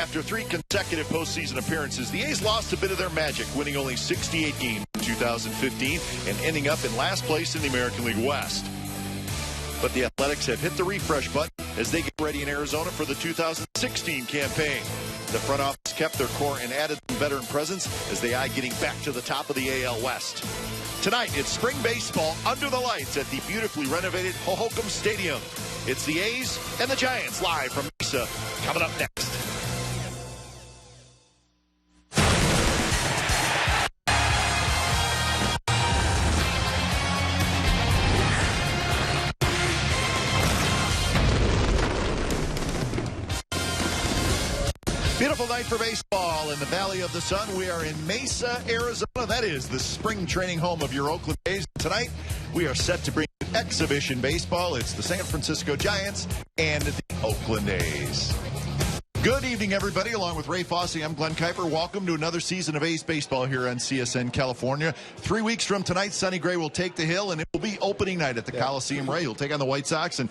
After 3 consecutive postseason appearances, the A's lost a bit of their magic, winning only 68 games in 2015 and ending up in last place in the American League West. But the Athletics have hit the refresh button as they get ready in Arizona for the 2016 campaign. The front office kept their core and added some veteran presence as they eye getting back to the top of the AL West. Tonight, it's spring baseball under the lights at the beautifully renovated Hohokam Stadium. It's the A's and the Giants live from Mesa coming up next. Beautiful night for baseball in the Valley of the Sun. We are in Mesa, Arizona. That is the spring training home of your Oakland A's. Tonight, we are set to bring you exhibition baseball. It's the San Francisco Giants and the Oakland A's. Good evening, everybody. Along with Ray Fossey, I'm Glenn Kuiper. Welcome to another season of A's baseball here on CSN California. 3 weeks from tonight, Sonny Gray will take the hill, and it will be opening night at the Coliseum. Ray will take on the White Sox, and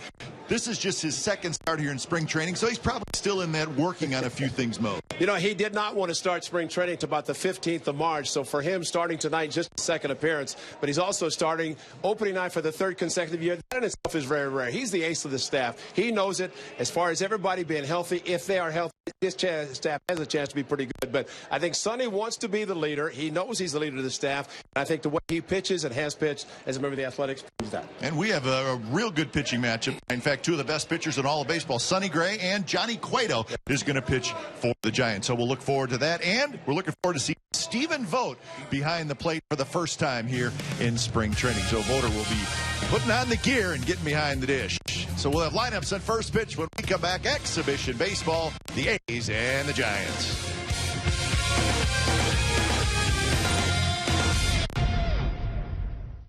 this is just his second start here in spring training, so he's probably still in that working on a few things mode. You know, he did not want to start spring training to about the 15th of March, so for him, starting tonight, just a second appearance, but he's also starting opening night for the 3rd consecutive year. That in itself is very rare. He's the ace of the staff. He knows it. As far as everybody being healthy, if they are healthy, his staff has a chance to be pretty good. But I think Sonny wants to be the leader. He knows he's the leader of the staff. And I think the way he pitches and has pitched as a member of the Athletics proves that. And we have a real good pitching matchup. In fact, 2 of the best pitchers in all of baseball, Sonny Gray and Johnny Cueto, is going to pitch for the Giants. So we'll look forward to that. And we're looking forward to seeing Stephen Vogt behind the plate for the first time here in spring training. So Voter will be putting on the gear and getting behind the dish. So we'll have lineups at first pitch when we come back. Exhibition baseball, the A's and the Giants.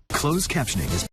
Closed captioning is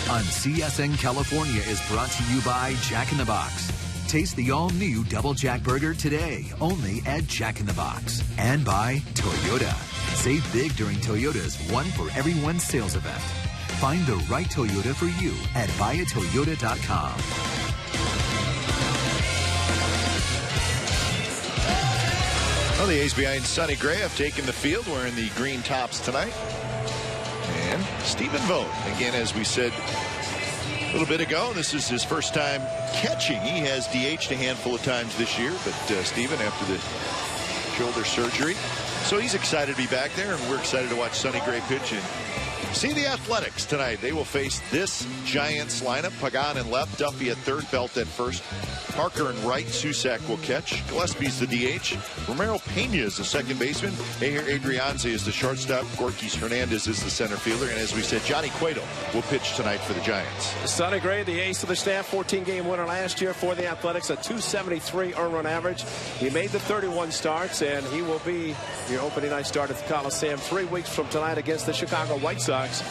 on CSN California is brought to you by Jack in the Box. Taste the all-new Double Jack Burger today, only at Jack in the Box. And by Toyota. Save big during Toyota's One for Everyone sales event. Find the right Toyota for you at buyatoyota.com. Well, the A's behind Sonny Gray have taken the field wearing the green tops tonight. And Stephen Vogt, again, as we said a little bit ago, this is his first time catching. He has DH'd a handful of times this year, but Stephen, after the shoulder surgery. So he's excited to be back there, and we're excited to watch Sonny Gray pitch and see the Athletics tonight. They will face this Giants lineup. Pagan in left, Duffy at third, Belt at first. Parker in right, Susak will catch. Gillespie's the DH. Romero Pena is the second baseman. Adrianza is the shortstop. Gorkis Hernandez is the center fielder. And as we said, Johnny Cueto will pitch tonight for the Giants. Sonny Gray, the ace of the staff, 14-game winner last year for the Athletics, a .273 earned run average. He made the 31 starts, and he will be your opening night start at the Coliseum 3 weeks from tonight against the Chicago White Sox.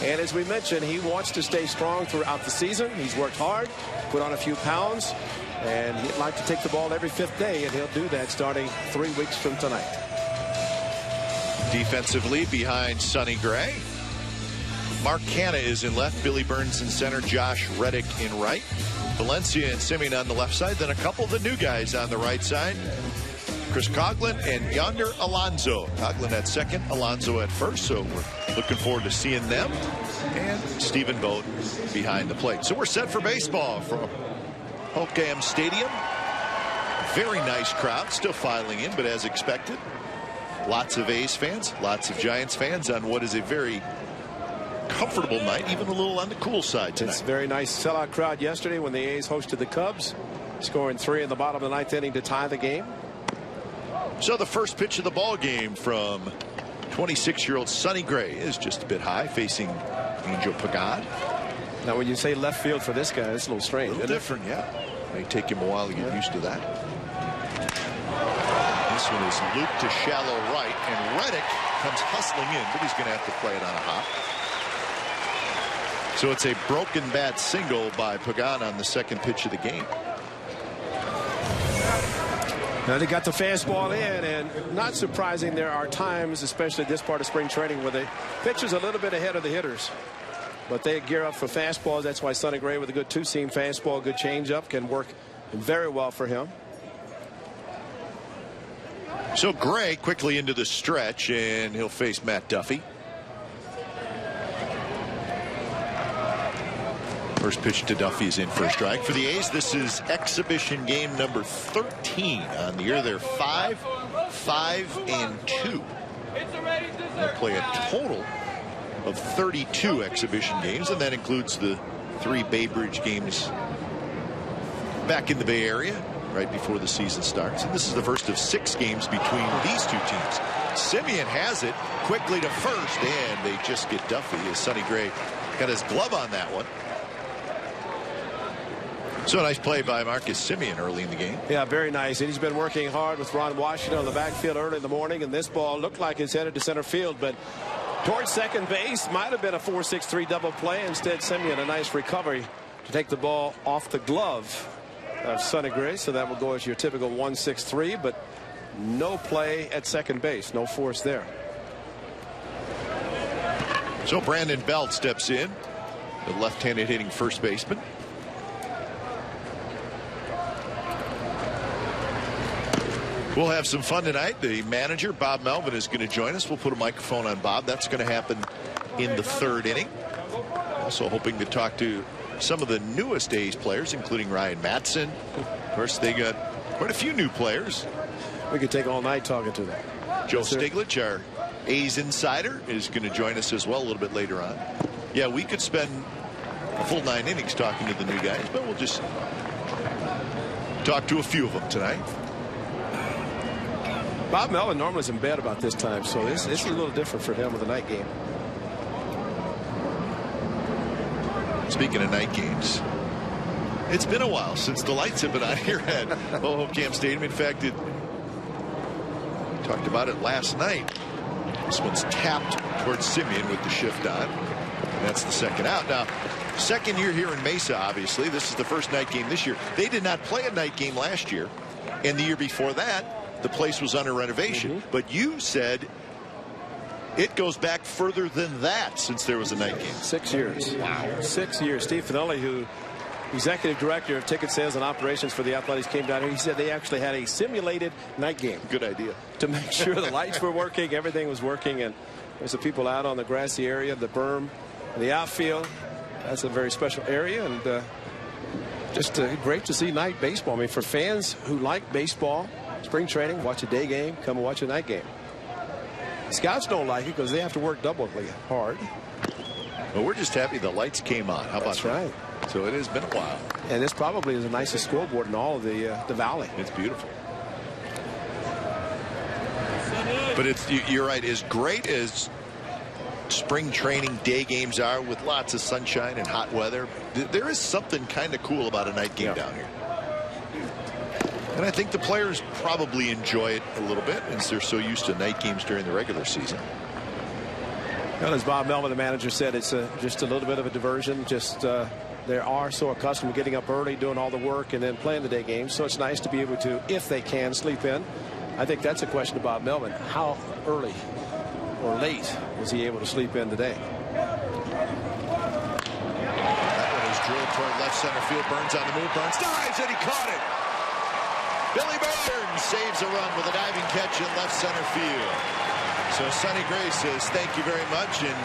And as we mentioned, he wants to stay strong throughout the season. He's worked hard, put on a few pounds, and he'd like to take the ball every 5th day, and he'll do that starting 3 weeks from tonight. Defensively behind Sonny Gray, Mark Canha is in left, Billy Burns in center, Josh Reddick in right, Valencia and Simeon on the left side, then a couple of the new guys on the right side. Chris Coughlin and Yonder Alonso. Coughlin at second, Alonso at first, so we're looking forward to seeing them. And Stephen Vogt behind the plate. So we're set for baseball from Oakland Stadium. Very nice crowd, still filing in, but as expected, lots of A's fans, lots of Giants fans on what is a very comfortable night, even a little on the cool side tonight. It's a very nice sellout crowd yesterday when the A's hosted the Cubs, scoring 3 in the bottom of the 9th inning to tie the game. So the first pitch of the ball game from 26-year-old Sonny Gray is just a bit high, facing Angel Pagan. Now, when you say left field for this guy, it's a little strange. A little different, yeah. May take him a while to get used to that. This one is looped to shallow right, and Reddick comes hustling in, but he's going to have to play it on a hop. So it's a broken bat single by Pagan on the second pitch of the game. Now they got the fastball in, and not surprising, there are times, especially this part of spring training, where the pitcher's a little bit ahead of the hitters. But they gear up for fastballs. That's why Sonny Gray with a good two-seam fastball, good changeup, can work very well for him. So Gray quickly into the stretch, and he'll face Matt Duffy. First pitch to Duffy is in for a strike. For the A's, this is exhibition game number 13 on the year. They're 5-2. They'll play a total of 32 exhibition games, and that includes the 3 Bay Bridge games back in the Bay Area right before the season starts. And this is the first of 6 games between these two teams. Simeon has it quickly to first, and they just get Duffy as Sonny Gray got his glove on that one. So a nice play by Marcus Simeon early in the game. Yeah, very nice. And he's been working hard with Ron Washington on the backfield early in the morning. And this ball looked like it's headed to center field, but towards second base, might have been a 4-6-3 double play. Instead, Simeon a nice recovery to take the ball off the glove of Sonny Gray. So that will go as your typical 1-6-3, but no play at second base. No force there. So Brandon Belt steps in, the left-handed hitting first baseman. We'll have some fun tonight. The manager, Bob Melvin, is going to join us. We'll put a microphone on Bob. That's going to happen in the 3rd inning. Also hoping to talk to some of the newest A's players, including Ryan Matson. Of course, they got quite a few new players. We could take all night talking to them. Joe Stiglitz, our A's insider, is going to join us as well a little bit later on. Yeah, we could spend a full 9 innings talking to the new guys, but we'll just talk to a few of them tonight. Bob Melvin normally is in bed about this time, so this is a little different for him with the night game. Speaking of night games, it's been a while since the lights have been on here at Oakland Stadium. In fact, we talked about it last night. This one's tapped towards Simeon with the shift on. And that's the second out. Now, second year here in Mesa, obviously. This is the first night game this year. They did not play a night game last year. And the year before that, the place was under renovation. But you said it goes back further than that since there was a night game. 6 years. Wow. 6 years. Steve Finelli, who executive director of ticket sales and operations for the Athletics came down here. He said they actually had a simulated night game. Good idea. To make sure the lights were working, everything was working, and there's the people out on the grassy area, the berm, the outfield. That's a very special area, and just great to see night baseball. I mean, for fans who like baseball, spring training, watch a day game, come and watch a night game. Scouts don't like it because they have to work doubly hard. Well, we're just happy the lights came on. How about that? That's right. So it has been a while. And this probably is the nicest scoreboard in all of the valley. It's beautiful. But you're right. As great as spring training day games are with lots of sunshine and hot weather, there is something kind of cool about a night game down here. And I think the players probably enjoy it a little bit as they're so used to night games during the regular season. Well, as Bob Melvin, the manager, said, it's just a little bit of a diversion. Just they are so accustomed to getting up early, doing all the work, and then playing the day games. So it's nice to be able to, if they can, sleep in. I think that's a question to Bob Melvin. How early or late was he able to sleep in today? That one is drilled toward left center field. Burns on the move. Burns dives, and he caught it. Billy Burns saves a run with a diving catch in left center field. So Sonny Gray says thank you very much, and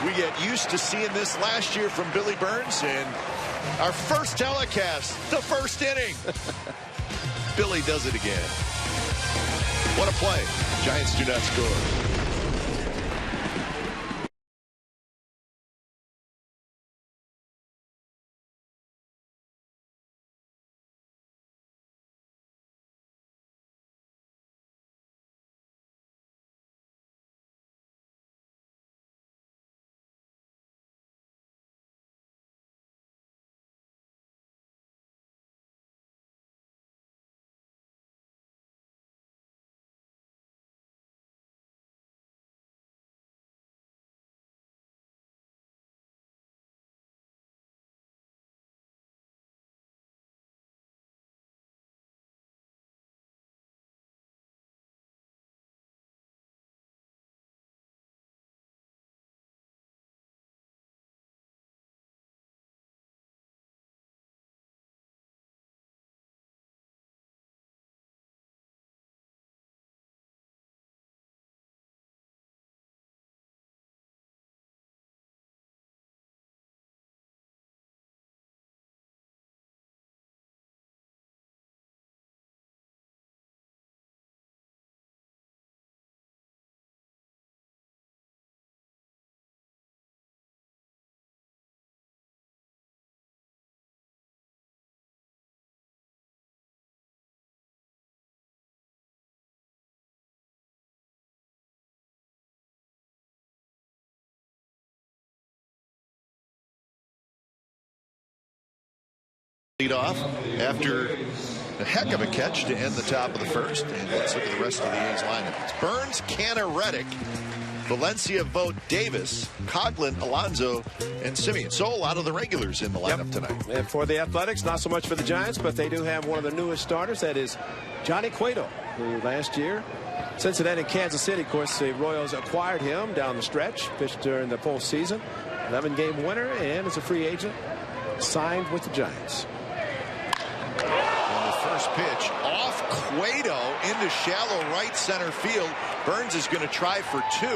we get used to seeing this last year from Billy Burns, and our first telecast, the first inning. Billy does it again. What a play. Giants do not score. Lead off after a heck of a catch to end the top of the first. And let's look at the rest of the A's lineup. It's Burns, Canna, Reddick, Valencia, Vogt, Davis, Coughlin, Alonso, and Simeon. So a lot of the regulars in the lineup tonight. And for the Athletics, not so much for the Giants, but they do have one of the newest starters. That is Johnny Cueto, who last year, Cincinnati and Kansas City, of course, the Royals acquired him down the stretch, pitched during the postseason. 11-game winner, and as a free agent, signed with the Giants. And the first pitch off Cueto into shallow right center field. Burns is going to try for two,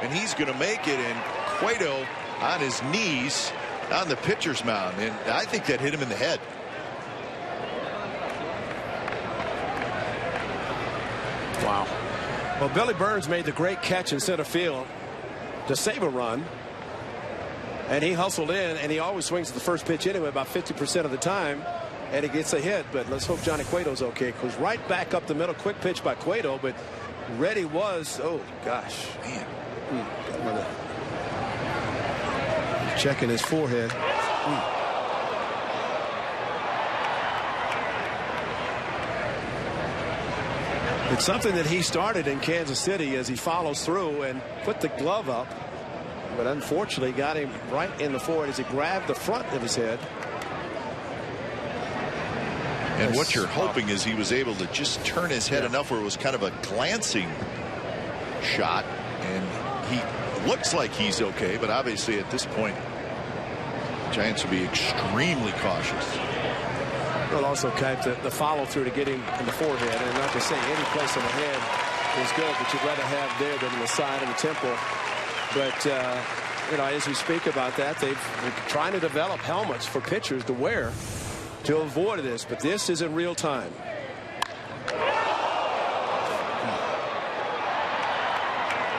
and he's going to make it. And Cueto on his knees on the pitcher's mound, and I think that hit him in the head. Wow. Well, Billy Burns made the great catch in center field to save a run. And he hustled in, and he always swings at the first pitch anyway, about 50% of the time, and he gets a hit. But let's hope Johnny Cueto's okay. Goes right back up the middle. Quick pitch by Cueto, but ready was, oh gosh, man. Checking his forehead. It's something that he started in Kansas City as he follows through and put the glove up, but unfortunately got him right in the forehead as he grabbed the front of his head. And what you're hoping is he was able to just turn his head enough where it was kind of a glancing shot, and he looks like he's okay, but obviously at this point Giants will be extremely cautious. Well, also kind of the follow through to get him in the forehead, and not to say any place in the head is good, but you'd rather have there than in the side and the temple. But you know, as we speak about that, they're trying to develop helmets for pitchers to wear to avoid this, but this is in real time.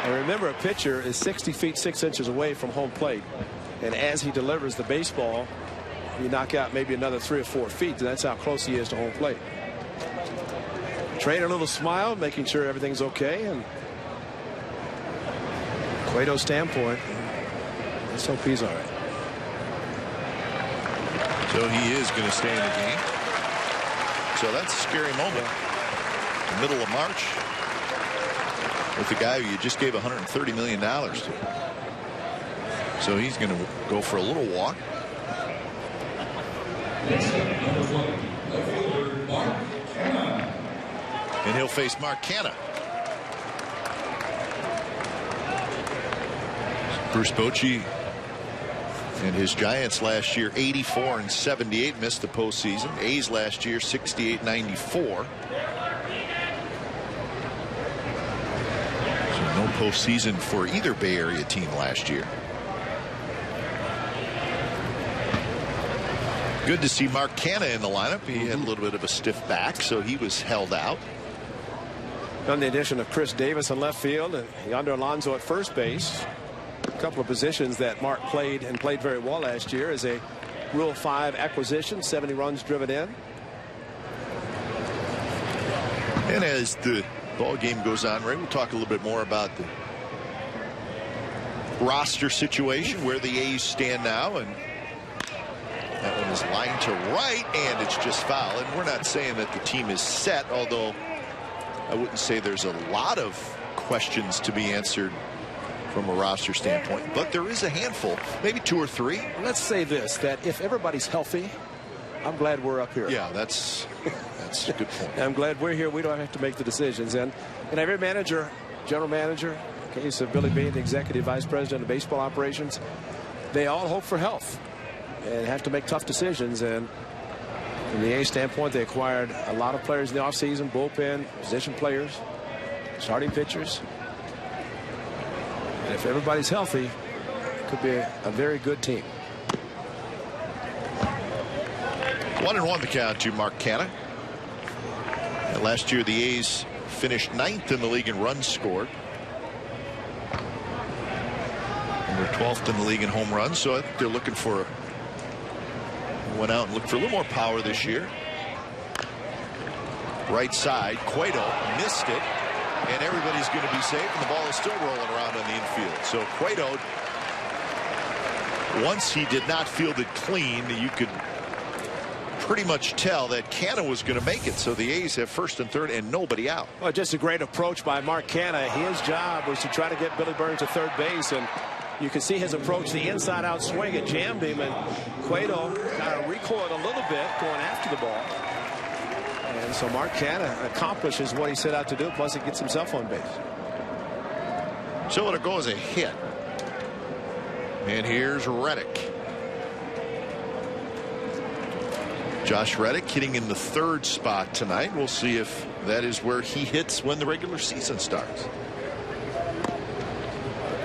And remember, a pitcher is 60 feet 6 inches away from home plate, and as he delivers the baseball, you knock out maybe another 3 or 4 feet. That's how close he is to home plate. Trainer, a little smile, making sure everything's okay. And Cueto's standpoint, let's hope he's all right. So he is going to stay in the game. So that's a scary moment. The middle of March with the guy who you just gave $130 million to. So he's going to go for a little walk. And he'll face Mark Canha. Bruce Bochy and his Giants last year 84 and 78, missed the postseason. A's last year 68-94. So no postseason for either Bay Area team last year. Good to see Mark Canha in the lineup. He had a little bit of a stiff back, so he was held out. On the addition of Chris Davis in left field and Yonder Alonso at first base. A couple of positions that Mark played and played very well last year as a Rule 5 acquisition, 70 runs driven in. And as the ball game goes on, Ray, we'll talk a little bit more about the roster situation, where the A's stand now, and that one is lined to right, and it's just foul. And we're not saying that the team is set, although I wouldn't say there's a lot of questions to be answered from a roster standpoint, but there is a handful, maybe 2 or 3. Let's say this, that if everybody's healthy, I'm glad we're up here. Yeah, that's a good point. I'm glad we're here. We don't have to make the decisions. And every manager, general manager, in case of Billy Beane, the executive vice president of baseball operations, they all hope for health and have to make tough decisions. And from the A standpoint, they acquired a lot of players in the offseason, bullpen, position players, starting pitchers. And if everybody's healthy, it could be a very good team. 1-1 the count to Mark Canha. And last year the A's finished 9th in the league in runs scored. And they're 12th in the league in home runs, so I think they're looking for went out and looked for a little more power this year. Right side, Cueto missed it, and everybody's going to be safe, and the ball is still rolling around on the infield. So Cueto, once he did not field it clean, you could pretty much tell that Canha was going to make it. So the A's have first and third and nobody out. Well, just a great approach by Mark Canha. His job was to try to get Billy Burns to third base, and you can see his approach, the inside out swing. It jammed him, and Cueto kind of recoiled a little bit going after the ball. And so Mark Canha accomplishes what he set out to do, plus he gets himself on base. So it'll go as a hit. And here's Reddick. Josh Reddick hitting in the 3rd spot tonight. We'll see if that is where he hits when the regular season starts.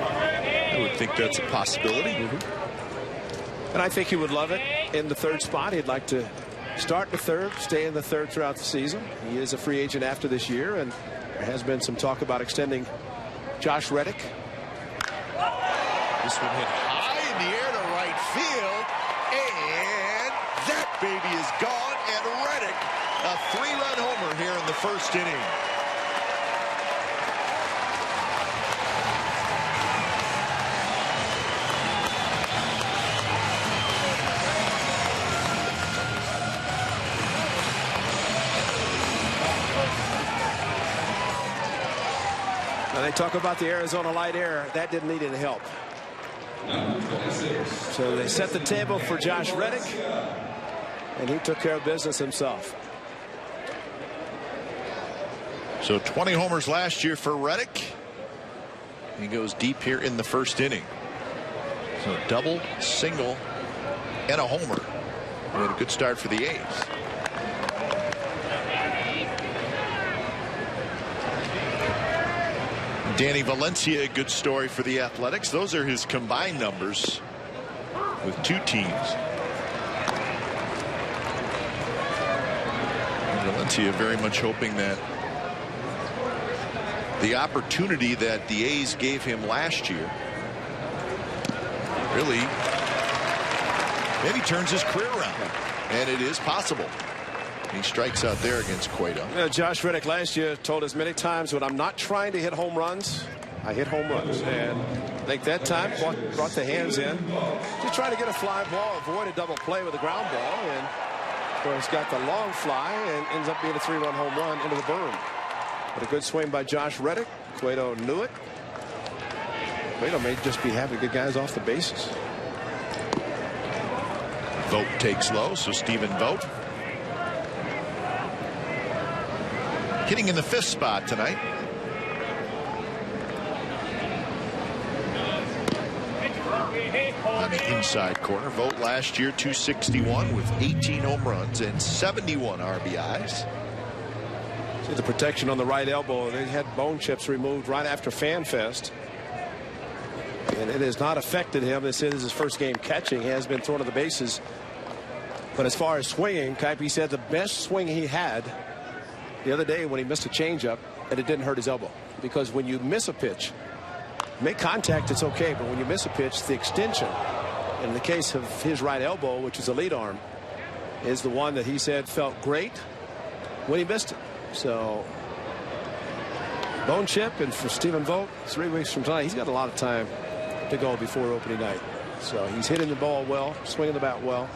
I would think that's a possibility. And I think he would love it in the 3rd spot. He'd like to start the 3rd, stay in the 3rd throughout the season. He is a free agent after this year, and there has been some talk about extending Josh Reddick. This one hit high in the air to right field, and that baby is gone, and Reddick, a 3-run homer here in the 1st inning. Now they talk about the Arizona light air. That didn't need any help. So they set the table for Josh Reddick, and he took care of business himself. So 20 homers last year for Reddick. He goes deep here in the 1st inning. So double, single, and a homer. And a good start for the A's. Danny Valencia, a good story for the Athletics. Those are his combined numbers with 2 teams. And Valencia very much hoping that the opportunity that the A's gave him last year really maybe turns his career around. And it is possible. He strikes out there against Cueto. Josh Reddick last year told us many times, when I'm not trying to hit home runs, I hit home runs. And I think that time brought the hands in. Just trying to get a fly ball, avoid a double play with a ground ball. And of course got the long fly and ends up being a 3-run home run into the berm. But a good swing by Josh Reddick. Cueto knew it. Cueto may just be having good guys off the bases. Vogt takes low, so Stephen Vogt hitting in the 5th spot tonight. On the inside corner, Vogt last year .261 with 18 home runs and 71 RBIs. See the protection on the right elbow. They had bone chips removed right after Fan Fest. And it has not affected him. This is his first game catching. He has been thrown to the bases. But as far as swinging, Keipe said the best swing he had the other day when he missed a changeup, and it didn't hurt his elbow. Because when you miss a pitch, make contact, it's okay. But when you miss a pitch, the extension, in the case of his right elbow, which is a lead arm, is the one that he said felt great when he missed it. So, bone chip, and for Stephen Vogt, 3 weeks from tonight, he's got a lot of time to go before opening night. So he's hitting the ball well, swinging the bat well.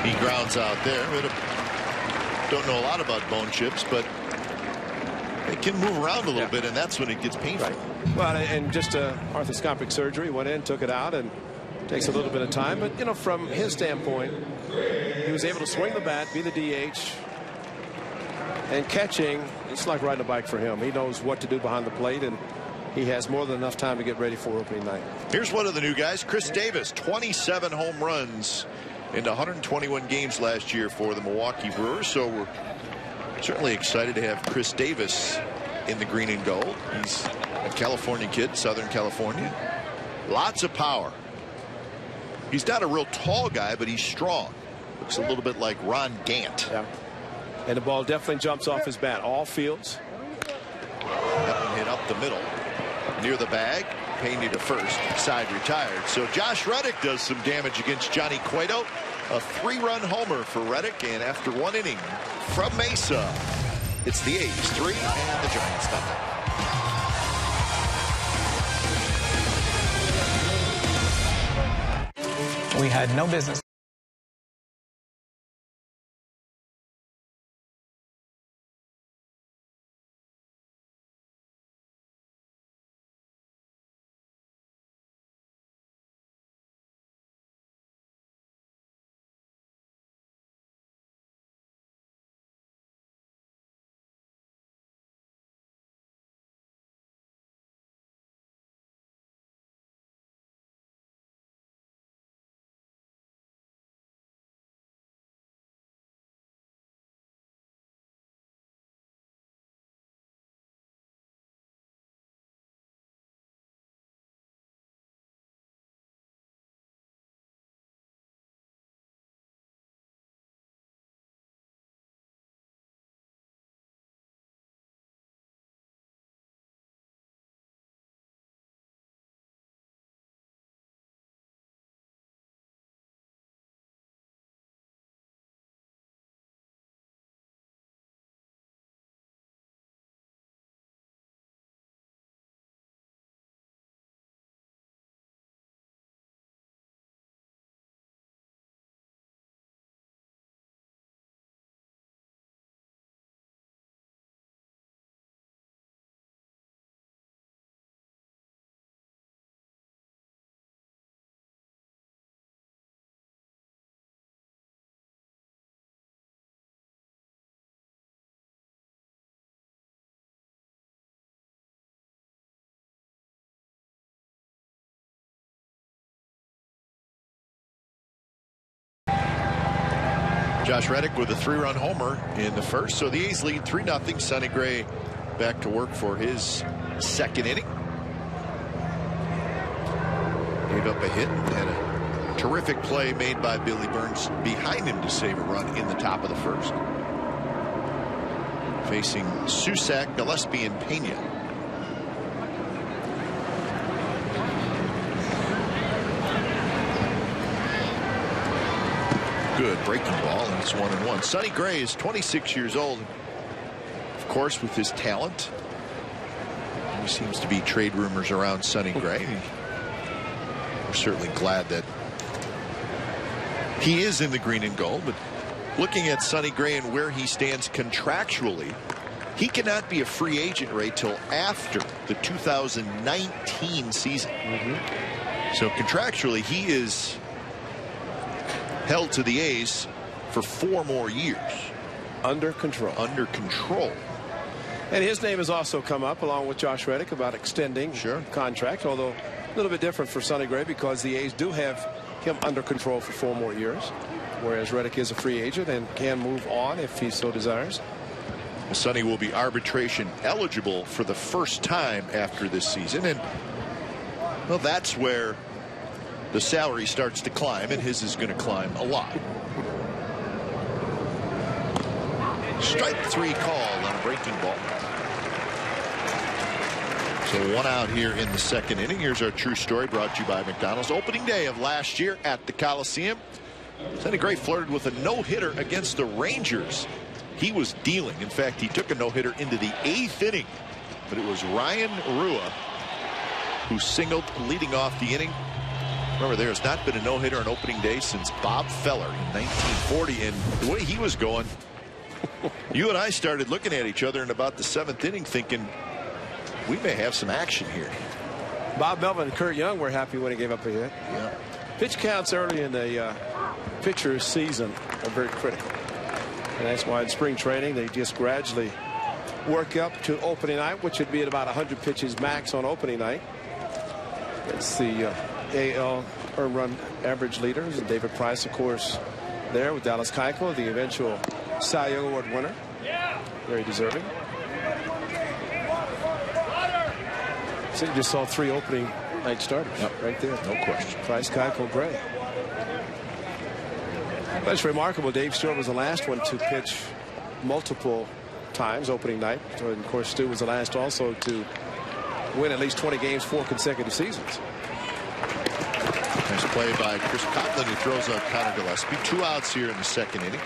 He grounds out there. Don't know a lot about bone chips, but they can move around a little bit, and that's when it gets painful. Right. Well, and just arthroscopic surgery, went in, took it out, and takes a little bit of time. But, you know, from his standpoint, he was able to swing the bat, be the DH, and catching, it's like riding a bike for him. He knows what to do behind the plate, and he has more than enough time to get ready for opening night. Here's one of the new guys, Chris Davis, 27 home runs into 121 games last year for the Milwaukee Brewers. So we're certainly excited to have Chris Davis in the green and gold. He's a California kid, Southern California. Lots of power. He's not a real tall guy, but he's strong. Looks a little bit like Ron Gant. Yeah. And the ball definitely jumps off his bat. All fields. That one hit up the middle, near the bag. Payne to first, side retired. So Josh Reddick does some damage against Johnny Cueto. A 3-run homer for Reddick, and after 1 inning from Mesa, it's the A's 3 and the Giants nothing. We had no business Josh Reddick with a 3-run homer in the first. So the A's lead 3-0. Sonny Gray back to work for his second inning. Gave up a hit and a terrific play made by Billy Burns behind him to save a run in the top of the first. Facing Susac, Gillespie, and Pena. Good breaking ball, and it's 1-1. Sonny Gray is 26 years old. Of course, with his talent, there seems to be trade rumors around Sonny Gray. We're certainly glad that he is in the green and gold, but looking at Sonny Gray and where he stands contractually, he cannot be a free agent right till after the 2019 season. So contractually, he is held to the A's for 4 more years. Under control. Under control. And his name has also come up along with Josh Reddick about extending contract, although a little bit different for Sonny Gray because the A's do have him under control for 4 more years, whereas Reddick is a free agent and can move on if he so desires. Well, Sonny will be arbitration eligible for the first time after this season, and well, that's where the salary starts to climb, and his is going to climb a lot. Strike 3 call on a breaking ball. So 1 out here in the second inning. Here's our true story brought to you by McDonald's. Opening day of last year at the Coliseum. Sonny Gray flirted with a no-hitter against the Rangers. He was dealing. In fact, he took a no-hitter into the 8th inning. But it was Ryan Rua who singled leading off the inning. Remember, there has not been a no-hitter on opening day since Bob Feller in 1940. And the way he was going, you and I started looking at each other in about the 7th inning thinking we may have some action here. Bob Melvin and Kurt Young were happy when he gave up a hit. Yeah. Pitch counts early in the pitcher's season are very critical. And that's why in spring training they just gradually work up to opening night, which would be at about 100 pitches max on opening night. It's the AL earned run average leaders. And David Price, of course, there with Dallas Keuchel, the eventual Cy Young Award winner. Very deserving. So you just saw 3 opening night starters right there. No question. Price, Keuchel, Gray. That's remarkable. Dave Stewart was the last one to pitch multiple times opening night. And of course, Stu was the last also to win at least 20 games 4 consecutive seasons. Nice play by Chris Coughlin, who throws out Connor Gillespie. 2 outs here in the second inning.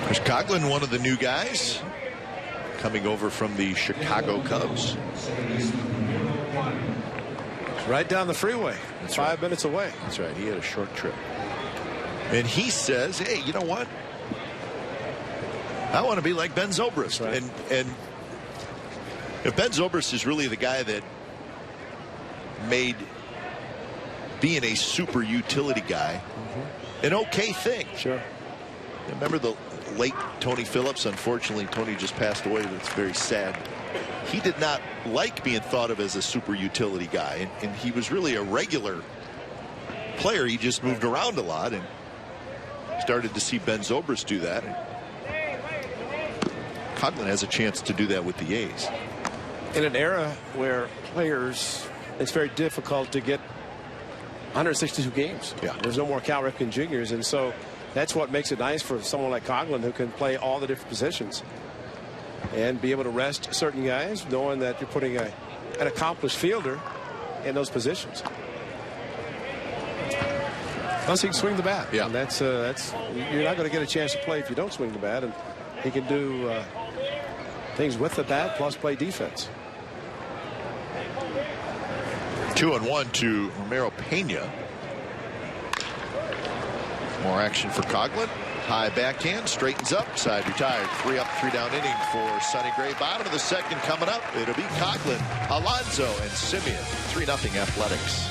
Chris Coughlin, one of the new guys coming over from the Chicago Cubs. Right down the freeway. That's 5 minutes away. That's right. He had a short trip. And he says, hey, you know what? I want to be like Ben Zobrist. Right. And if Ben Zobrist is really the guy that made being a super utility guy an okay thing. Sure. Remember the late Tony Phillips? Unfortunately, Tony just passed away. That's very sad. He did not like being thought of as a super utility guy, and he was really a regular player. He just moved around a lot, and started to see Ben Zobrist do that. Coughlin has a chance to do that with the A's. In an era where players, it's very difficult to get 162 games. Yeah. There's no more Cal Ripken Juniors, and so that's what makes it nice for someone like Coughlin who can play all the different positions and be able to rest certain guys, knowing that you're putting an accomplished fielder in those positions. Plus, he can swing the bat. Yeah. And that's you're not going to get a chance to play if you don't swing the bat, and he can do things with the bat plus play defense. 2-1 to Romero Pena. More action for Coughlin. High backhand, straightens up, side retired. 3 up, 3 down inning for Sonny Gray. Bottom of the second coming up. It'll be Coughlin, Alonso, and Simeon. 3-0 Athletics.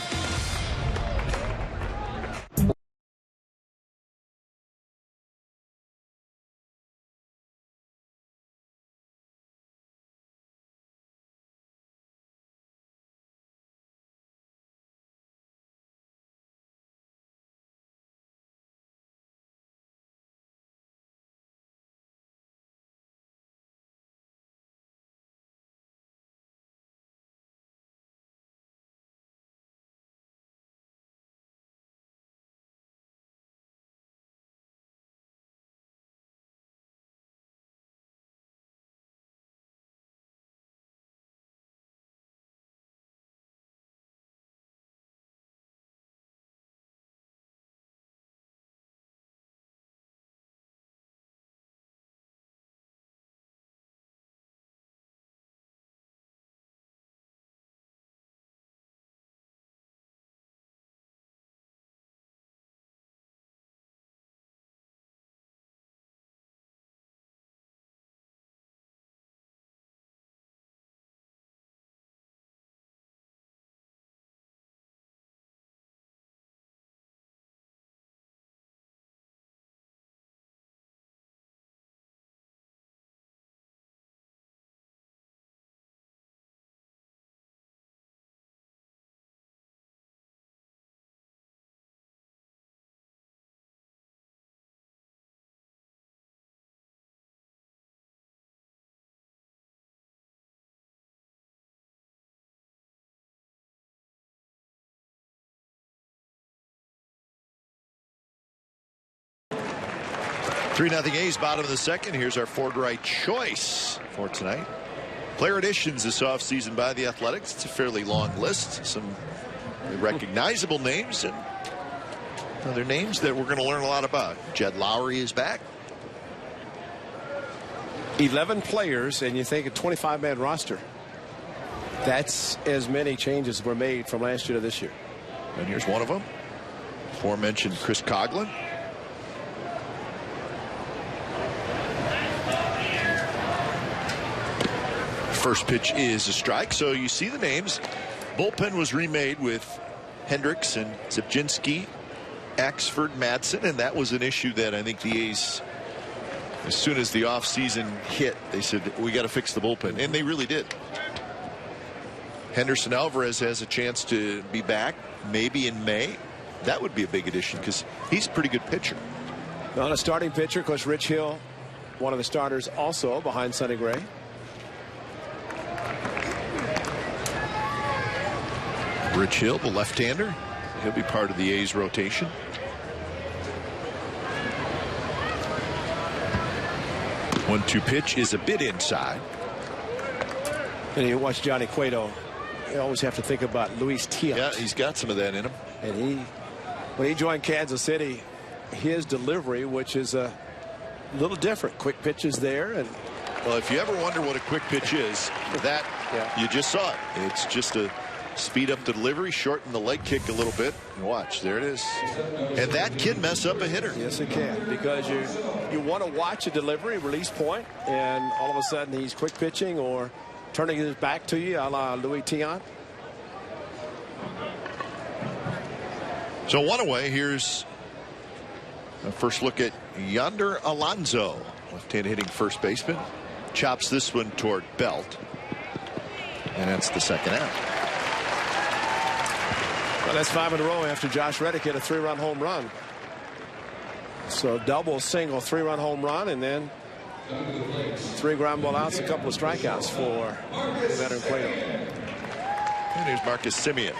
3-0 A's, bottom of the second. Here's our Ford Wright choice for tonight. Player additions this offseason by the Athletics. It's a fairly long list. Some recognizable names and other names that we're going to learn a lot about. Jed Lowry is back. 11 players, and you think a 25-man roster. That's as many changes were made from last year to this year. And here's one of them. Aforementioned Chris Coughlin. First pitch is a strike, so you see the names. Bullpen was remade with Hendricks and Zipczynski, Axford, Madsen, and that was an issue that I think the A's, as soon as the offseason hit, they said, we got to fix the bullpen, and they really did. Henderson Alvarez has a chance to be back maybe in May. That would be a big addition because he's a pretty good pitcher. Not a starting pitcher, of course. Rich Hill, one of the starters also behind Sonny Gray. Rich Hill, the left-hander, he'll be part of the A's rotation. One-two pitch is a bit inside. And you watch Johnny Cueto, you always have to think about Luis Tiant. Yeah, he's got some of that in him. And when he joined Kansas City, his delivery, which is a little different. Quick pitches there. And well, if you ever wonder what a quick pitch is, that you just saw it. It's just a speed up the delivery, shorten the leg kick a little bit, and watch, there it is. And that can mess up a hitter. Yes, it can, because you want to watch a delivery release point, and all of a sudden he's quick pitching or turning his back to you, a la Luis Tiant. So one away. Here's a first look at Yonder Alonso, left-handed hitting first baseman. Chops this one toward Belt, and that's the second out. Well, that's 5 in a row after Josh Reddick hit a 3-run home run. So double, single, 3-run home run, and then 3 ground ball outs, a couple of strikeouts for veteran Cueto. And here's Marcus Semien.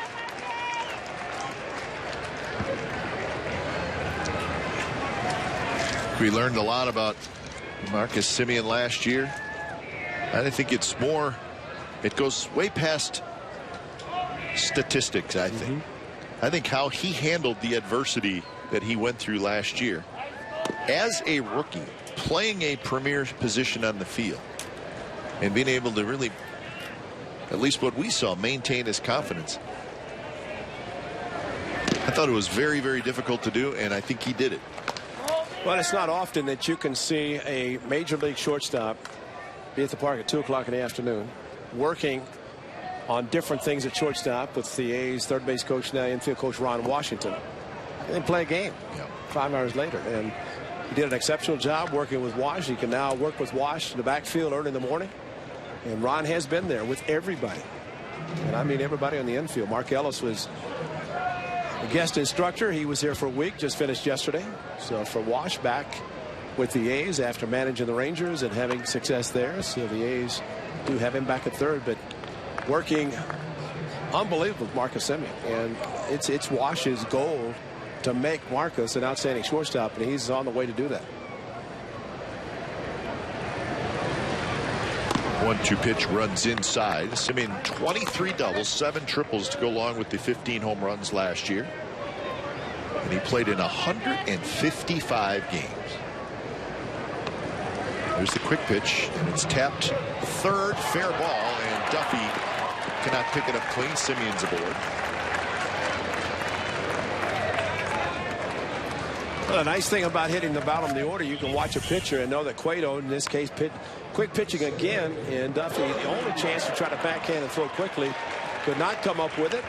We learned a lot about Marcus Semien last year. I think it's more, it goes way past statistics, I think. I think how he handled the adversity that he went through last year as a rookie, playing a premier position on the field and being able to really, at least what we saw, maintain his confidence. I thought it was very, very difficult to do, and I think he did it. Well, it's not often that you can see a major league shortstop be at the park at 2 o'clock in the afternoon working on different things at shortstop with the A's third base coach, now infield coach Ron Washington, and then play a game 5 hours later. And he did an exceptional job working with Wash. He can now work with Wash in the backfield early in the morning. And Ron has been there with everybody. And I mean everybody on the infield. Mark Ellis was a guest instructor. He was here for a week, just finished yesterday. So for Wash, back with the A's after managing the Rangers and having success there. So the A's do have him back at third, but working unbelievable with Marcus Semien. And it's Wash's goal to make Marcus an outstanding shortstop, and he's on the way to do that. 1-2 pitch runs inside. Semien 23 doubles, 7 triples to go along with the 15 home runs last year. And he played in 155 games. There's the quick pitch, and it's tapped third, fair ball, and Duffy cannot pick it up clean. Semien's aboard. Well, the nice thing about hitting the bottom of the order, you can watch a pitcher and know that Cueto, in this case, quick pitching again, and Duffy, the only chance to try to backhand and throw quickly, could not come up with it.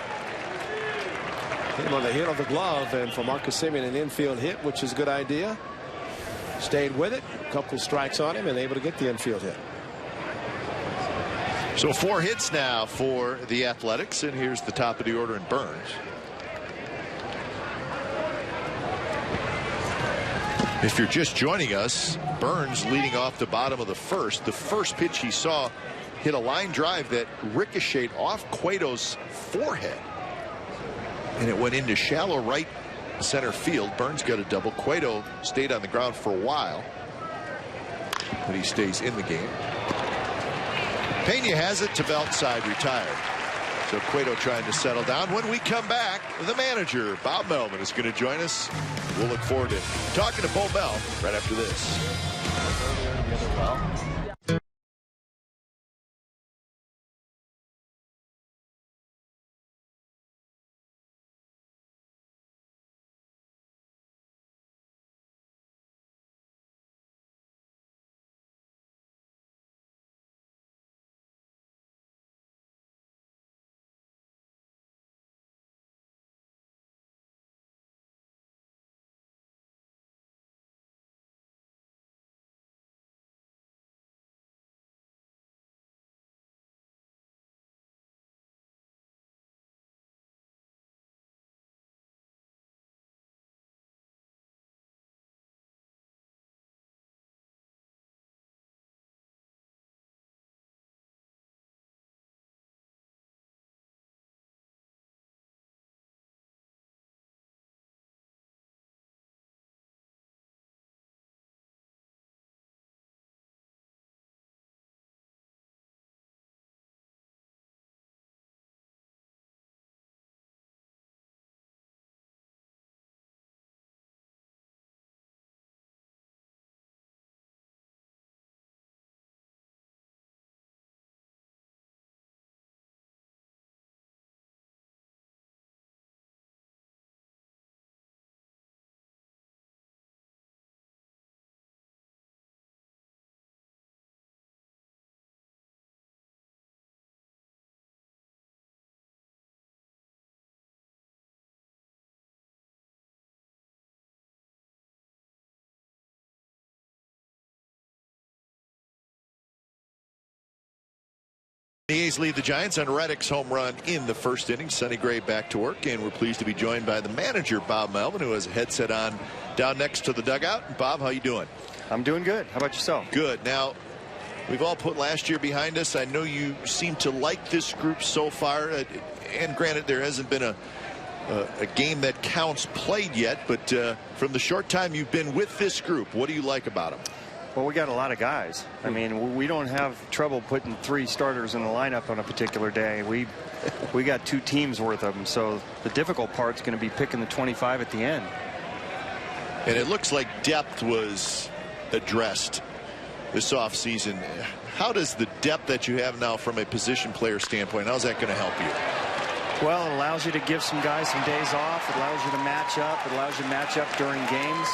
Hit him on the hit of the glove, and for Marcus Semien, an infield hit, which is a good idea. Stayed with it, a couple strikes on him, and able to get the infield hit. So 4 hits now for the Athletics, and here's the top of the order in Burns. If you're just joining us, Burns leading off the bottom of the first. The first pitch he saw hit a line drive that ricocheted off Cueto's forehead, and it went into shallow right center field. Burns got a double. Cueto stayed on the ground for a while. that he stays in the game. Pena has it to belt side, retired. So Cueto trying to settle down. When we come back, the manager, Bob Melvin, is going to join us. We'll look forward to talking to Bo Bell right after this. The A's lead the Giants on Reddick's home run in the first inning. Sonny Gray back to work, and we're pleased to be joined by the manager, Bob Melvin, who has a headset on down next to the dugout. Bob, how you doing? I'm doing good. How about yourself? Good. Now, we've all put last year behind us. I know you seem to like this group so far, and granted, there hasn't been a game that counts played yet, but from the short time you've been with this group, what do you like about them? Well, we got a lot of guys. I mean, we don't have trouble putting 3 starters in the lineup on a particular day. We got 2 teams worth of them. So the difficult part's going to be picking the 25 at the end. And it looks like depth was addressed this offseason. How does the depth that you have now from a position player standpoint, how's that going to help you? Well, it allows you to give some guys some days off. It allows you to match up. It allows you to match up during games.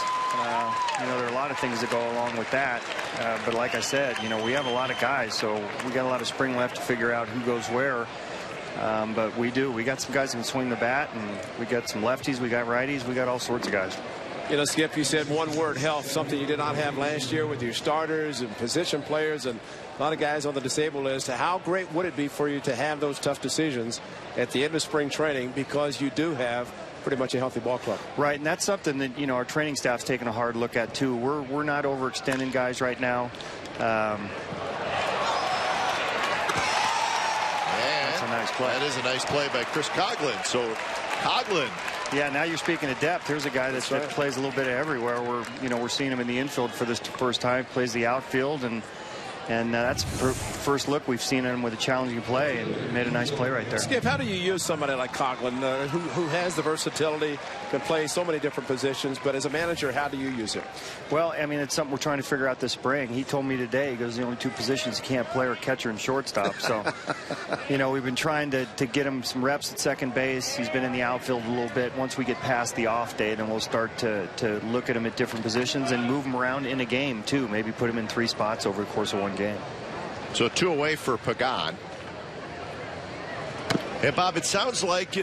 You know, there are a lot of things that go along with that. But like I said, you know, we have a lot of guys, so we got a lot of spring left to figure out who goes where. But we do. We got some guys who can swing the bat, and we got some lefties, we got righties, we got all sorts of guys. You know, Skip, you said one word, health, something you did not have last year with your starters and position players and a lot of guys on the disabled list. How great would it be for you to have those tough decisions at the end of spring training, because you do have pretty much a healthy ball club? Right, and that's something that, you know, our training staff's taking a hard look at too. We're not overextending guys right now. That's a nice play. That is a nice play by Chris Coughlin. So Coughlin. Yeah, now you're speaking of depth. Here's a guy that plays a little bit of everywhere. We're seeing him in the infield for this first time. Plays the outfield, and that's the first look we've seen him with a challenging play, and made a nice play right there. Skip, how do you use somebody like Coughlin, who has the versatility, can play so many different positions, but as a manager, how do you use it? Well, I mean, it's something we're trying to figure out this spring. He told me today, he goes, the only 2 positions he can't play are catcher and shortstop. So, you know, we've been trying to get him some reps at second base. He's been in the outfield a little bit. Once we get past the off day, then we'll start to look at him at different positions and move him around in a game, too. Maybe put him in 3 spots over the course of 1 game. So 2 away for Pagan. And Bob, it sounds like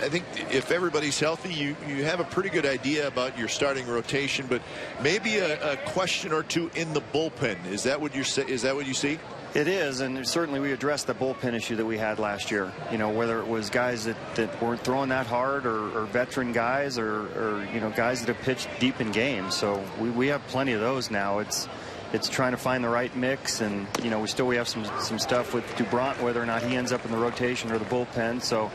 I think if everybody's healthy, you have a pretty good idea about your starting rotation, but maybe a question or 2 in the bullpen. Is that what you see? It is, and certainly we addressed the bullpen issue that we had last year. You know, whether it was guys that weren't throwing that hard, or veteran guys, or you know, guys that have pitched deep in games. So we have plenty of those now. It's trying to find the right mix, and you know, we have some stuff with Dubront, whether or not he ends up in the rotation or the bullpen. So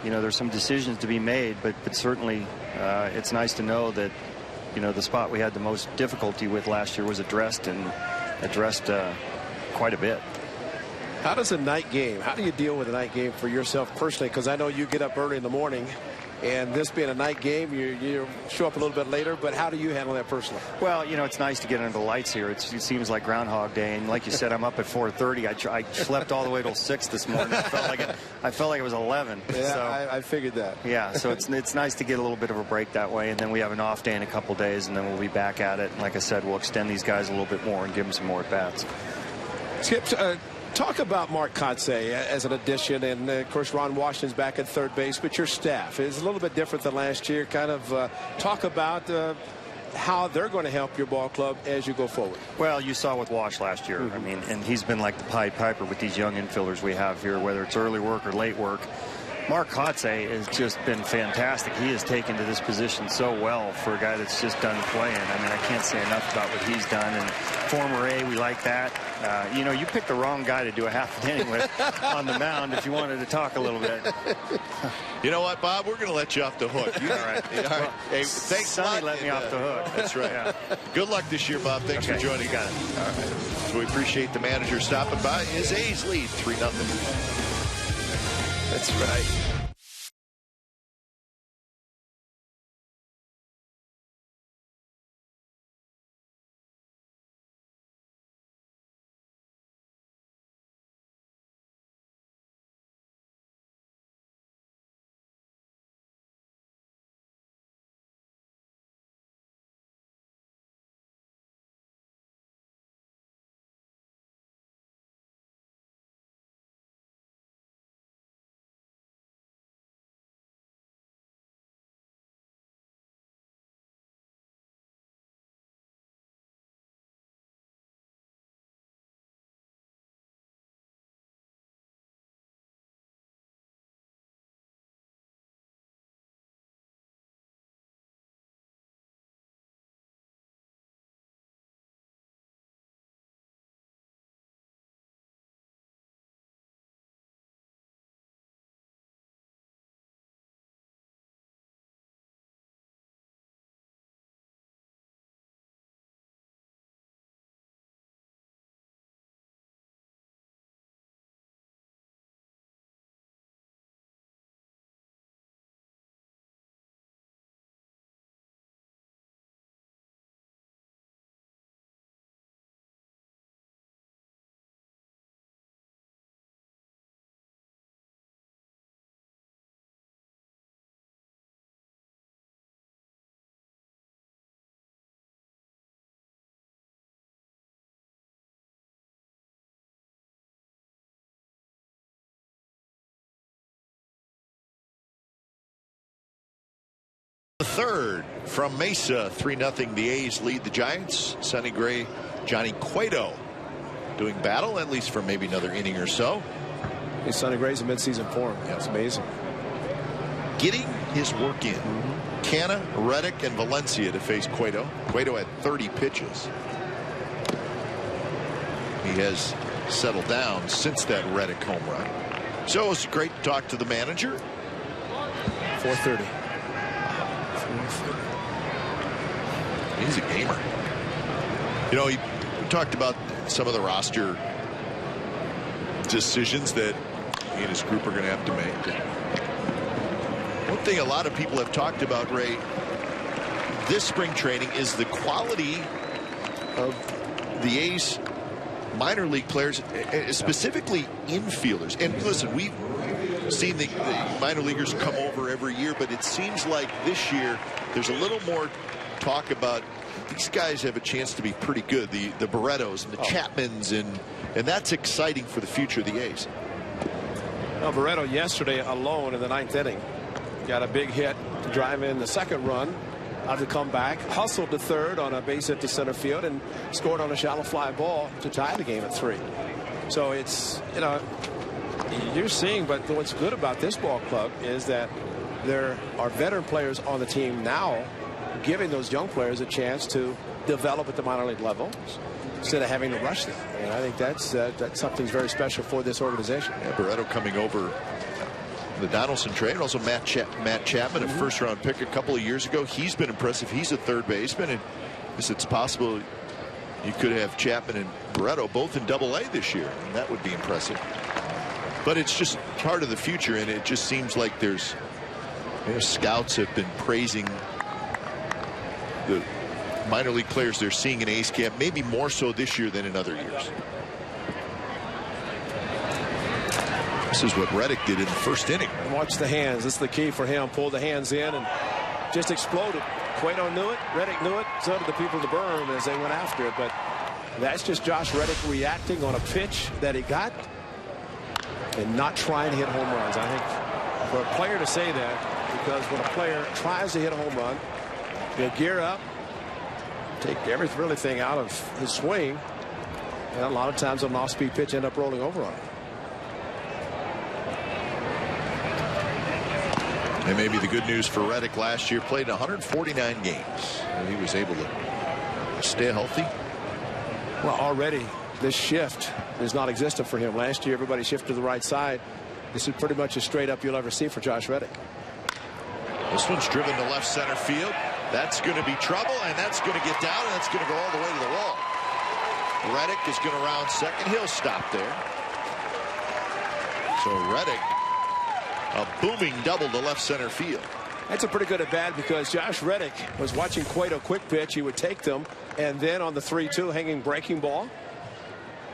you know, there's some decisions to be made, but certainly it's nice to know that the spot we had the most difficulty with last year was addressed quite a bit. How does a night game, how do you deal with a night game for yourself personally? Because I know you get up early in the morning, and this being a night game, you show up a little bit later, but how do you handle that personally? Well, it's nice to get under the lights here. It seems like Groundhog Day, and like you said, I'm up at 4:30. I slept all the way till 6 this morning. I felt like it was 11. Yeah, so, I figured that. Yeah, so it's nice to get a little bit of a break that way, and then we have an off day in a couple days, and then we'll be back at it. And like I said, we'll extend these guys a little bit more and give them some more at-bats. Skip, talk about Mark Kotsay as an addition, and of course Ron Washington's back at third base, but your staff is a little bit different than last year. Kind of talk about how they're going to help your ball club as you go forward. Well, you saw with Wash last year. I mean, and he's been like the Pied Piper with these young infielders we have here, whether it's early work or late work. Mark Kotsay has just been fantastic. He has taken to this position so well for a guy that's just done playing. I mean, I can't say enough about what he's done. And former A, we like that. You picked the wrong guy to do a half an inning with on the mound if you wanted to talk a little bit. You know what, Bob? We're going to let you off the hook. All right. All right. Hey, thanks, Sonny let me off the hook. That's right. Yeah. Good luck this year, Bob. Thanks for joining. You got it. All right. So we appreciate the manager stopping by. His A's lead 3-0. That's right. The third from Mesa, 3-0. The A's lead the Giants. Sonny Gray, Johnny Cueto doing battle, at least for maybe another inning or so. Hey, Sonny Gray's in midseason form. Yeah, it's amazing. Getting his work in. Canna, Reddick, and Valencia to face Cueto. Cueto had 30 pitches. He has settled down since that Reddick home run. So it's great to talk to the manager. 4:30. He's a gamer. He talked about some of the roster decisions that he and his group are going to have to make. One thing a lot of people have talked about, Ray, this spring training is the quality of the A's minor league players, specifically infielders. And listen, we've seen the minor leaguers come over every year, but it seems like this year there's a little more talk about these guys have a chance to be pretty good. The Barrettos and the Chapmans, and that's exciting for the future of the A's. Well, Barretto yesterday alone in the 9th inning got a big hit to drive in the second run out of the comeback, hustled to third on a base hit to center field, and scored on a shallow fly ball to tie the game at 3. So it's, you're seeing, but what's good about this ball club is that there are veteran players on the team now, giving those young players a chance to develop at the minor league level instead of having to rush them. And I think that's something very special for this organization. Yeah, Barretto coming over the Donaldson trade. Also Matt Chapman, a first-round pick a couple of years ago. He's been impressive. He's a third baseman, and it's possible you could have Chapman and Barreto both in Double-A this year, and that would be impressive. But it's just part of the future, and it just seems like there's scouts have been praising the minor league players they're seeing in A's camp, maybe more so this year than in other years. This is what Reddick did in the first inning. Watch the hands. This is the key for him. Pulled the hands in and just exploded. Cueto knew it. Reddick knew it. So did the people in the berm as they went after it. But that's just Josh Reddick reacting on a pitch that he got and not trying to hit home runs. I think for a player to say that, because when a player tries to hit a home run, he'll gear up, take everything out of his swing, and a lot of times an off-speed pitch end up rolling over on him. And maybe the good news for Reddick last year, played 149 games. And he was able to stay healthy. Well, already this shift is not existent for him. Last year, everybody shifted to the right side. This is pretty much as straight up you'll ever see for Josh Reddick. This one's driven to left center field. That's going to be trouble, and that's going to get down, and that's going to go all the way to the wall. Reddick is going to round second. He'll stop there. So Reddick, a booming double to left center field. That's a pretty good at bat, because Josh Reddick was watching Cueto quick pitch. He would take them, and then on the 3-2 hanging breaking ball,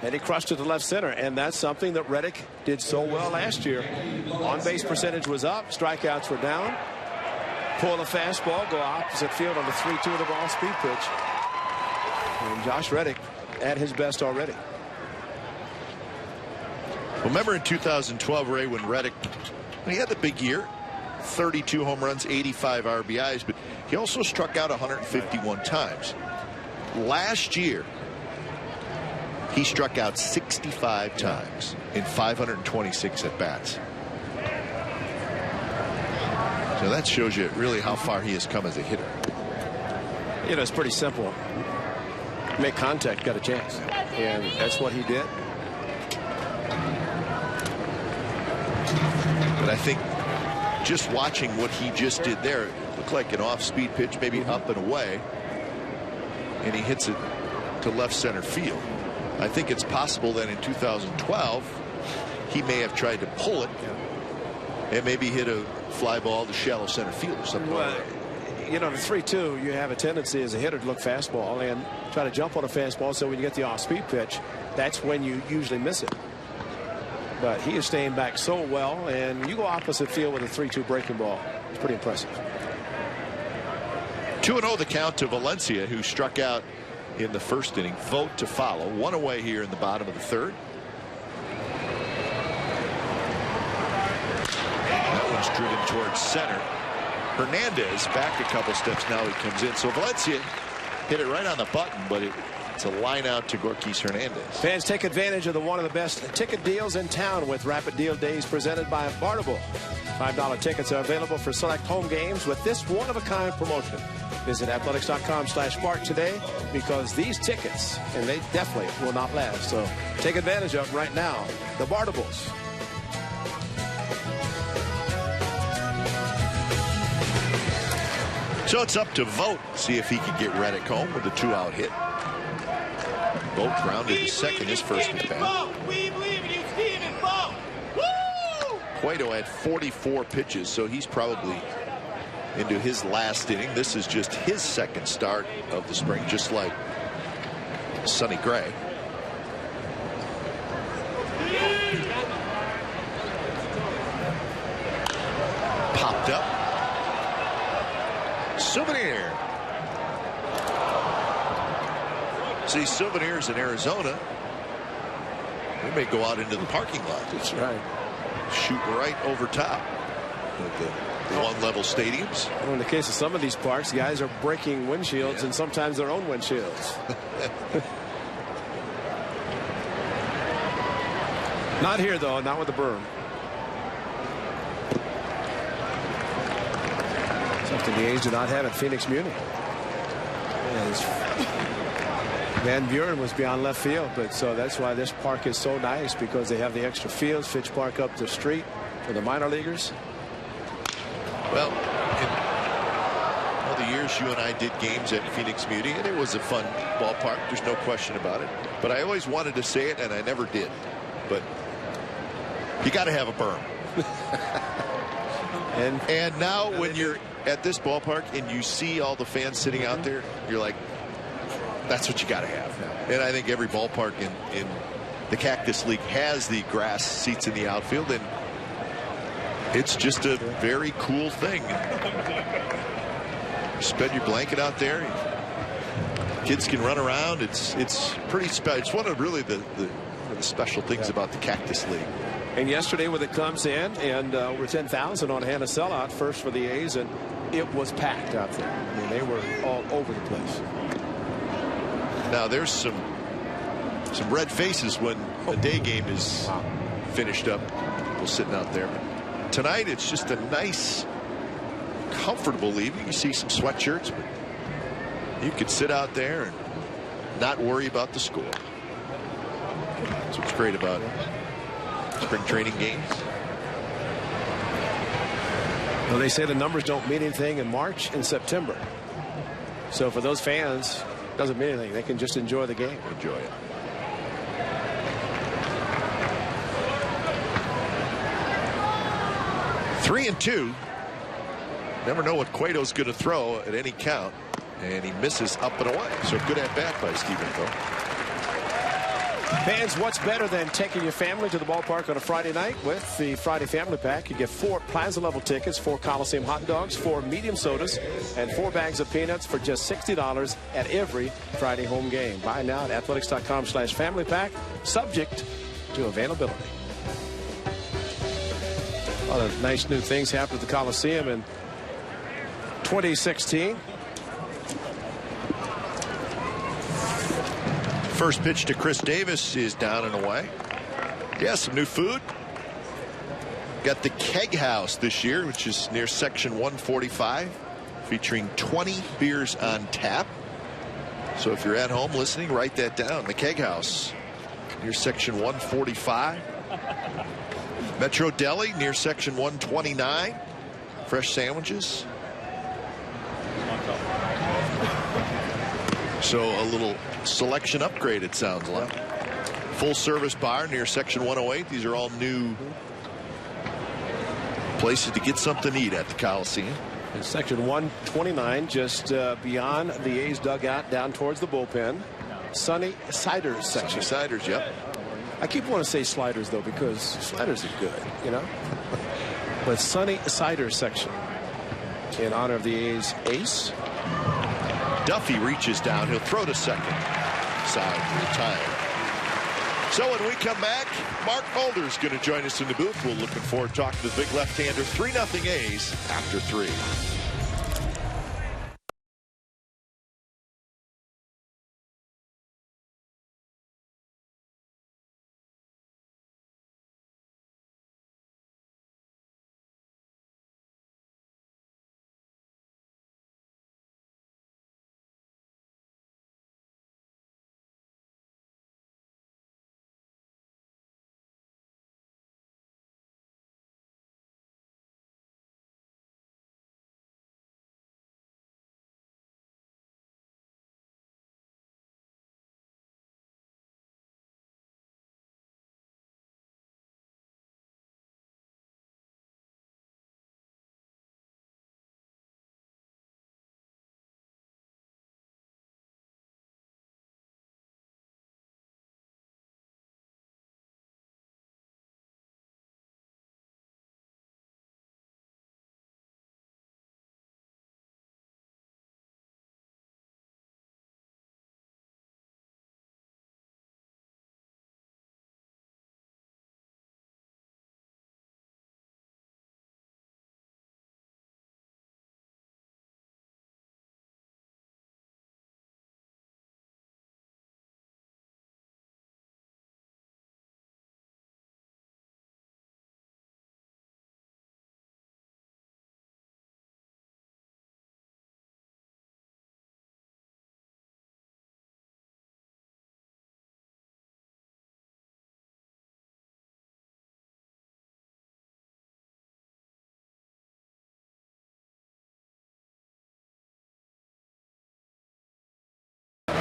and he crushed it to left center. And that's something that Reddick did so well last year. On base percentage was up, strikeouts were down. Pull a fastball, go opposite field on the 3-2 of the ball speed pitch. And Josh Reddick at his best already. Remember in 2012, Ray, when Reddick, he had the big year, 32 home runs, 85 RBIs, but he also struck out 151 times. Last year, he struck out 65 times in 526 at bats. So that shows you really how far he has come as a hitter. You know, it's pretty simple. Make contact, got a chance, and that's what he did. But I think just watching what he just did there, it looked like an off-speed pitch, maybe up and away, and he hits it to left center field. I think it's possible that in 2012 he may have tried to pull it and maybe hit a fly ball to shallow center field or something. Well, you know, the 3-2, you have a tendency as a hitter to look fastball and try to jump on a fastball, so when you get the off-speed pitch, that's when you usually miss it. But he is staying back so well, and you go opposite field with a 3-2 breaking ball. It's pretty impressive. 2-0 the count to Valencia, who struck out in the first inning. Vote to follow. One away here in the bottom of the third. That one's driven towards center. Hernandez back a couple steps, now he comes in. So Valencia hit it right on the button, but it's a line out to Gorkis Hernandez. Fans, take advantage of one of the best ticket deals in town with Rapid Deal Days presented by Bartable. $5 tickets are available for select home games with this one-of-a-kind promotion. Visit athletics.com/Bart today, because these tickets, and they definitely will not last. So take advantage of them right now. The Bartables. So it's up to Vogt. See if he can get Reddick home with a 2-out hit. Vogt grounded to second, his first at bat. We believe in you, Steven Vogt. Woo! Cueto had 44 pitches, so he's probably into his last inning. This is just his second start of the spring, just like Sonny Gray. Popped up. Souvenir. See, Souvenirs in Arizona, we may go out into the parking lot. That's right. Shoot right over top of the one-level stadiums. Well, in the case of some of these parks, guys are breaking windshields, and sometimes their own windshields. Not here, though. Not with the berm. Something the A's do not have at Phoenix Muni. Van Buren was beyond left field, but so that's why this park is so nice, because they have the extra fields. Fitch Park up the street. for the minor leaguers? Well, in all the years you and I did games at Phoenix Muni, and it was a fun ballpark. There's no question about it. But I always wanted to say it, and I never did. But you got to have a berm. and now when you're at this ballpark and you see all the fans sitting out there, you're like, that's what you got to have. And I think every ballpark in the Cactus League has the grass seats in the outfield, and it's just a very cool thing. Spread your blanket out there. Kids can run around. It's pretty special. It's one of really the special things about the Cactus League. And yesterday when it comes in, and over 10,000 on hand, a sellout first for the A's, and it was packed out there. I mean, they were all over the place. Now there's some red faces when the day game is finished up. People sitting out there. But tonight it's just a nice, comfortable evening. You see some sweatshirts, but you could sit out there and not worry about the score. That's what's great about spring training games. Well, they say the numbers don't mean anything in March and September. So for those fans, it doesn't mean anything. They can just enjoy the game. Enjoy it. Three and two. Never know what Cueto's going to throw at any count. And he misses up and away. So good at bat by Stephen Coe. Fans, what's better than taking your family to the ballpark on a Friday night? With the Friday Family Pack, you get 4 Plaza level tickets, 4 Coliseum hot dogs, 4 medium sodas, and 4 bags of peanuts for just $60 at every Friday home game. Buy now at athletics.com/family pack, subject to availability. A lot of nice new things happened at the Coliseum in 2016. First pitch to Chris Davis is down and away. Yeah, some new food. Got the Keg House this year, which is near section 145, featuring 20 beers on tap. So if you're at home listening, write that down. The Keg House near section 145. Metro Deli near section 129. Fresh sandwiches. So a little selection upgrade, it sounds like. Full service bar near section 108. These are all new places to get something to eat at the Coliseum. In section 129, just beyond the A's dugout, down towards the bullpen. Sunny Ciders section. Sunny Ciders, yep. I keep wanting to say sliders, though, because sliders are good, you know. But Sunny Ciders section in honor of the A's ace. Duffy reaches down. He'll throw to second. Side retired. So when we come back, Mark Mulder's going to join us in the booth. We're looking forward to talking to the big left-hander. 3-0 A's after 3.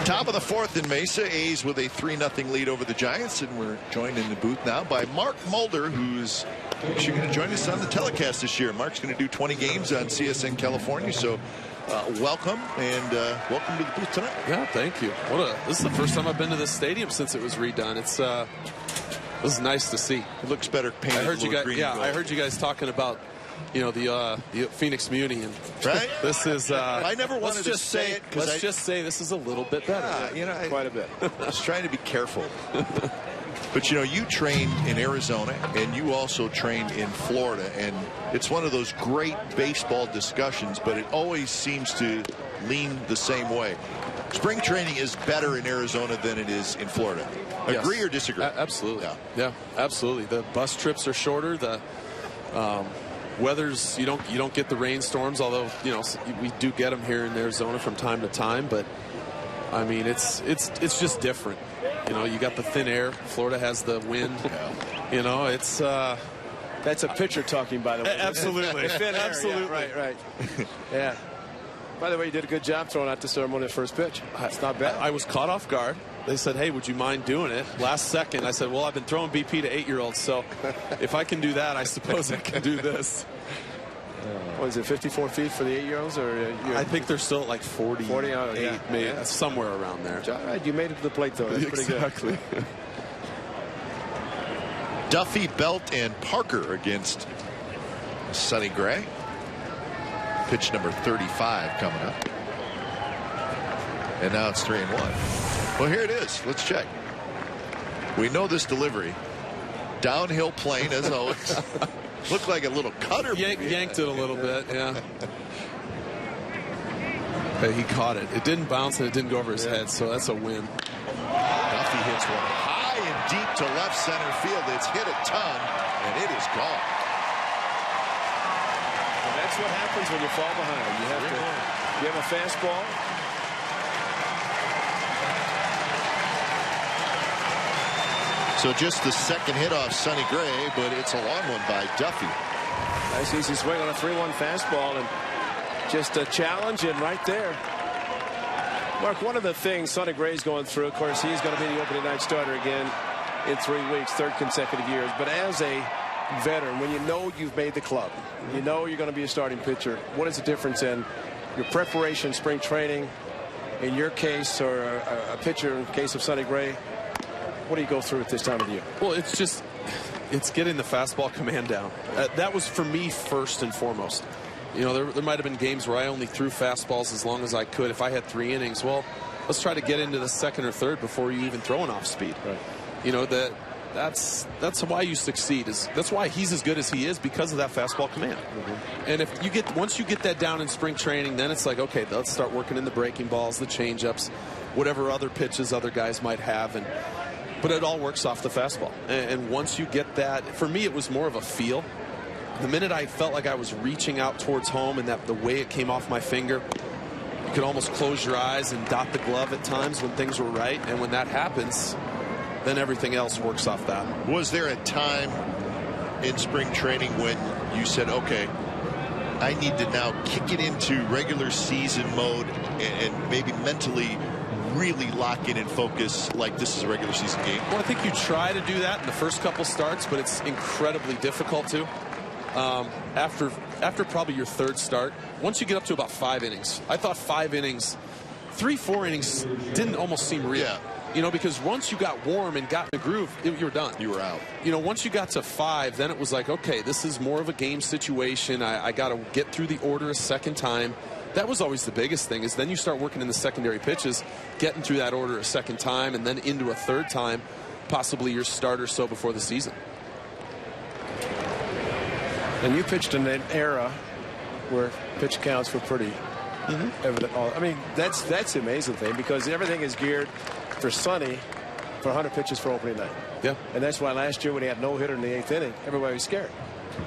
Top of the fourth in Mesa. A's with a 3-0 lead over the Giants, and we're joined in the booth now by Mark Mulder, who's actually going to join us on the telecast this year. Mark's going to do 20 games on CSN California, so welcome, and welcome to the booth tonight. Yeah, thank you. This is the first time I've been to this stadium since it was redone. This is nice to see. It looks better painted. I heard you guys. Green Yeah, and gold. I heard you guys talking about, the Phoenix Muni, and right. This is. I never wanted to say it because let's just say this is a little bit better. Quite a bit. I was trying to be careful. But you trained in Arizona, and you also trained in Florida, and it's one of those great baseball discussions, but it always seems to lean the same way. Spring training is better in Arizona than it is in Florida. Agree Yes. or disagree? Absolutely. Yeah, absolutely. The bus trips are shorter. The weather's you don't get the rainstorms, although we do get them here in Arizona from time to time. But I mean, it's just different. You got the thin air. Florida has the wind. It's That's a pitcher talking, by the way. absolutely, Thin air, absolutely, yeah, right. Yeah. By the way, you did a good job throwing out the ceremony at first pitch. It's not bad. I was caught off guard. They said, "Hey, would you mind doing it?" Last second, I said, "Well, I've been throwing BP to 8-year-olds, so if I can do that, I suppose I can do this." What is it, 54 feet for the 8-year-olds? I think they're still at like 40, 48, maybe somewhere around there. All right, you made it to the plate, though. That's pretty good. Exactly. Duffy, Belt, and Parker against Sonny Gray. Pitch number 35 coming up. And now it's 3-1. Well, here it is. Let's check. We know this delivery. Downhill plane, as always. Looked like a little cutter. Yanked it a little bit, yeah. But he caught it. It didn't bounce and it didn't go over his head, so that's a win. Duffy hits one high and deep to left center field. It's hit a ton, and it is gone. And that's what happens when you fall behind. You have a fastball. So just the second hit off Sonny Gray, but it's a long one by Duffy. Nice easy swing on a 3-1 fastball, and just a challenge, and right there. Mark, one of the things Sonny Gray's going through, of course, he's going to be the opening night starter again in 3 weeks, third consecutive years. But as a veteran, when you know you've made the club, you know you're going to be a starting pitcher, what is the difference in your preparation, spring training, in your case, or a pitcher in the case of Sonny Gray? What do you go through at this time of the year? Well, it's getting the fastball command down. That was for me first and foremost. There might have been games where I only threw fastballs as long as I could. If I had 3 innings, well, let's try to get into the second or third before you even throw an off speed. Right. That's why you succeed. That's why he's as good as he is, because of that fastball command. And once you get that down in spring training, then it's like, okay, let's start working in the breaking balls, the changeups, whatever other pitches other guys might have, but it all works off the fastball. And once you get that, for me, it was more of a feel. The minute I felt like I was reaching out towards home, and that the way it came off my finger, you could almost close your eyes and dot the glove at times when things were right. And when that happens, then everything else works off that. Was there a time in spring training when you said, okay, I need to now kick it into regular season mode and maybe mentally really lock in and focus like this is a regular season game? Well, I think you try to do that in the first couple starts, but it's incredibly difficult to. After probably your third start, once you get up to about 5 innings, I thought 5 innings, 3-4 innings didn't almost seem real. Yeah. Because once you got warm and got in the groove, you were done. You were out. Once you got to 5, then it was like, okay, this is more of a game situation. I got to get through the order a second time. That was always the biggest thing, is then you start working in the secondary pitches, getting through that order a second time, and then into a third time, possibly your start or so before the season. And you pitched in an era where pitch counts were pretty evident. I mean, that's the amazing thing, because everything is geared for Sonny for 100 pitches for opening night. Yeah. And that's why last year when he had no hitter in the 8th inning, everybody was scared.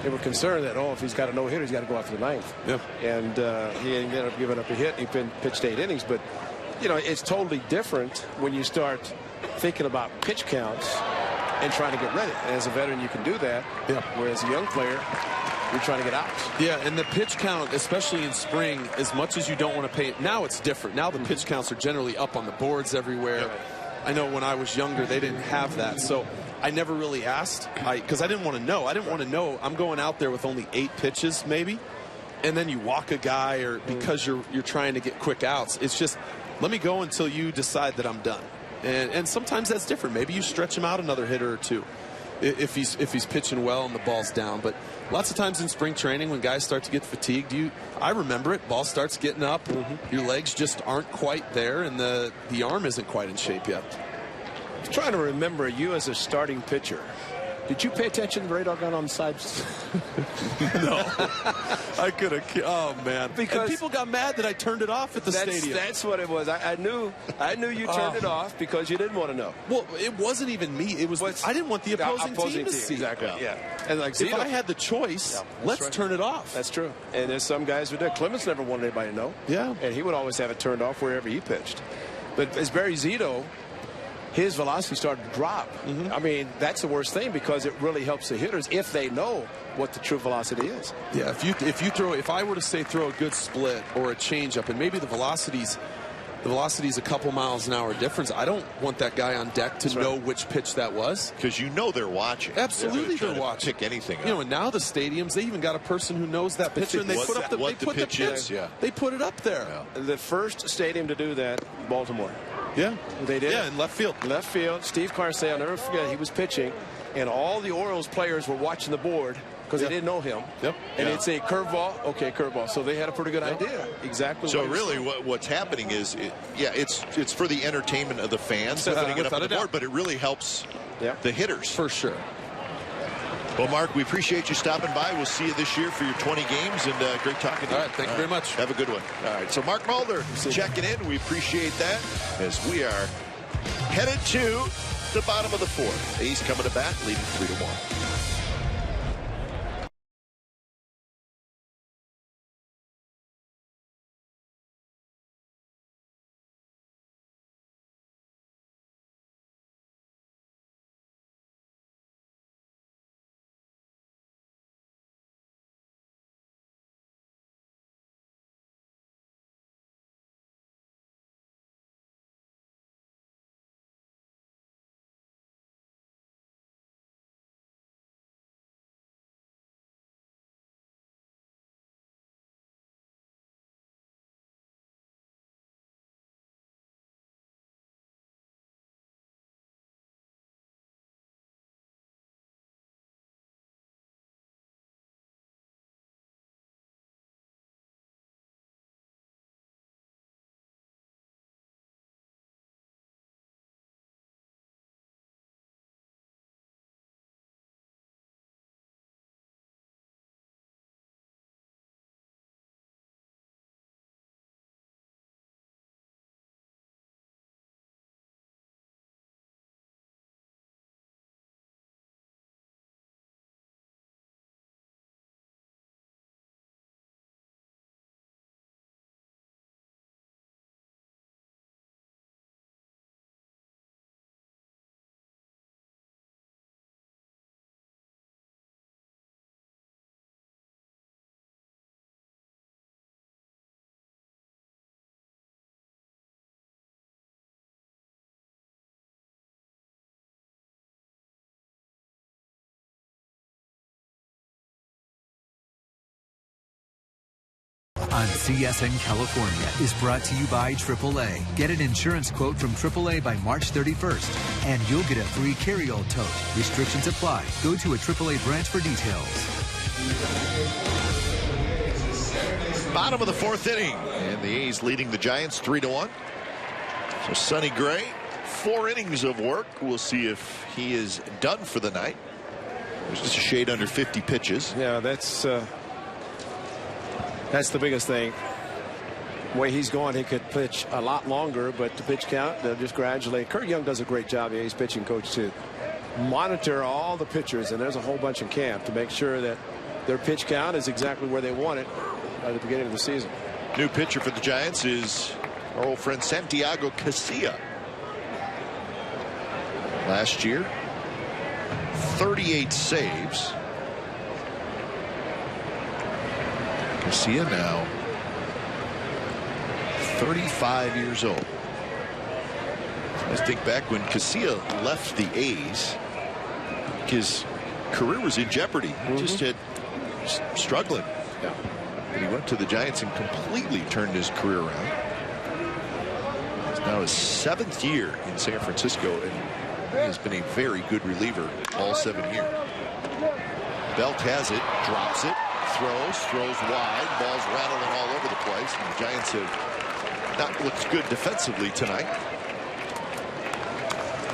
They were concerned that, if he's got a no hitter, he's got to go after the 9th. Yeah. And he ended up giving up a hit. He pitched 8 innings, but it's totally different when you start thinking about pitch counts and trying to get ready. And as a veteran, you can do that. Yeah. Whereas a young player, you're trying to get out. Yeah, and the pitch count, especially in spring, as much as you don't want to pay it, now it's different. Now the pitch counts are generally up on the boards everywhere. I know when I was younger, they didn't have that. So I never really asked because I didn't want to know. I didn't want to know. I'm going out there with only 8 pitches maybe, and then you walk a guy or because you're trying to get quick outs. It's just, let me go until you decide that I'm done. And sometimes that's different. Maybe you stretch him out another hitter or two if he's pitching well and the ball's down. But lots of times in spring training when guys start to get fatigued, I remember it, ball starts getting up, your legs just aren't quite there, and the arm isn't quite in shape yet. I'm trying to remember you as a starting pitcher. Did you pay attention to the radar gun on the sides? No. I could have. Oh, man. Because and people got mad that I turned it off at the stadium. That's what it was. I knew you turned it off because you didn't want to know. Well, it wasn't even me. It was I didn't want the opposing team to see. Exactly. Yeah. And like if I had the choice, let's turn it off. That's true. And there's some guys who did. Clemens never wanted anybody to know. Yeah. And he would always have it turned off wherever he pitched. But as Barry Zito, his velocity started to drop. I mean, that's the worst thing because it really helps the hitters if they know what the true velocity is. Yeah, if I were to say throw a good split or a changeup, and maybe the velocity's a couple miles an hour difference, I don't want that guy on deck to know which pitch that was. Because they're watching. Absolutely, they're watching. Pick anything up. And now the stadiums, they even got a person who knows that pitcher, and they put up the pitch. They put it up there. Yeah. The first stadium to do that, Baltimore. Yeah, they did. Yeah, in left field. Left field. Steve Carsey, I'll never forget, he was pitching, and all the Orioles players were watching the board because they didn't know him. Yep. And they'd say curveball, okay, curveball. So they had a pretty good idea. Exactly. So really, what's happening is, it's for the entertainment of the fans putting it up on the board, but it really helps the hitters for sure. Well, Mark, we appreciate you stopping by. We'll see you this year for your 20 games, and great talking to you. All right, thank you very much. Have a good one. All right, so Mark Mulder checking in. We appreciate that as we are headed to the bottom of the 4th. A's coming to bat, leading 3-1. On CSN California is brought to you by AAA. Get an insurance quote from AAA by March 31st, and you'll get a free carry-all tote. Restrictions apply. Go to a AAA branch for details. Bottom of the 4th inning, and the A's leading the Giants 3-1. So Sonny Gray, 4 innings of work. We'll see if he is done for the night. There's just a shade under 50 pitches. Yeah, that's the biggest thing. The way he's going, he could pitch a lot longer, but the pitch count, they'll just gradually. Kurt Young does a great job. He's pitching coach too. Monitor all the pitchers, and there's a whole bunch in camp to make sure that their pitch count is exactly where they want it at the beginning of the season. New pitcher for the Giants is our old friend Santiago Casilla. Last year, 38 saves. Casilla now 35 years old. Let's think back when Casilla left the A's. His career was in jeopardy. He just had struggling. Yeah. And he went to the Giants and completely turned his career around. It's now his 7th year in San Francisco, and he has been a very good reliever all 7 years. Belt has it, drops it, throws wide, balls rattling all over the place. And the Giants have not looked good defensively tonight.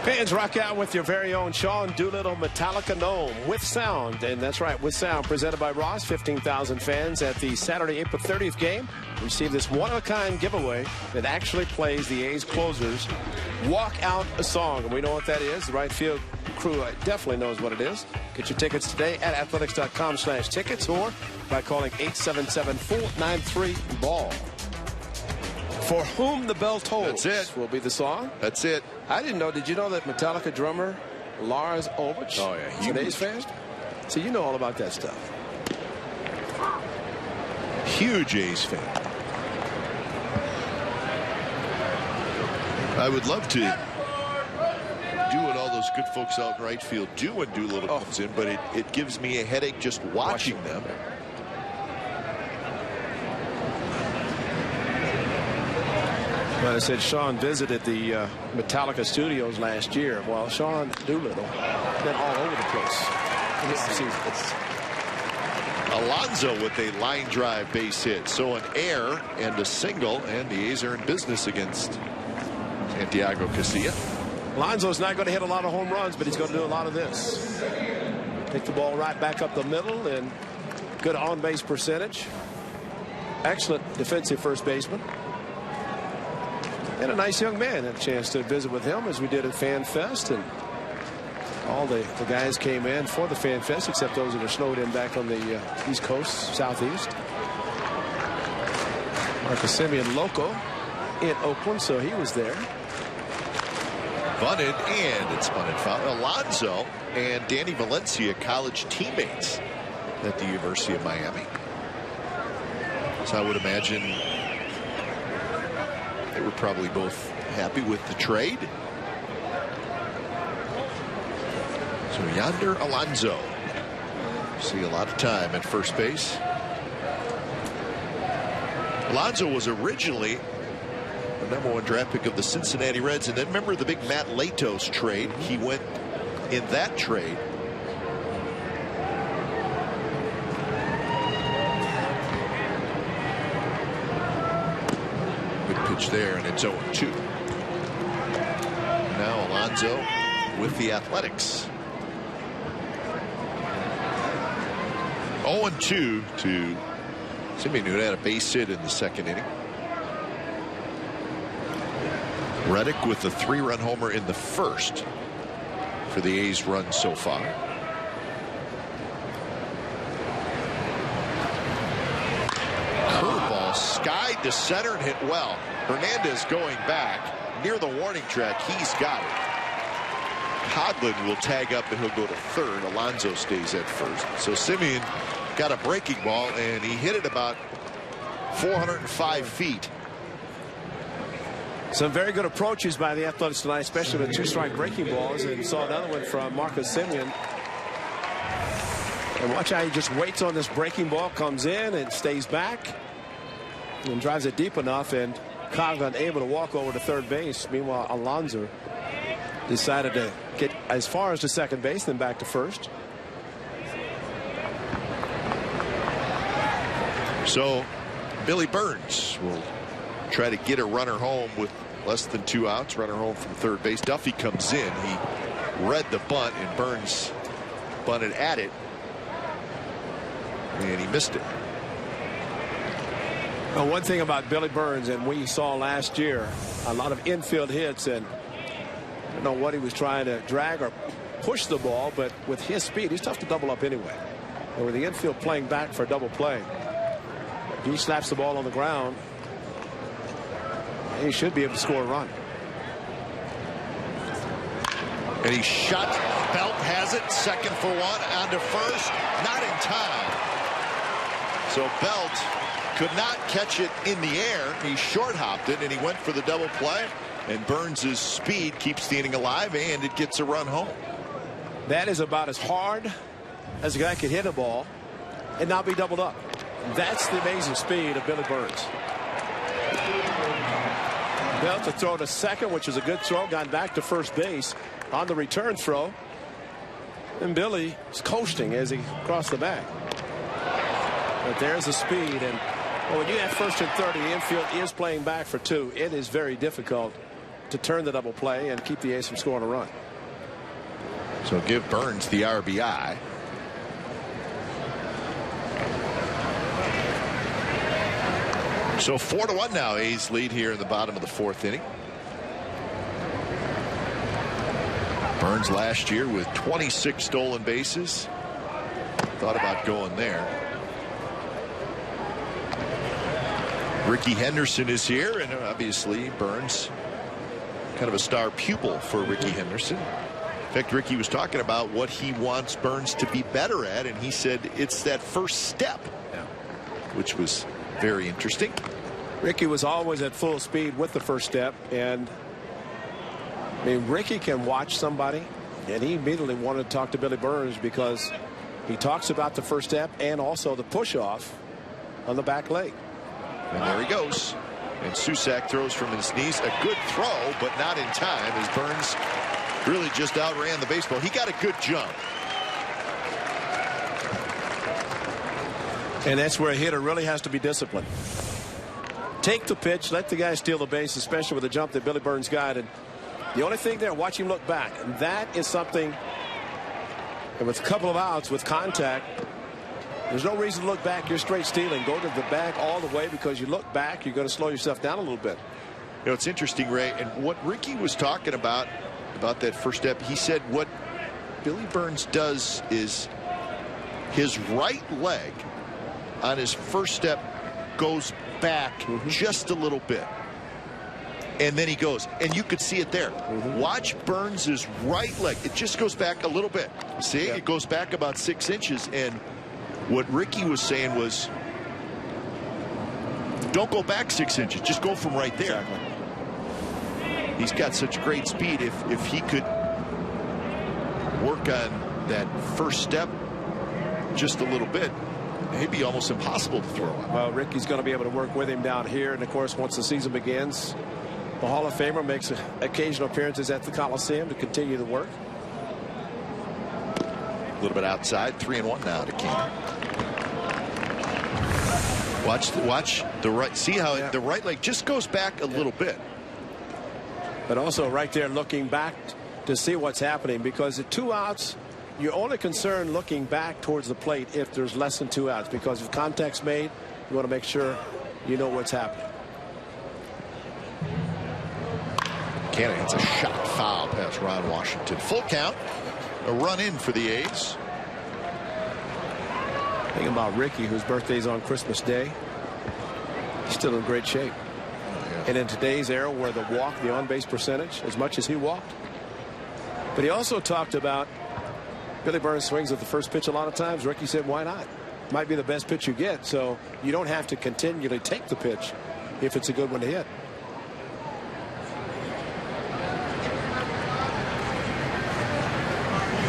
Fans, rock out with your very own Sean Doolittle Metallica Gnome with sound. And that's right, with sound, presented by Ross. 15,000 fans at the Saturday, April 30th game receive this one-of-a-kind giveaway that actually plays the A's closers walk out a song. And we know what that is. The right field crew definitely knows what it is. Get your tickets today at athletics.com/tickets or by calling 877-493-BALL. For Whom the Bell Tolls. That's it. Will be the song. That's it. I didn't know. Did you know that Metallica drummer Lars Ulrich? Oh, yeah. Is an A's fan? So you know all about that stuff. Huge A's fan. I would love to do what all those good folks out in right field do when Doolittle comes in, but it gives me a headache just watching them. Well, I said Sean visited the Metallica studios last year. Well, Sean Doolittle been all over the place. Alonso with a line drive base hit. So an error and a single, and the A's are in business against Santiago Casilla. Alonso's not going to hit a lot of home runs, but he's going to do a lot of this. Pick the ball right back up the middle, and good on-base percentage. Excellent defensive first baseman. And a nice young man. Had a chance to visit with him as we did at Fan Fest, and all the guys came in for the Fan Fest except those that are snowed in back on the East Coast, Southeast. Marcus Semien loco in Oakland, so he was there. Bunted, and it's bunted foul. Alonso and Danny Valencia, college teammates at the University of Miami. So I would imagine they were probably both happy with the trade. So Yonder Alonso. See a lot of time at first base. Alonso was originally the #1 draft pick of the Cincinnati Reds, and then remember the big Matt Latos trade. He went in that trade. There, and it's 0-2. Now Alonso with the Athletics. 0-2 to Semien, who had a base hit in the second inning. Reddick with the 3-run homer in the first for the A's run so far. Curveball skied to center and hit well. Hernandez going back near the warning track. He's got it. Coghlan will tag up and he'll go to third. Alonso stays at first. So Semien got a breaking ball and he hit it about 405 feet. Some very good approaches by the Athletics tonight, especially with 2-strike breaking balls, and saw another one from Marcus Semien. And watch how he just waits on this breaking ball, comes in and stays back and drives it deep enough, and Coghlan able to walk over to third base. Meanwhile, Alonso decided to get as far as to second base, then back to first. So Billy Burns will try to get a runner home with less than 2 outs. Runner home from third base. Duffy comes in. He read the bunt, and Burns bunted at it, and he missed it. Well, one thing about Billy Burns, and we saw last year, a lot of infield hits, and I don't know what he was trying to drag or push the ball, but with his speed, he's tough to double up anyway. And with the infield playing back for a double play, he slaps the ball on the ground, he should be able to score a run. And he shot. Belt has it. Second for one. On to first. Not in time. So Belt could not catch it in the air. He short hopped it and he went for the double play. And Burns' speed keeps the inning alive and it gets a run home. That is about as hard as a guy can hit a ball and not be doubled up. That's the amazing speed of Billy Burns. Belt to throw to second, which is a good throw. Got back to first base on the return throw. And Billy is coasting as he crossed the bag. But there's the speed. And when you have first and third, the infield is playing back for two. It is very difficult to turn the double play and keep the A's from scoring a run. So give Burns the RBI. So 4-1 now. A's lead here in the bottom of the fourth inning. Burns last year with 26 stolen bases. Thought about going there. Ricky Henderson is here, and obviously Burns kind of a star pupil for Ricky Henderson. In fact, Ricky was talking about what he wants Burns to be better at, and he said it's that first step, which was very interesting. Ricky was always at full speed with the first step, and I mean, Ricky can watch somebody, and he immediately wanted to talk to Billy Burns because he talks about the first step and also the push off on the back leg. And there he goes. And Susac throws from his knees. A good throw, but not in time, as Burns really just outran the baseball. He got a good jump. And that's where a hitter really has to be disciplined. Take the pitch, let the guy steal the base, especially with the jump that Billy Burns got. And the only thing there, watch him look back. And that is something, and with a couple of outs with contact, there's no reason to look back. You're straight stealing. Go to the bag all the way, because you look back, you're going to slow yourself down a little bit. You know, it's interesting, Ray, and what Ricky was talking about that first step, he said what Billy Burns does is his right leg on his first step goes back just a little bit. And then he goes, and you could see it there. Watch Burns's right leg. It just goes back a little bit. See, it goes back about 6 inches. And what Ricky was saying was, don't go back 6 inches. Just go from right there. Exactly. He's got such great speed. If he could work on that first step just a little bit, it'd be almost impossible to throw out. Well, Ricky's going to be able to work with him down here. And, of course, once the season begins, the Hall of Famer makes occasional appearances at the Coliseum to continue the work. A little bit outside. 3-1 now to King. Watch the right. See how the right leg just goes back a little bit. But also right there looking back to see what's happening, because at 2 outs, you're only concerned looking back towards the plate if there's less than 2 outs, because if contact's made, you want to make sure you know what's happening. Canada hits a shot foul past Ron Washington. Full count. A run in for the A's. Think about Ricky, whose birthday's on Christmas Day. He's still in great shape. And in today's era where the walk, the on-base percentage, as much as he walked. But he also talked about Billy Burns swings at the first pitch a lot of times. Ricky said, why not? Might be the best pitch you get, so you don't have to continually take the pitch if it's a good one to hit.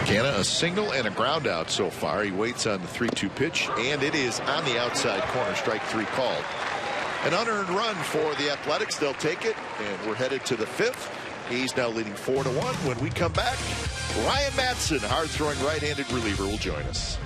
Canna, a single and a ground out so far. He waits on the 3-2 pitch, and it is on the outside corner. Strike 3 called. An unearned run for the Athletics. They'll take it, and we're headed to the 5th. He's now leading 4-1. When we come back, Ryan Madson, hard-throwing right-handed reliever, will join us.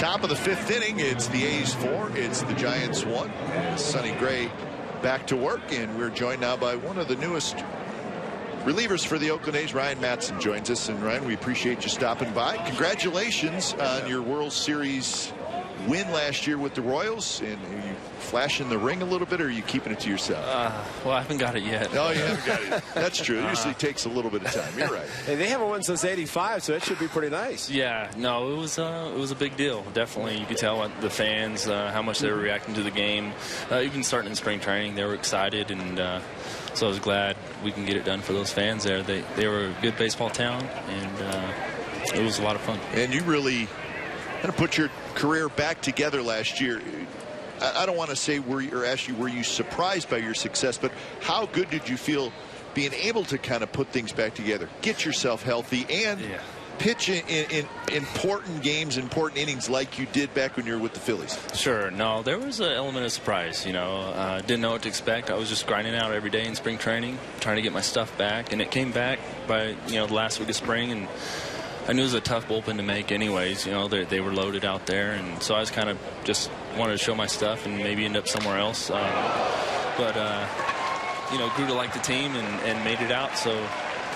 Top of the 5th inning. It's the A's 4. It's the Giants 1. And Sonny Gray back to work, and we're joined now by one of the newest relievers for the Oakland A's. Ryan Matson joins us. And Ryan, we appreciate you stopping by. Congratulations on your World Series win last year with the Royals. And are you flashing the ring a little bit, or are you keeping it to yourself? Well, I haven't got it yet. No, you haven't got it. That's true. It usually takes a little bit of time. You're right. Hey, they haven't won since '85, so it should be pretty nice. Yeah, no, it was a big deal. Definitely, you could tell the fans how much they were reacting to the game. Even starting in spring training, they were excited, and so I was glad we can get it done for those fans there. They were a good baseball town, and it was a lot of fun. And you really kind of put your career back together last year. I don't want to say were you surprised by your success, but how good did you feel being able to kind of put things back together, get yourself healthy, and pitch in important games, important innings like you did back when you were with the Phillies? Sure. No, there was an element of surprise. Didn't know what to expect. I was just grinding out every day in spring training, trying to get my stuff back, and it came back by the last week of spring, and I knew it was a tough bullpen to make anyways. They were loaded out there, and so I was kind of just wanted to show my stuff and maybe end up somewhere else. But grew to like the team and made it out. So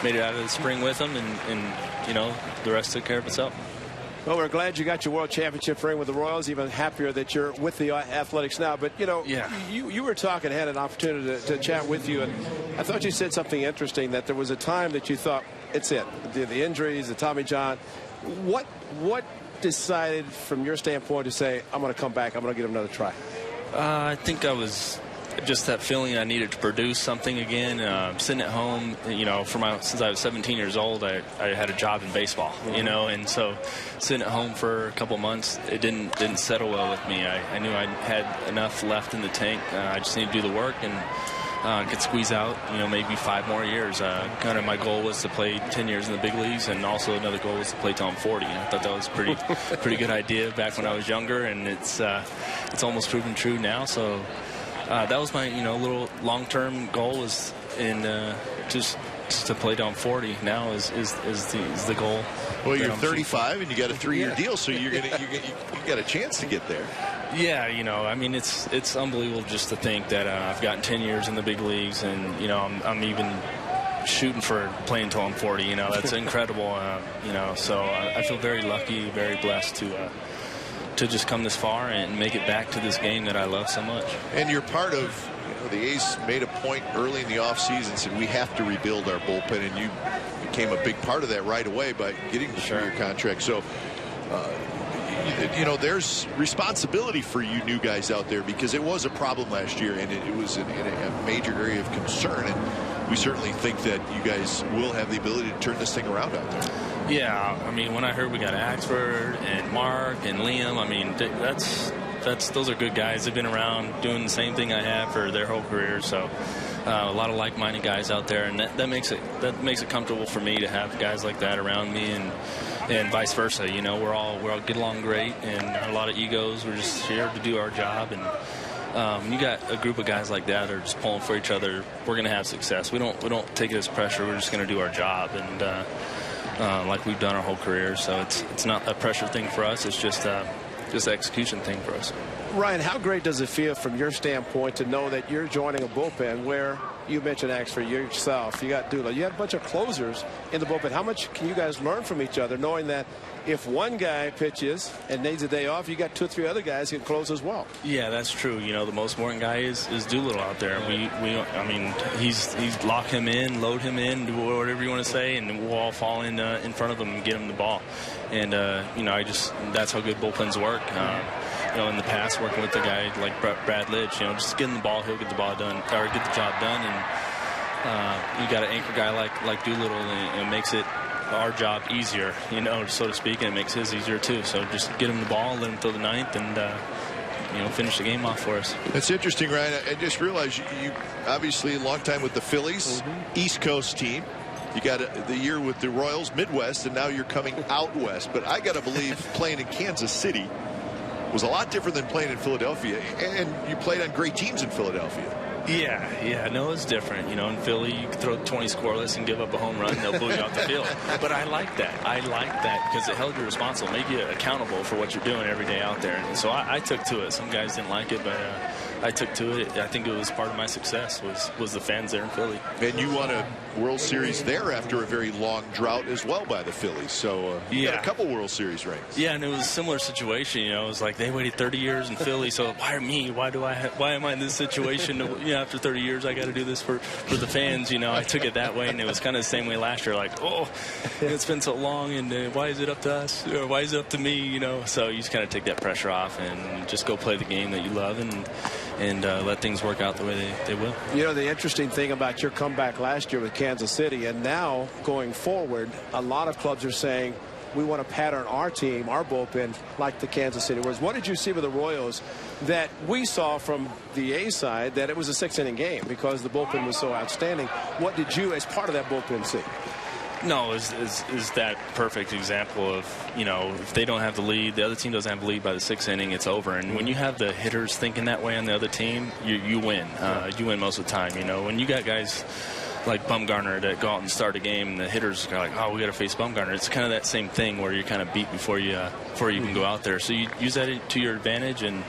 made it out of the spring with them, and the rest took care of itself. Well, we're glad you got your World Championship ring with the Royals. Even happier that you're with the Athletics now. But, you were talking, had an opportunity to chat with you, and I thought you said something interesting, that there was a time that you thought, it's it. The injuries, the Tommy John. What decided, from your standpoint, to say, I'm going to come back, I'm going to give him another try? I think I was just that feeling I needed to produce something again. Sitting at home, since I was 17 years old, I had a job in baseball, and so sitting at home for a couple months, it didn't settle well with me. I knew I had enough left in the tank. I just needed to do the work and could squeeze out, maybe 5 more years. Kind of my goal was to play 10 years in the big leagues, and also another goal was to play till I'm 40. And I thought that was a pretty good idea back when I was younger, and it's almost proven true now. So that was my little long-term goal, was just to play down 40 now is the goal. Well, you're 35 and you got a 3-year deal, so you got a chance to get there. Yeah, it's unbelievable just to think that I've gotten 10 years in the big leagues, and I'm even shooting for playing until I'm 40. That's incredible. So I feel very lucky, very blessed to just come this far and make it back to this game that I love so much. And you're part of, the A's made a point early in the offseason, said we have to rebuild our bullpen, and you became a big part of that right away by getting the 3-year contract. So, there's responsibility for you new guys out there, because it was a problem last year, and it was in a major area of concern, and we certainly think that you guys will have the ability to turn this thing around out there. Yeah, when I heard we got Axford and Mark and Liam, those are good guys. They've been around doing the same thing I have for their whole career. So a lot of like-minded guys out there, and that makes it comfortable for me to have guys like that around me, and vice versa. We're all get along great, and a lot of egos. We're just here to do our job, and when you got a group of guys like that that are just pulling for each other, we're going to have success. We don't take it as pressure. We're just going to do our job, and like we've done our whole career. So it's not a pressure thing for us. It's just an execution thing for us. Ryan, how great does it feel from your standpoint to know that you're joining a bullpen where you mentioned Axford, yourself, you got Dula, you have a bunch of closers in the bullpen. How much can you guys learn from each other, knowing that if one guy pitches and needs a day off, you got 2 or 3 other guys who can close as well? Yeah, that's true. The most important guy is Doolittle out there. He's lock him in, load him in, do whatever you want to say, and we'll all fall in front of him and get him the ball. And that's how good bullpens work. In the past, working with a guy like Brad Lidge, just getting the ball, he'll get the ball done, or get the job done. And you got an anchor guy like Doolittle, and it makes it our job easier, so to speak, and it makes his easier too. So just get him the ball, let him throw the ninth, and finish the game off for us. That's interesting, Ryan. I just realized you obviously a long time with the Phillies, East Coast team. You got the year with the Royals, Midwest, and now you're coming out west. But I got to believe playing in Kansas City was a lot different than playing in Philadelphia, and you played on great teams in Philadelphia. Yeah, no, it's different. You know, in Philly, you can throw 20 scoreless and give up a home run, they'll boo you off the field. But I like that. I like that because it held you responsible, made you accountable for what you're doing every day out there. And so I took to it. Some guys didn't like it, but I took to it. I think it was part of my success was the fans there in Philly. And you won a World Series there after a very long drought as well by the Phillies. So you got a couple World Series rings. Yeah, and it was a similar situation. You know, it was like they waited 30 years in Philly, so why me? Why am I in this situation? You know, after 30 years, I got to do this for the fans. You know, I took it that way, and it was kind of the same way last year. Like, oh, it's been so long, and why is it up to us? Or why is it up to me? You know, so you just kind of take that pressure off and just go play the game that you love and let things work out the way they will. You know, the interesting thing about your comeback last year with Kansas City, and now going forward, a lot of clubs are saying we want to pattern our team, our bullpen, like the Kansas City Warriors. What did you see with the Royals that we saw from the A side that it was a 6-inning game because the bullpen was so outstanding? What did you, as part of that bullpen, see? No, is that perfect example of, you know, if they don't have the lead, the other team doesn't have the lead by the 6th inning, it's over. And when you have the hitters thinking that way on the other team, you win. You win most of the time. You know, when you got guys like Bumgarner that go out and start a game, and the hitters are like, oh, we got to face Bumgarner. It's kind of that same thing where you're kind of beat before you can go out there. So you use that to your advantage and,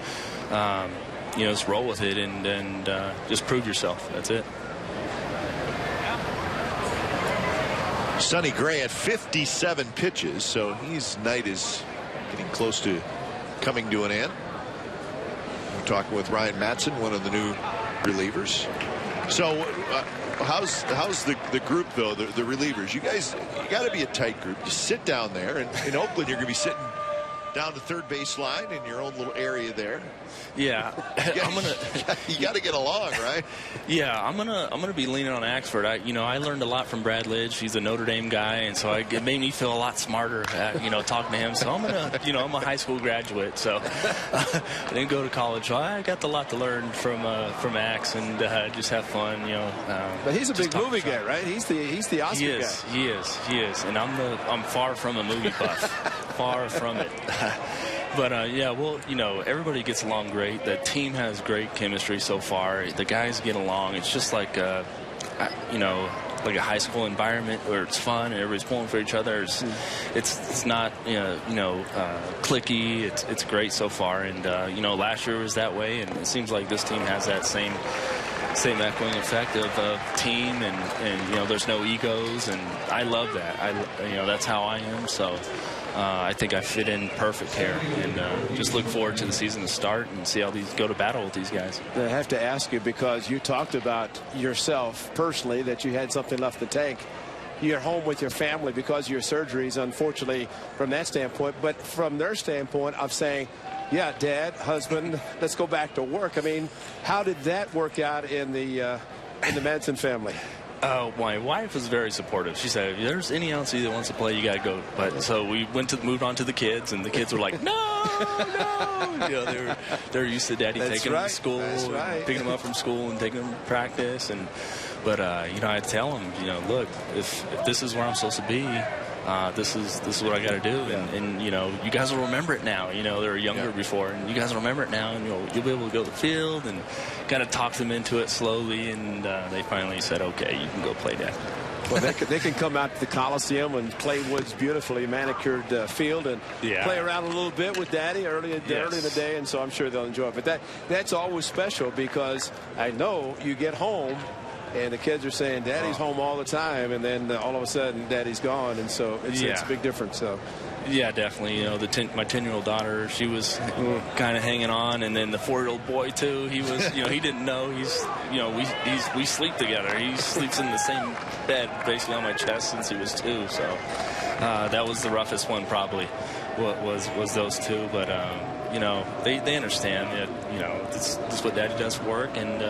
you know, just roll with it and just prove yourself. That's it. Sonny Gray at 57 pitches, so his night is getting close to coming to an end. We're talking with Ryan Matson, one of the new relievers. So how's the group, though, the relievers? You guys, you got to be a tight group. You sit down there, and in Oakland, you're going to be sitting down the third base line in your own little area there. Yeah, you got to get along, right? Yeah, I'm gonna be leaning on Axford. I learned a lot from Brad Lidge. He's a Notre Dame guy, and so it made me feel a lot smarter, talking to him. So I'm I'm a high school graduate, so I didn't go to college. So I got a lot to learn from Ax and just have fun, But he's a big movie guy, right? He's the Oscar guy. He is, and I'm far from a movie buff, far from it. But, everybody gets along great. The team has great chemistry so far. The guys get along. It's just like, like a high school environment where it's fun and everybody's pulling for each other. It's not, cliquey. It's great so far. And, last year was that way. And it seems like this team has that same echoing effect of team and there's no egos. And I love that. That's how I am. So. I think I fit in perfect here, and just look forward to the season to start and see how these go to battle with these guys. I have to ask you, because you talked about yourself personally, that you had something left in the tank. You're home with your family because of your surgeries, unfortunately, from that standpoint. But from their standpoint of saying, yeah, dad, husband, let's go back to work. I mean, how did that work out in the Madsen family? My wife was very supportive. She said, if there's any LC that wants to play, you got to go. But so we moved on to the kids, and the kids were like, no. They're used to daddy taking them to school, and picking them up from school and taking them to practice. But I tell them, look, if this is where I'm supposed to be, this is what I got to do, and you guys will remember it now. They were younger before, and you guys will remember it now, and you'll be able to go to the field and kind of talk them into it slowly, and they finally said, okay, you can go play, Dad. Well, they can come out to the Coliseum and play Wood's beautifully manicured field and play around a little bit with Daddy early in the day, and so I'm sure they'll enjoy it. But that's always special, because I know you get home and the kids are saying Daddy's home all the time, and then all of a sudden Daddy's gone, and so it's a big difference. So. Yeah, definitely. My 10-year-old daughter, she was kind of hanging on, and then the 4-year-old boy too. He was, he didn't know. We sleep together. He sleeps in the same bed, basically on my chest, since he was 2. So that was the roughest one, probably. Was those two, but they understand that this is what Daddy does for work, and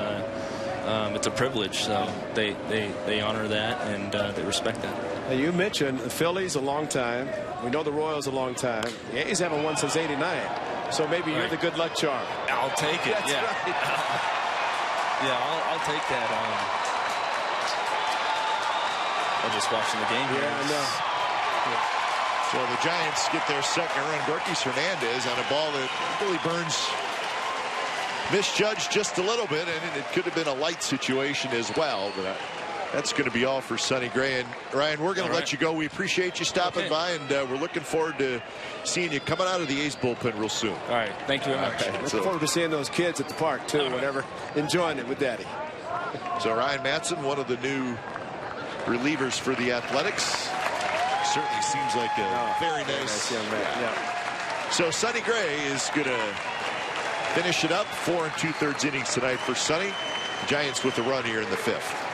it's a privilege. So they honor that, and they respect that. Now, you mentioned the Phillies a long time. We know the Royals a long time. The Yankees haven't won since '89. So maybe you're the good luck charm. I'll take it. That's right. I'll take that. I'm just watching the game here. Yeah, I know. So the Giants get their second run. Dorkis Hernandez on a ball that Billy Burns misjudged just a little bit, and it could have been a light situation as well. But that's going to be all for Sonny Gray. And Ryan, we're going to let you go. We appreciate you stopping by, and we're looking forward to seeing you coming out of the A's bullpen real soon. All right. Thank you very much. Looking forward to seeing those kids at the park, too, whenever enjoying it with Daddy. So Ryan Matson, one of the new relievers for the Athletics. Certainly seems like a very nice young man. Yeah. So Sonny Gray is going to finish it up. 4 2/3 innings tonight for Sonny. Giants with a run here in the 5th.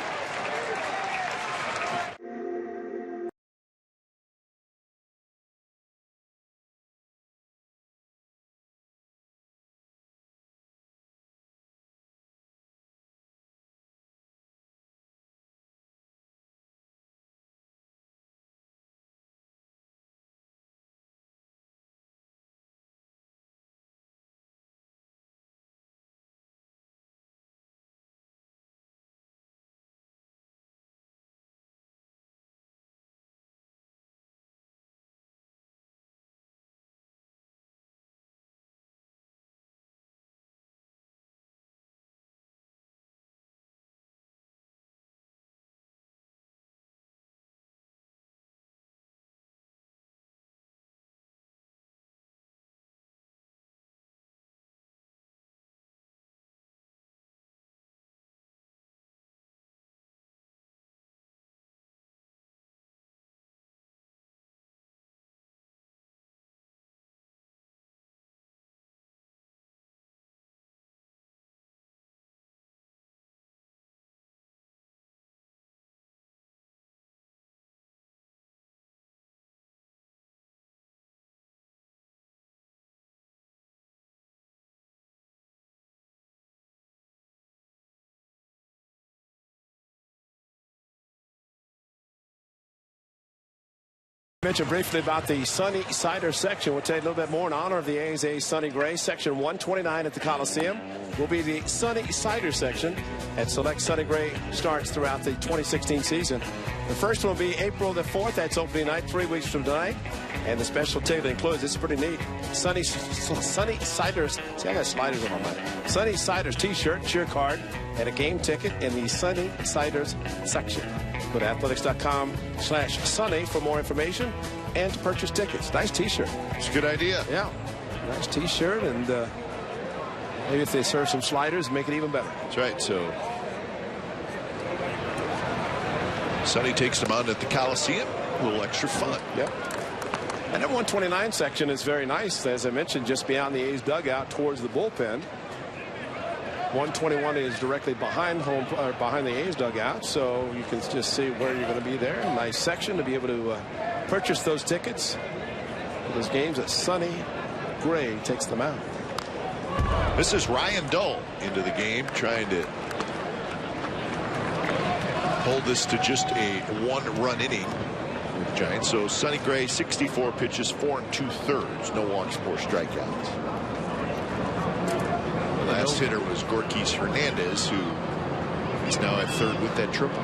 Mentioned briefly about the Sunny Cider section. We'll tell you a little bit more in honor of the A's Sonny Gray. Section 129 at the Coliseum will be the Sunny Cider section at select Sonny Gray starts throughout the 2016 season. The first one will be April the 4th. That's opening night, 3 weeks from tonight. And the special ticket includes, this is pretty neat, Sunny Ciders. See, I got sliders on my mind. Sunny Ciders t-shirt, cheer card, and a game ticket in the Sunny Ciders section. Go to athletics.com/Sunny for more information and to purchase tickets. Nice t-shirt. It's a good idea. Yeah. Nice t-shirt, and maybe if they serve some sliders, make it even better. That's right. So Sonny takes them on at the Coliseum. A little extra fun. Yep. And that 129 section is very nice, as I mentioned, just beyond the A's dugout towards the bullpen. 121 is directly behind behind the A's dugout, so you can just see where you're going to be there. Nice section to be able to purchase those tickets for those games that Sonny Gray takes them out. This is Ryan Dull into the game, trying to hold this to just a 1-run inning with the Giants. So Sonny Gray, 64 pitches, 4 2/3, no walks, 4 strikeouts. Last hitter was Gorkis Hernandez, who he's now at third with that triple.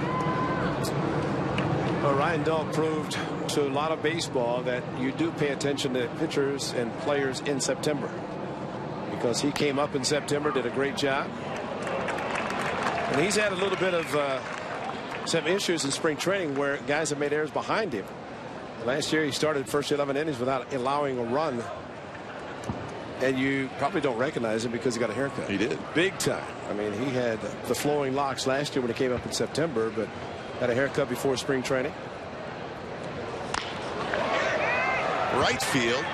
Well, Ryan Dull proved to a lot of baseball that you do pay attention to pitchers and players in September, because he came up in September, did a great job, and he's had a little bit of some issues in spring training where guys have made errors behind him. Last year he started first 11 innings without allowing a run. And you probably don't recognize him because he got a haircut. He did. Big time. I mean, he had the flowing locks last year when he came up in September, but had a haircut before spring training. Right field,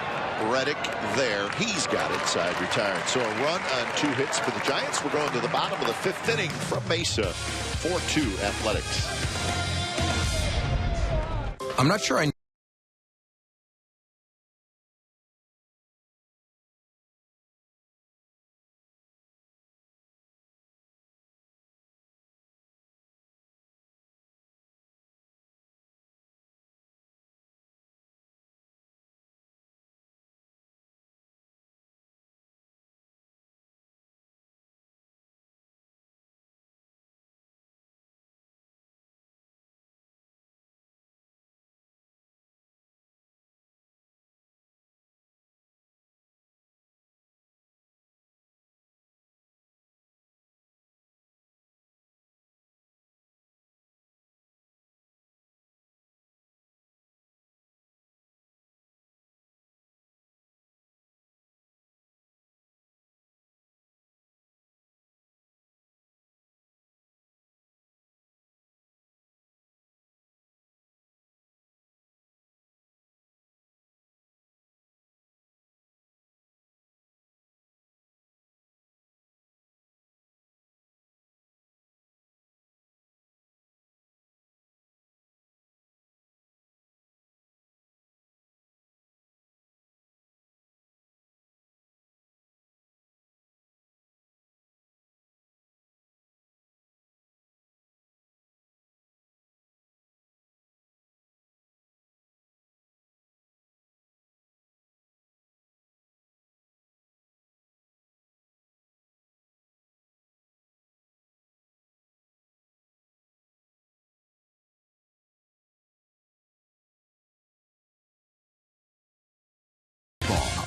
Reddick there. He's got it, side retired. So a run on 2 hits for the Giants. We're going to the bottom of the 5th inning from Mesa. 4-2 Athletics. I'm not sure I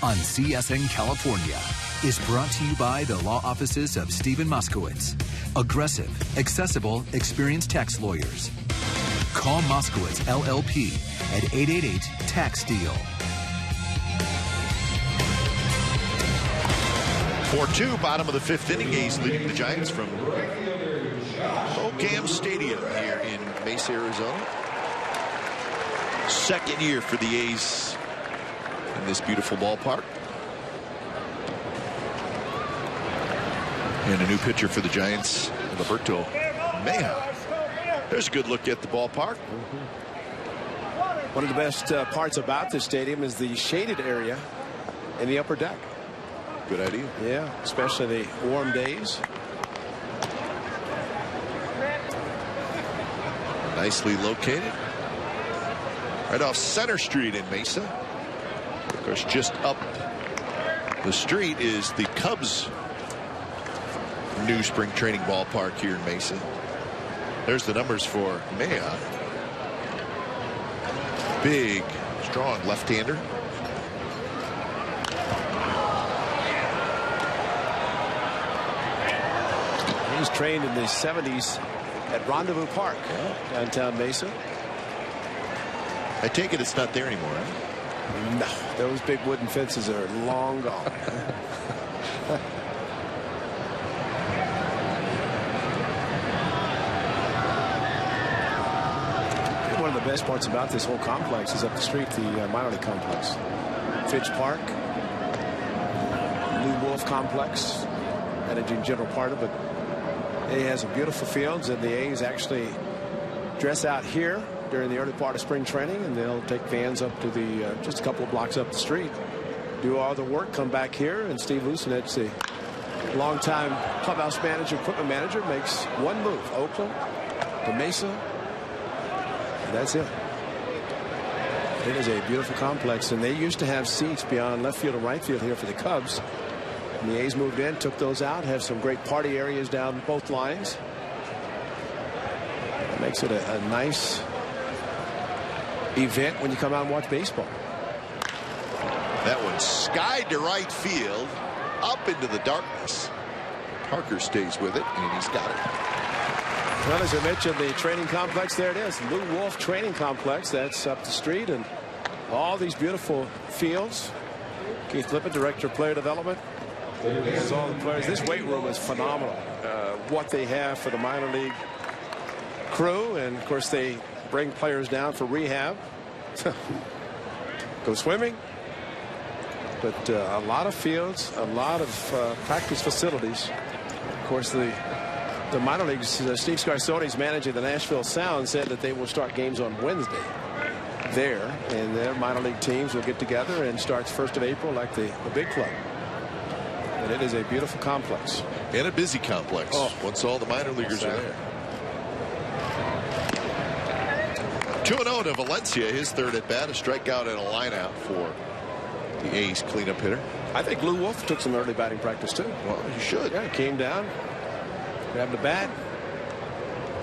on CSN California is brought to you by the law offices of Stephen Moskowitz. Aggressive, accessible, experienced tax lawyers. Call Moskowitz LLP at 888-TAX-DEAL. 4-2, bottom of the fifth inning. A's leading the Giants from Ocam Stadium here in Mesa, Arizona. Second year for the A's in this beautiful ballpark. And a new pitcher for the Giants, Roberto Mejia. There's a good look at the ballpark. One of the best parts about this stadium is the shaded area in the upper deck. Good idea. Yeah, especially the warm days. Nicely located. Right off Center Street in Mesa. Of course, just up the street is the Cubs' new spring training ballpark here in Mesa. There's the numbers for Mejia. Big, strong left-hander. He's trained in the 70s at Rendezvous Park, downtown Mesa. I take it it's not there anymore, huh? No, those big wooden fences are long gone. One of the best parts about this whole complex is up the street, the minor league complex. Fitch Park, Lou Wolf Complex, managing general part of it. It has some beautiful fields, and the A's actually dress out here during the early part of spring training, and they'll take fans up to the just a couple of blocks up the street, do all the work, come back here, and Steve Lucinich, the longtime clubhouse manager, equipment manager, makes one move: Oakland to Mesa, and that's it. It is a beautiful complex, and they used to have seats beyond left field and right field here for the Cubs. And the A's moved in, took those out, have some great party areas down both lines. It makes it a nice event when you come out and watch baseball. That one skied to right field, up into the darkness. Parker stays with it, and he's got it. Well, as I mentioned, the training complex, there it is. Lou Wolf Training Complex, that's up the street, and all these beautiful fields. Keith Lippett, Director of Player Development. There's all the players. This weight room is phenomenal. What they have for the minor league crew, and of course they bring players down for rehab. Go swimming. But a lot of fields, a lot of practice facilities. Of course, the minor leagues, Steve Scarsone is managing the Nashville Sound, said that they will start games on Wednesday there, and their minor league teams will get together and starts 1st of April like the big club. And it is a beautiful complex. And a busy complex once all the minor leaguers are there. 2-0 to Valencia, his third at bat, a strikeout and a line out for the A's cleanup hitter. I think Lou Wolf took some early batting practice too. Well, he should. Yeah, he came down, grabbed the bat.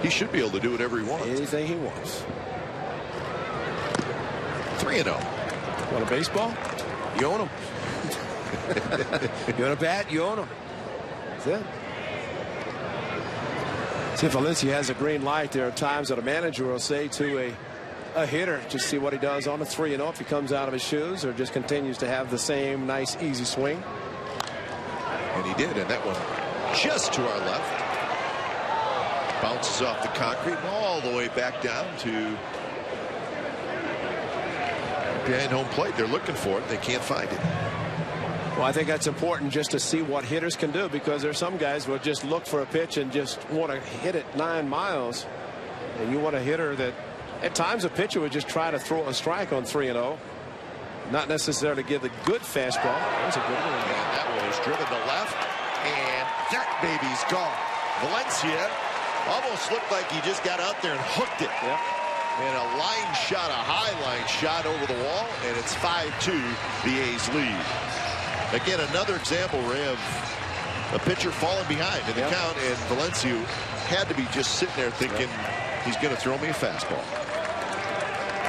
He should be able to do whatever he wants. Anything he wants. 3-0. Want a baseball? You own him. You want a bat? You own him. That's it. See if Valencia has a green light. There are times that a manager will say to a hitter, just see what he does on a 3-0, if he comes out of his shoes or just continues to have the same nice easy swing. And he did, and that one just to our left. Bounces off the concrete all the way back down to behind home plate. They're looking for it. They can't find it. Well, I think that's important just to see what hitters can do, because there's some guys who will just look for a pitch and just want to hit it 9 miles. And you want a hitter that at times a pitcher would just try to throw a strike on 3-0. Not necessarily give the good fastball. That's a good one. And that one was driven to left. And that baby's gone. Valencia almost looked like he just got out there and hooked it. Yep. And a line shot, a high line shot over the wall. And it's 5-2, the A's lead. Again, another example, Ray, of a pitcher falling behind in the count, and Valencia had to be just sitting there thinking he's going to throw me a fastball.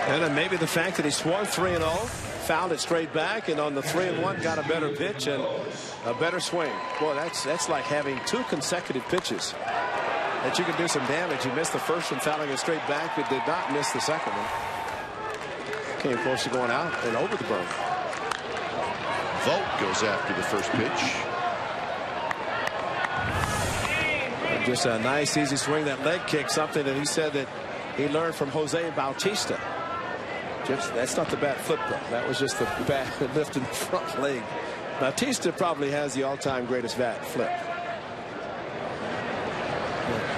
And then maybe the fact that he swung 3-0, fouled it straight back, and on the 3-1 got a better pitch and a better swing. Boy, that's like having 2 consecutive pitches that you can do some damage. He missed the first one, fouling it straight back, but did not miss the second one. Came close to going out and over the berm. Vogt goes after the first pitch. And just a nice, easy swing. That leg kick, something that he said that he learned from Jose Bautista. That's not the bat flip, though. That was just the bat lifting the front leg. Bautista probably has the all-time greatest bat flip.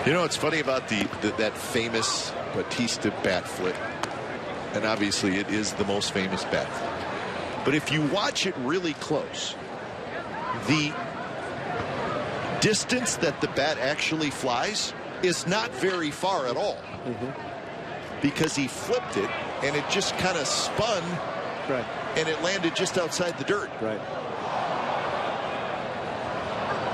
You know what's funny about that famous Bautista bat flip, and obviously it is the most famous bat flip, but if you watch it really close, the distance that the bat actually flies is not very far at all. Because he flipped it and it just kind of spun, right, and it landed just outside the dirt. Right.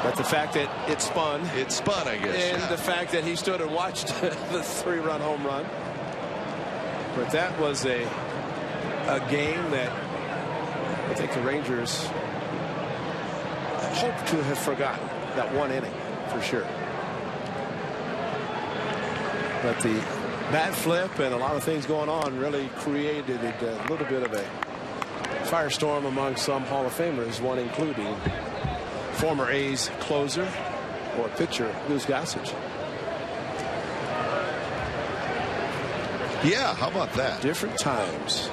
But the fact that it spun, I guess, and the fact that he stood and watched the 3-run home run. But that was a game that I think the Rangers hope to have forgotten, that one inning for sure. But the bat flip and a lot of things going on really created a little bit of a firestorm among some Hall of Famers, one including former A's closer or pitcher Luz Gossage. Yeah, how about that? Different times.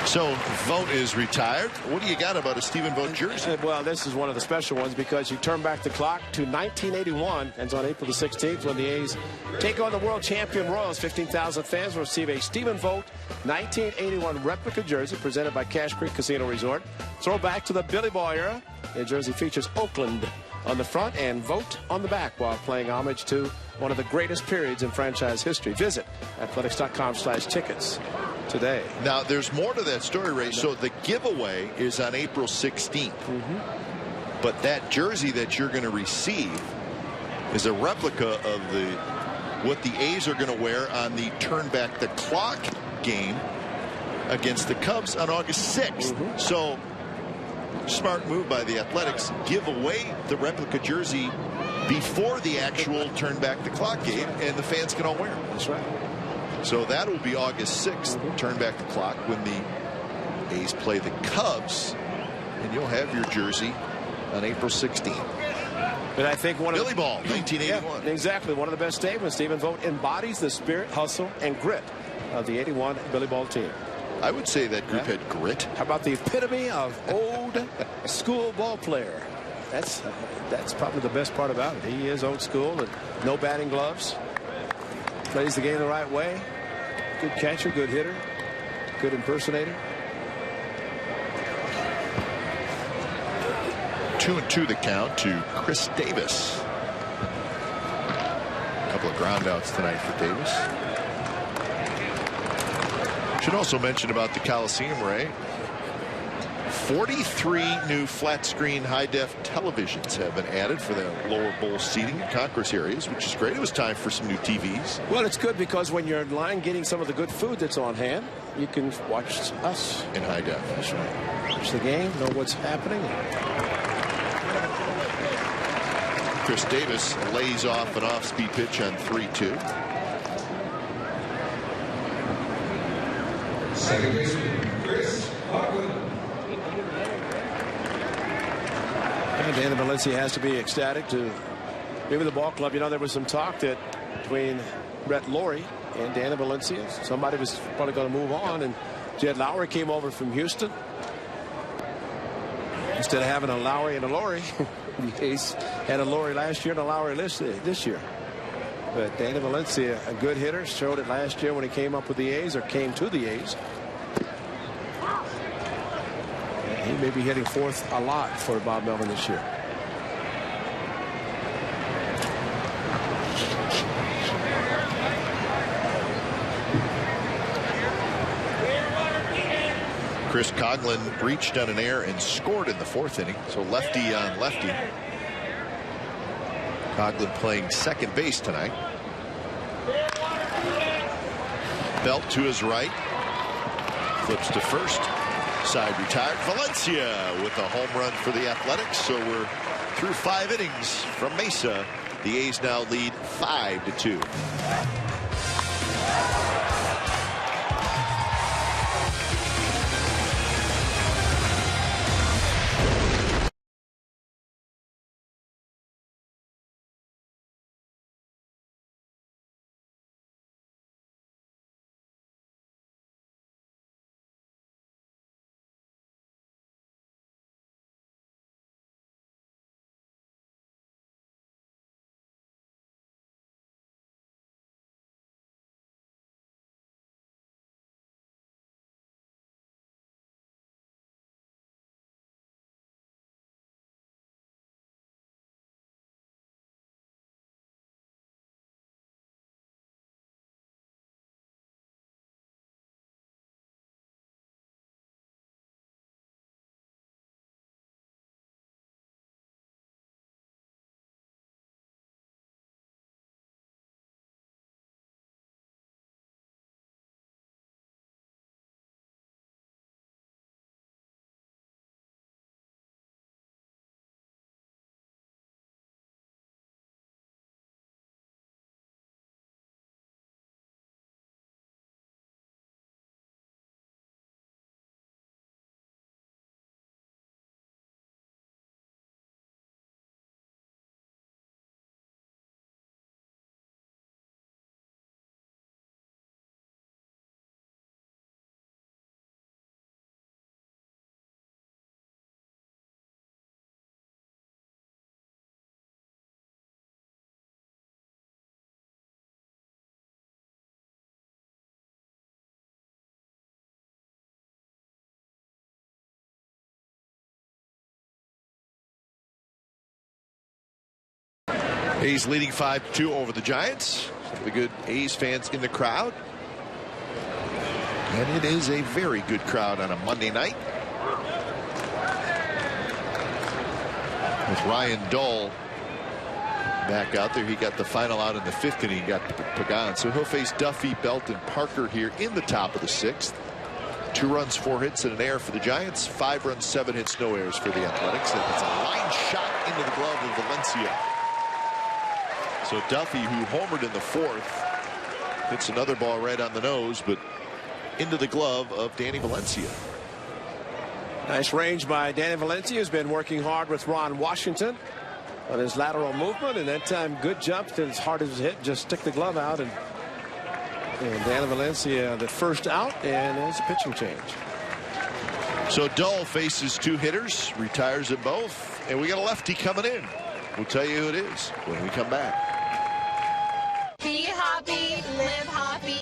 So Vogt is retired. What do you got about a Stephen Vogt jersey? Well, this is one of the special ones because you turn back the clock to 1981, ends on April the 16th when the A's take on the world champion Royals. 15,000 fans will receive a Stephen Vogt 1981 replica jersey presented by Cache Creek Casino Resort. Throwback to the Billy Boy era. The jersey features Oakland on the front and Vogt on the back while playing homage to one of the greatest periods in franchise history. Visit athletics.com/tickets today. Now, there's more to that story, Ray. So the giveaway is on April 16th. But that jersey that you're going to receive is a replica of what the A's are going to wear on the turn back the clock game against the Cubs on August 6th. So smart move by the Athletics. Give away the replica jersey before the actual turn back the clock game, and the fans can all wear it. That's right. So that will be August 6th, turn back the clock, when the A's play the Cubs, and you'll have your jersey on April 16th. And I think one of Billy Ball, 1981. Yeah, exactly. One of the best statements. Stephen Vogt embodies the spirit, hustle, and grit of the 81 Billy Ball team. I would say that group had grit. How about the epitome of old school ball player? That's probably the best part about it. He is old school and no batting gloves. Plays the game the right way. Good catcher, good hitter, good impersonator. 2-2 the count to Chris Davis. A couple of ground outs tonight for Davis. Should also mention about the Coliseum, Ray. 43 new flat screen high def televisions have been added for the lower bowl seating and concourse areas, which is great. It was time for some new TVs. Well, it's good because when you're in line getting some of the good food that's on hand, you can watch us in high def. That's right. Watch the game, know what's happening. Chris Davis lays off an off-speed pitch on 3-2. Second baseman, Chris Oakland. And Danny Valencia has to be ecstatic to be with the ball club. You know, there was some talk that between Brett Lowry and Danny Valencia, somebody was probably going to move on, and Jed Lowry came over from Houston. Instead of having a Lowry and a Lowry, the A's had a Lowry last year and a Lowry this year. But Danny Valencia, a good hitter, showed it last year when he came up with the A's, or came to the A's. He may be hitting fourth a lot for Bob Melvin this year. Chris Coughlin reached on an error and scored in the fourth inning. So lefty on lefty. Oakland playing second base tonight. Belt to his right. Flips to first. Side retired. Valencia with a home run for the Athletics. So we're through 5 innings from Mesa. The A's now lead 5-2. A's leading 5-2 over the Giants. The good A's fans in the crowd. And it is a very good crowd on a Monday night. With Ryan Dull back out there. He got the final out in the 5th inning. He got Pagan. So he'll face Duffy, Belt, and Parker here in the top of the 6th. 2 runs, 4 hits, and an error for the Giants. 5 runs, 7 hits, no errors for the Athletics. And it's a line shot into the glove of Valencia. So Duffy, who homered in the 4th, hits another ball right on the nose, but into the glove of Danny Valencia. Nice range by Danny Valencia, who's been working hard with Ron Washington on his lateral movement, and that time good jump to as hard as hit, just stick the glove out, and Danny Valencia the first out, and there's a pitching change. So Dull faces 2 hitters, retires them both, and we got a lefty coming in. We'll tell you who it is when we come back. Be happy, live happy.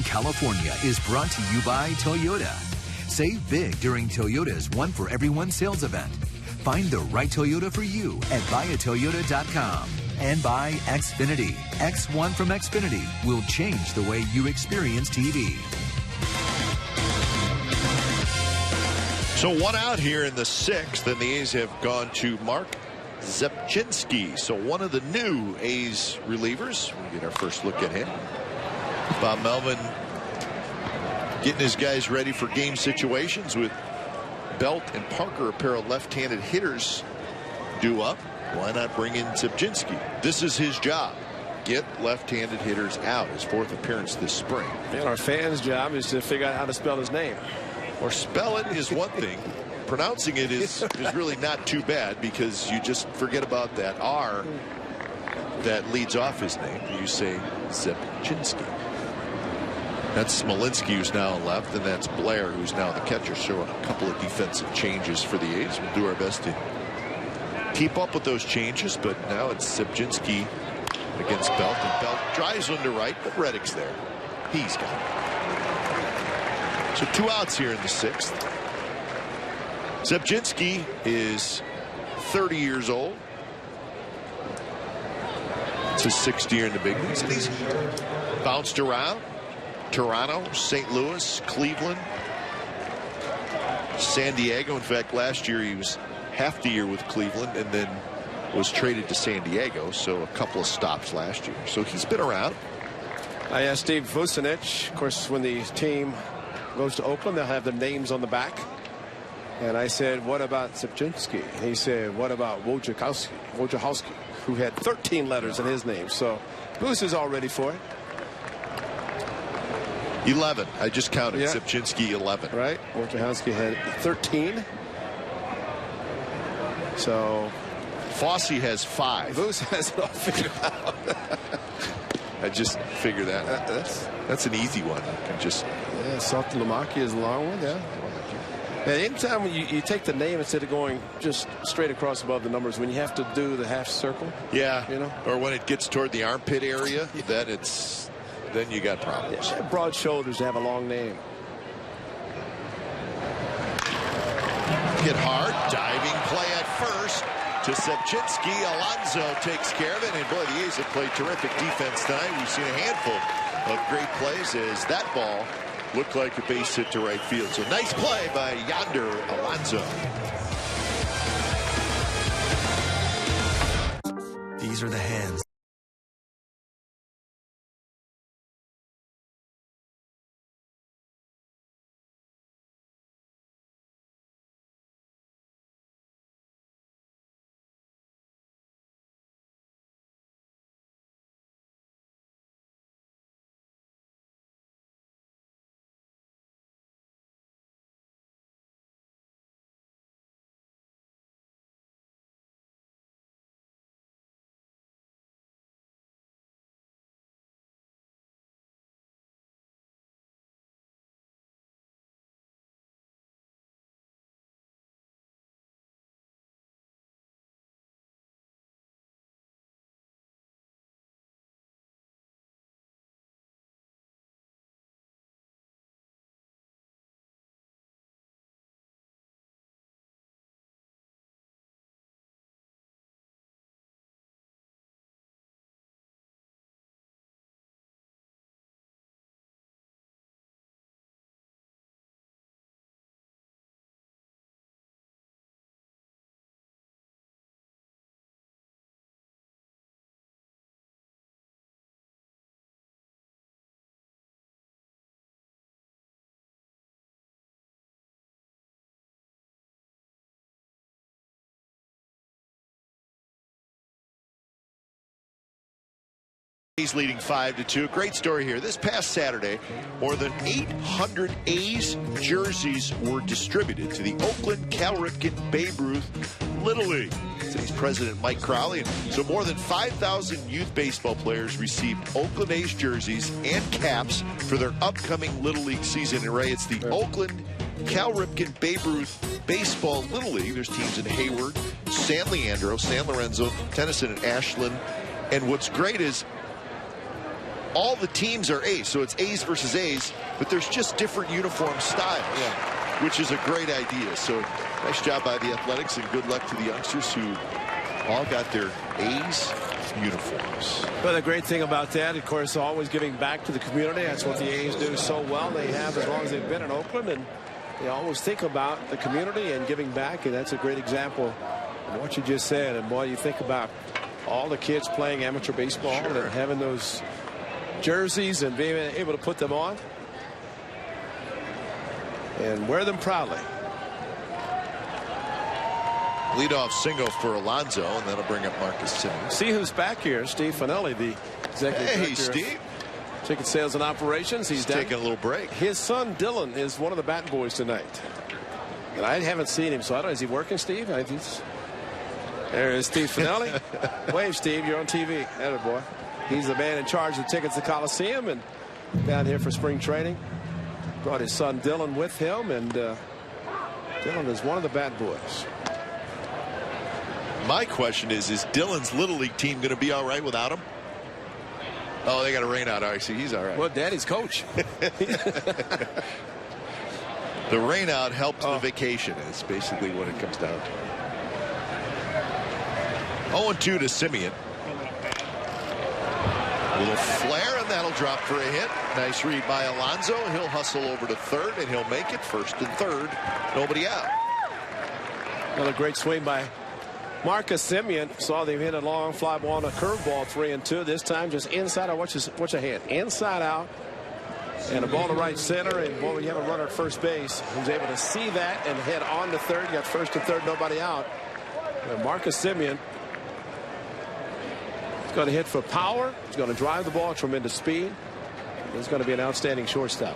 California is brought to you by Toyota. Save big during Toyota's One for Everyone sales event. Find the right Toyota for you at buyatoyota.com. And by Xfinity. X1 from Xfinity will change the way you experience TV. So 1 out here in the 6th, and the A's have gone to Mark Zepchinski. So one of the new A's relievers. We'll get our first look at him. Bob Melvin getting his guys ready for game situations with Belt and Parker, a pair of left-handed hitters, due up. Why not bring in Zepchinski? This is his job. Get left-handed hitters out. His 4th appearance this spring. And our fans' job is to figure out how to spell his name. Or spell it is one thing. Pronouncing it is really not too bad, because you just forget about that R that leads off his name. You say Zepchinski. That's Smolinski, who's now left, and that's Blair, who's now the catcher. So a couple of defensive changes for the A's. We'll do our best to keep up with those changes, but now it's Zepchinski against Belt, and Belt drives one to right, but Reddick's there. He's got it. So 2 outs here in the 6th. Zepchinski is 30 years old. It's his 6th year in the big leagues, and he's bounced around. Toronto, St. Louis, Cleveland, San Diego. In fact, last year he was half the year with Cleveland and then was traded to San Diego, so a couple of stops last year. So he's been around. I asked Steve Vucinich, of course, when the team goes to Oakland, they'll have their names on the back. And I said, what about Zepchinski? He said, what about Wojciechowski, who had 13 letters in his name. So Bruce is all ready for it. 11. I just counted. Yeah. Zepchinski 11. Right. Wojciechowski had 13. So Fossey has 5. Bruce has it all figured out. I just figured that. That's an easy one. You can just. Yeah, Saltalamaki is a long one. Yeah. And anytime when you take the name instead of going just straight across above the numbers, when you have to do the half circle. Yeah. You know. Or when it gets toward the armpit area, then you got problems. Yeah, broad shoulders to have a long name. Hit hard, diving play at first to Zepchinski. Alonso takes care of it, and boy, the A's have played terrific defense tonight. We've seen a handful of great plays as that ball looked like a base hit to right field. So nice play by Yonder Alonso. These are the hands. A's leading 5-2. Great story here. this past Saturday, more than 800 A's jerseys were distributed to the Oakland, Cal Ripken, Babe Ruth Little League. City's president Mike Crowley. So more than 5,000 youth baseball players received Oakland A's jerseys and caps for their upcoming Little League season. And Ray, it's the Oakland, Cal Ripken, Babe Ruth Baseball Little League. There's teams in Hayward, San Leandro, San Lorenzo, Tennyson, and Ashland. And what's great is all the teams are A's, so it's A's versus A's, but there's just different uniform styles. Yeah. which is a great idea. So nice job by the Athletics, and good luck to the youngsters who all got their A's uniforms. Well, the great thing about that, of course, always giving back to the community. That's what the A's do so well. They have as long as they've been in Oakland, and they always think about the community and giving back, and that's a great example of what you just said. And boy, you think about all the kids playing amateur baseball and having those jerseys and being able to put them on and wear them proudly. Leadoff single for Alonso, and that'll bring up Marcus Simmons. See who's back here. Steve Finelli, the executive director. Hey, Steve. Ticket sales and operations. He's taking a little break. His son Dylan is one of the bat boys tonight, and I haven't seen him, so I don't know. Is he working, Steve? There is Steve Finelli. Wave, Steve. You're on TV. Atta boy. He's the man in charge of the tickets to the Coliseum, and down here for spring training. Brought his son Dylan with him, and Dylan is one of the bat boys. My question is Dylan's Little League team going to be all right without him? Oh, they got a rain out. I see. He's all right. Well, Daddy's coach. The rain out helped the vacation is basically what it comes down to. 0-2 to Simeon. A little flare, and that'll drop for a hit. Nice read by Alonso. He'll hustle over to third, and he'll make it. First and third. Nobody out. Another great swing by Marcus Simeon. Saw them hit a long fly ball and a curveball. 3-2. This time just inside out. Watch your hand. Inside out. And a ball to right center. And boy, when you have a runner at first base, who's able to see that and head on to third. You got first and third, nobody out. And Marcus Simeon is going to hit for power. He's going to drive the ball, tremendous speed. He's going to be an outstanding shortstop.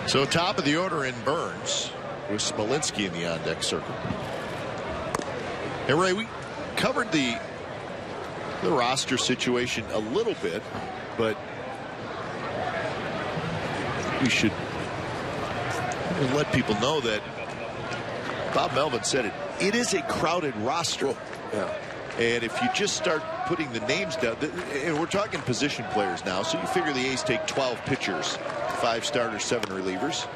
So top of the order in Burns with Smolinski in the on-deck circle. Hey, Ray, we covered the roster situation a little bit, but we should let people know that Bob Melvin said it. It is a crowded roster. Yeah. And if you just start putting the names down, and we're talking position players now, so you figure the A's take 12 pitchers, 5 starters, 7 relievers.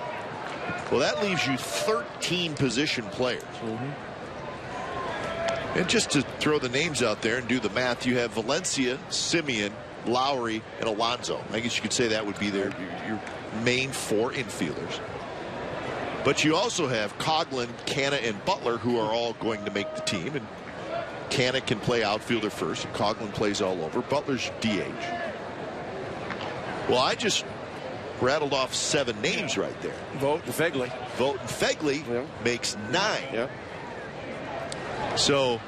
Well, that leaves you 13 position players. And just to throw the names out there and do the math, you have Valencia, Simeon, Lowry, and Alonso. I guess you could say that would be your main 4 infielders. But you also have Coughlin, Canna, and Butler, who are all going to make the team. And Canna can play outfielder first, and Coughlin plays all over. Butler's DH. Well, I just rattled off 7 names right there. Vogt and Fegley. Vogt and Fegley makes 9. Yeah. So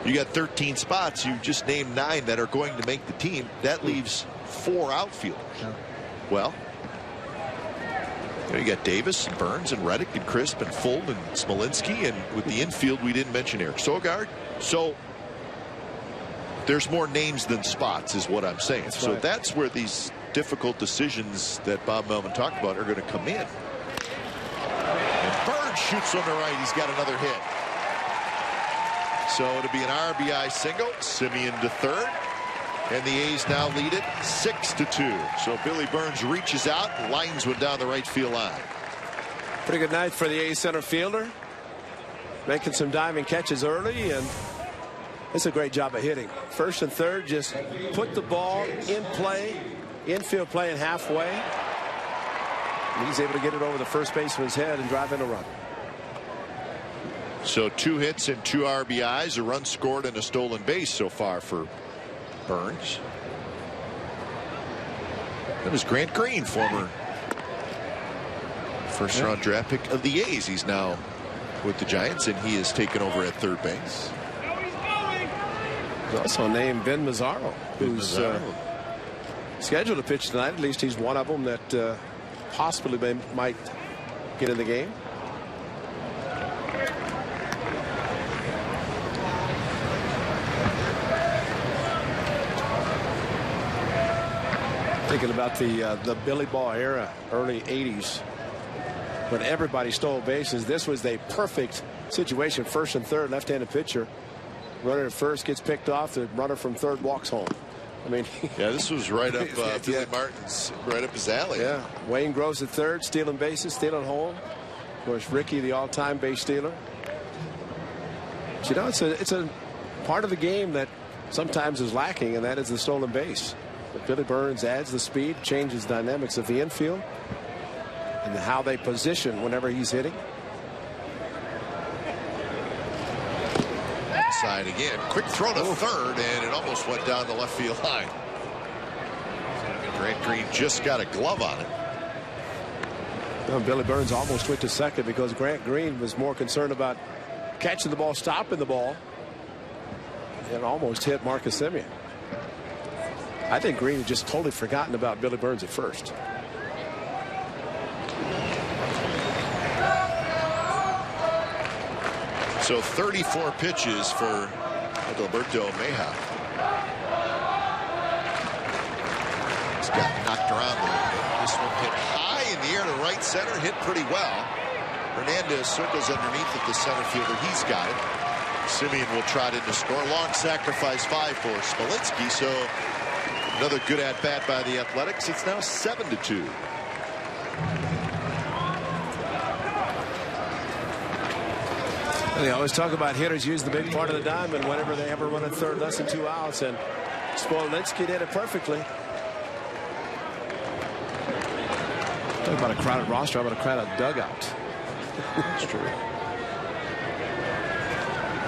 you got 13 spots. You just named 9 that are going to make the team. That leaves 4 outfielders. Yeah. Well, you got Davis and Burns and Reddick and Crisp and Fuld and Smolinski, and with the infield we didn't mention Eric Sogard. So there's more names than spots is what I'm saying. That's so right. that's where these difficult decisions that Bob Melvin talked about are going to come in. And Burns shoots on the right. He's got another hit. So it'll be an RBI single. Simeon to third. And the A's now lead it 6-2. So Billy Burns reaches out and lines one down the right field line. Pretty good night for the A's center fielder. Making some diving catches early, and it's a great job of hitting. First and third, just put the ball in play, infield playing halfway. And he's able to get it over the first baseman's head and drive in a run. So 2 hits and 2 RBIs, a run scored and a stolen base so far for Burns. That was Grant Green, former first-round draft pick of the A's. He's now with the Giants, and he has taken over at third base. There's also named Ben Mazzaro, who's scheduled to pitch tonight. At least he's one of them that possibly might get in the game. Thinking about the Billy Ball era, early 80s, when everybody stole bases. This was a perfect situation. First and third, left-handed pitcher. Runner at first gets picked off. The runner from third walks home. I mean, yeah, this was right up Billy Martin's, right up his alley. Yeah, Wayne Groves at third, stealing bases, stealing home. Of course, Ricky, the all-time base stealer. But, you know, it's a part of the game that sometimes is lacking, and that is the stolen base. But Billy Burns adds the speed, changes dynamics of the infield, and how they position whenever he's hitting. Inside again. Quick throw to third, and it almost went down the left field line. Grant Green just got a glove on it. Well, Billy Burns almost went to second because Grant Green was more concerned about catching the ball, stopping the ball, and almost hit Marcus Semien. I think Green had just totally forgotten about Billy Burns at first. So 34 pitches for Adalberto Mejia. He's got knocked around a little bit. This one hit high in the air to right center, hit pretty well. Hernandez circles underneath at the center fielder. He's got it. Semien will trot in to score. Long sacrifice 5 for Smolinski. So another good at bat by the Athletics. It's now 7-2. They always talk about hitters use the big part of the diamond whenever they ever run at third, less than 2 outs, and Smolinski did it perfectly. Talk about a crowded roster, how about a crowded dugout? That's true.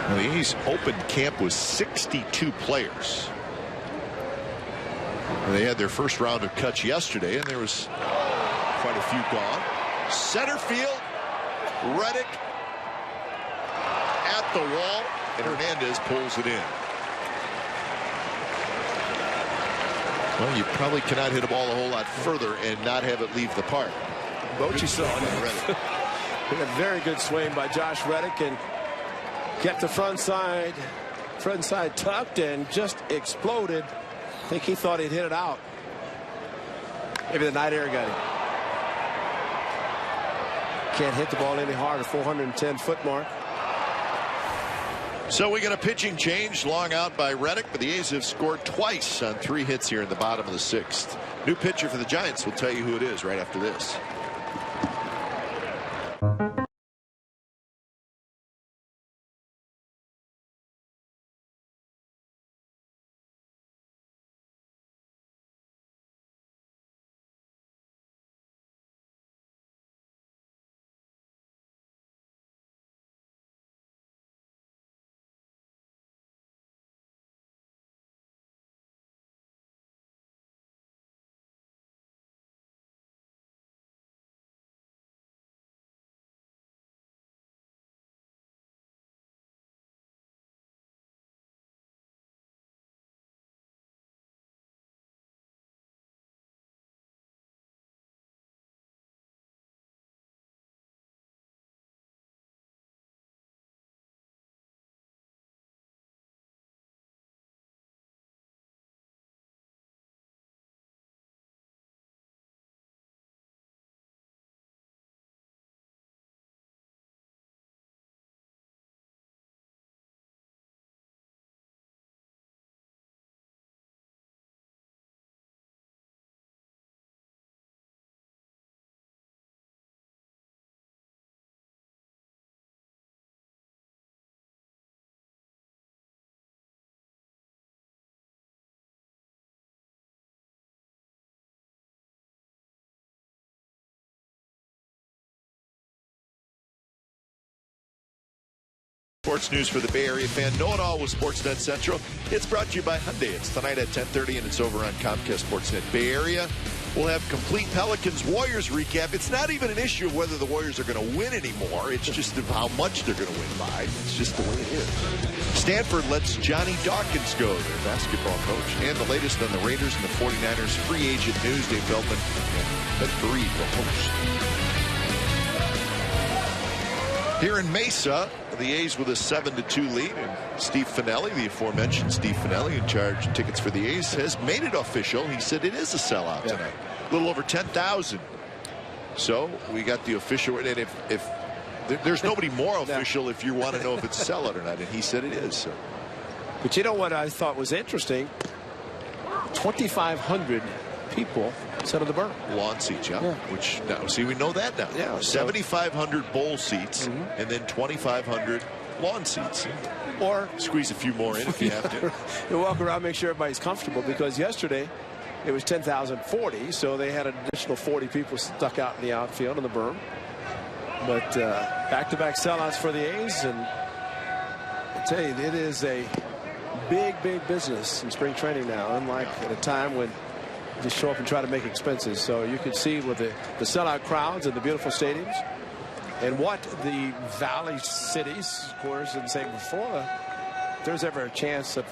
Well, the A's opened camp with 62 players. And they had their first round of cuts yesterday, and there was quite a few gone. Center field, Reddick at the wall, and Hernandez pulls it in. Well, you probably cannot hit a ball a whole lot further and not have it leave the park. Bochy saw it. A very good swing by Josh Reddick, and kept the front side tucked and just exploded. I think he thought he'd hit it out. Maybe the night air got him. Can't hit the ball any harder. 410-foot mark. So we get a pitching change, long out by Reddick, but the A's have scored twice on 3 hits here in the bottom of the 6th. New pitcher for the Giants. We'll tell you who it is right after this. Sports news for the Bay Area fan. Know it all with Sportsnet Central. It's brought to you by Hyundai. It's tonight at 10:30, and it's over on Comcast Sportsnet Bay Area. We'll have complete Pelicans-Warriors recap. It's not even an issue of whether the Warriors are going to win anymore. It's just of how much they're going to win by. It's just the way it is. Stanford lets Johnny Dawkins go, their basketball coach. And the latest on the Raiders and the 49ers free agent news. Dave Feldman and Ed Breed will host. Here in Mesa, the A's with a 7-2 lead, and Steve Finelli, the aforementioned Steve Finelli, in charge of tickets for the A's, has made it official. He said it is a sellout tonight. A little over 10,000. So we got the official, and if there's nobody more official if you want to know if it's a sellout or not, and he said it is. So. But you know what I thought was interesting? 2,500 people sit on the berm. Lawn seats, yeah. Which now, see, we know that now. Yeah. 7,500 bowl seats and then 2,500 lawn seats. Or squeeze a few more in if you have to. You walk around, make sure everybody's comfortable, because yesterday it was 10,040, so they had an additional 40 people stuck out in the outfield on the berm. But back-to-back sellouts for the A's, and I tell you, it is a big business in spring training now, unlike at a time when you just show up and try to make expenses. So you can see with the sellout crowds and the beautiful stadiums, and what the Valley cities, of course, and saying before, if there's ever a chance of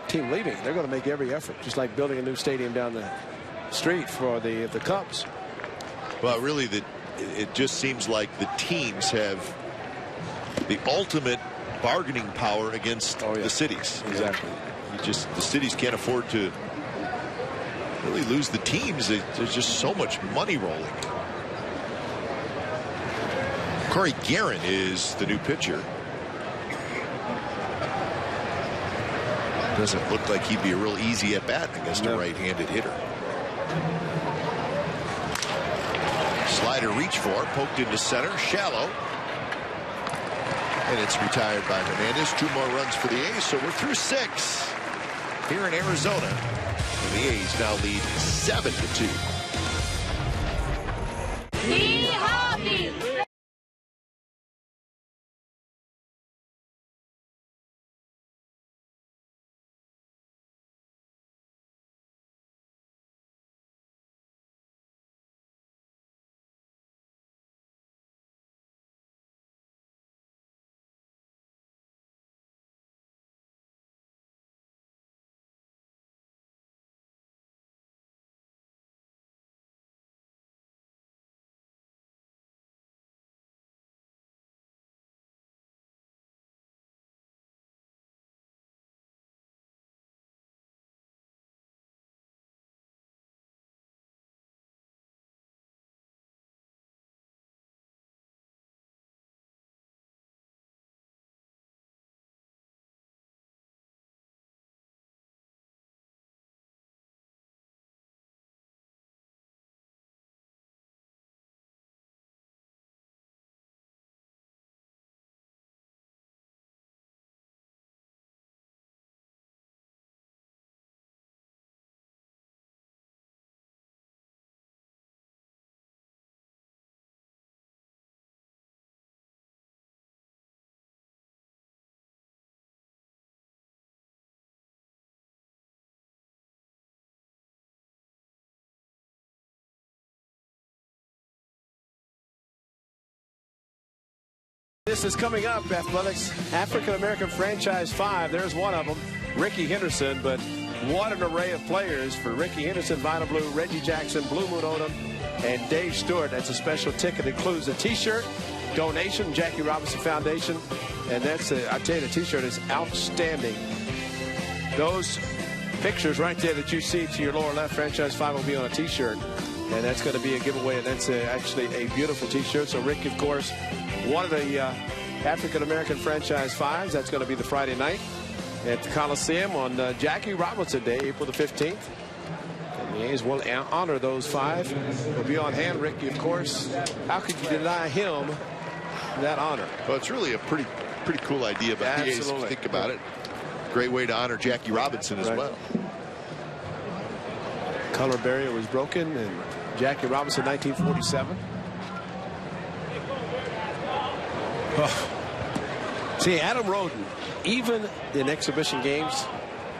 team leaving, they're going to make every effort, just like building a new stadium down the street for the Cubs. Well, really, it just seems like the teams have the ultimate bargaining power against the cities. Exactly. The cities can't afford to really lose the teams. There's just so much money rolling. Corey Guerin is the new pitcher. Doesn't look like he'd be a real easy at bat against a right-handed hitter. Slider reach for, poked into center, shallow. And it's retired by Hernandez. 2 more runs for the A's, so we're through 6 here in Arizona. And the A's now lead 7-2. Hee-haw-bee. This is coming up, Athletics African-American Franchise 5. There's one of them, Ricky Henderson, but what an array of players for Ricky Henderson, Vinyl Blue, Reggie Jackson, Blue Moon Odom, and Dave Stewart. That's a special ticket. It includes a T-shirt, donation, Jackie Robinson Foundation, and that's, I tell you, the T-shirt is outstanding. Those pictures right there that you see to your lower left, Franchise 5 will be on a T-shirt, and that's going to be a giveaway, and that's actually a beautiful T-shirt. So Rick, of course, one of the African-American Franchise 5s. That's going to be the Friday night at the Coliseum on Jackie Robinson Day, April the 15th. And the A's will honor those 5. Will be on hand, Ricky, of course. How could you deny him that honor? Well, it's really a pretty cool idea by the A's if you think about it. Great way to honor Jackie Robinson as well. Color barrier was broken, and Jackie Robinson, 1947. Oh. See, Adam Roden, even in exhibition games,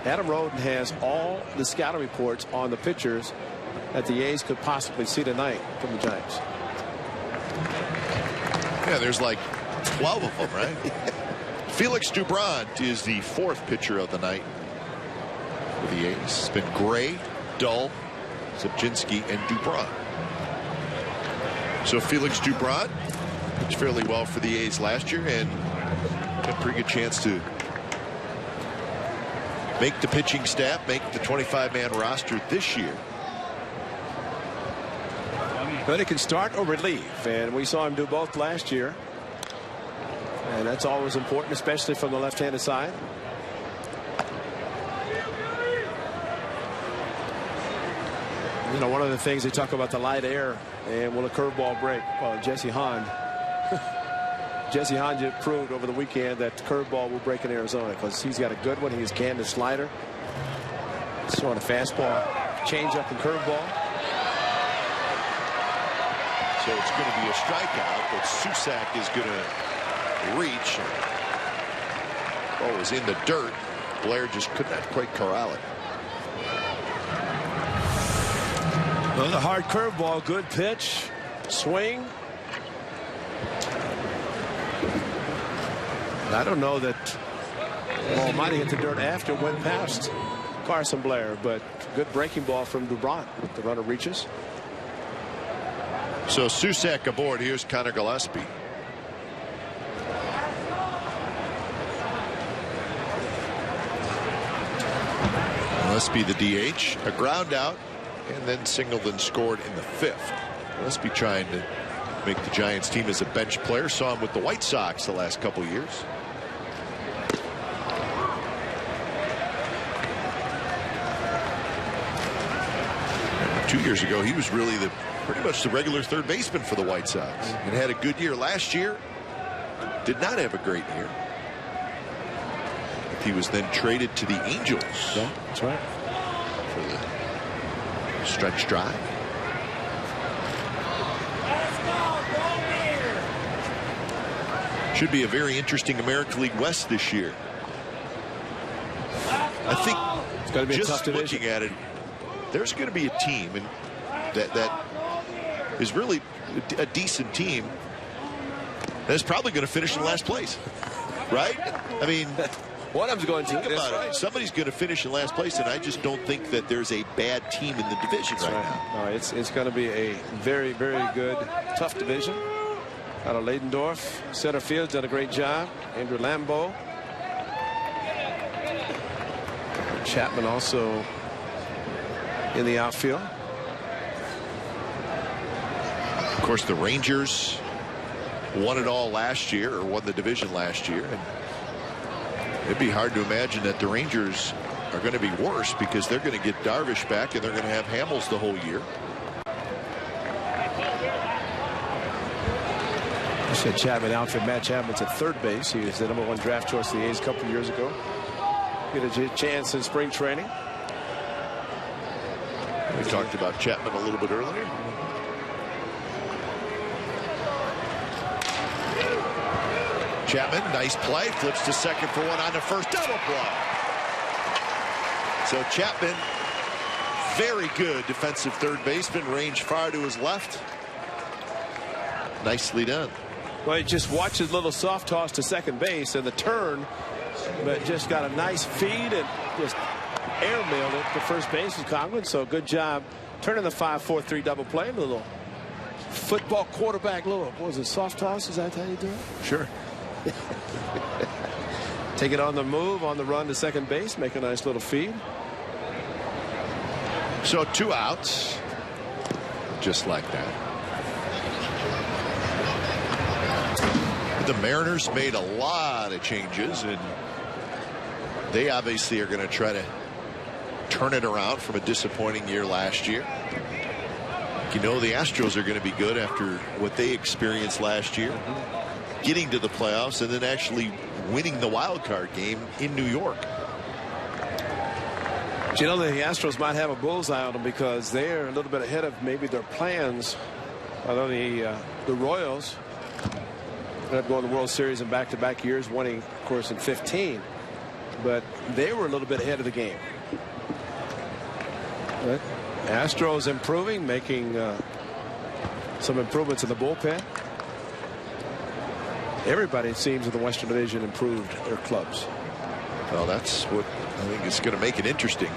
Adam Roden has all the scouting reports on the pitchers that the A's could possibly see tonight from the Giants. Yeah, there's like 12 of them, right? Felix Doubront is the 4th pitcher of the night for the A's. It's been Gray, Dull, Zubczynski, and Doubront. So Felix Doubront pitched fairly well for the A's last year and had a pretty good chance to make the pitching staff, make the 25-man roster this year. But it can start or relieve, and we saw him do both last year. And that's always important, especially from the left-handed side. You know, one of the things they talk about the light air and will a curveball break? Well, Jesse Hahn just proved over the weekend that curveball will break in Arizona because he's got a good one. He's canned a slider. Throwing a fastball, changeup, and curveball. So it's going to be a strikeout, but Susak is going to reach. Oh, it was in the dirt. Blair just could not quite corral it. Well, the hard curveball, good pitch, swing. I don't know that ball might have hit the dirt after it went past Carson Blair, but good breaking ball from Dubron. The runner reaches. So Susak aboard. Here's Connor Gillespie. Gillespie the DH, a ground out, and then Singleton scored in the 5th. Gillespie trying to make the Giants team as a bench player. Saw him with the White Sox the last couple years. And 2 years ago, he was really pretty much the regular third baseman for the White Sox and had a good year. Last year, did not have a great year. He was then traded to the Angels. Yeah, that's right. For the stretch drive. Should be a very interesting American League West this year. I think it's going to be just a tough division. Looking at it, there's going to be a team and that is really a decent team that's probably going to finish in last place, right? I mean, one of them's going to. Think about it. Right. Somebody's going to finish in last place, and I just don't think that there's a bad team in the division right now. No, it's going to be a very, very good, tough division. Out of Leidendorf, center field's done a great job. Andrew Lambeau. Chapman also in the outfield. Of course, the Rangers won it all last year, or won the division last year. And it'd be hard to imagine that the Rangers are going to be worse because they're going to get Darvish back and they're going to have Hamels the whole year. You said Chapman outfit. Matt Chapman's at third base. He was the #1 draft choice of the A's a couple years ago. Get a chance in spring training. We talked about Chapman a little bit earlier. Chapman, nice play, flips to second for one on the first, double play. So Chapman, very good defensive third baseman, range far to his left. Nicely done. Well, he just watched his little soft toss to second base and the turn, but just got a nice feed and just airmailed it to first base with Conklin. So good job turning the 5-4-3 double play. A little football quarterback, little, what was it, soft toss? Is that how you do it? Sure. Take it on the move, on the run to second base, make a nice little feed. So 2 outs, just like that. The Mariners made a lot of changes, and they obviously are going to try to turn it around from a disappointing year last year. You know, the Astros are going to be good after what they experienced last year, getting to the playoffs and then actually winning the wild card game in New York. But you know, the Astros might have a bullseye on them because they're a little bit ahead of maybe their plans. Although the Royals ended up going to the World Series in back-to-back years, winning, of course, in 15. But they were a little bit ahead of the game. But Astros improving, making some improvements in the bullpen. Everybody, it seems, in the Western Division improved their clubs. Well, that's what I think is going to make it interesting.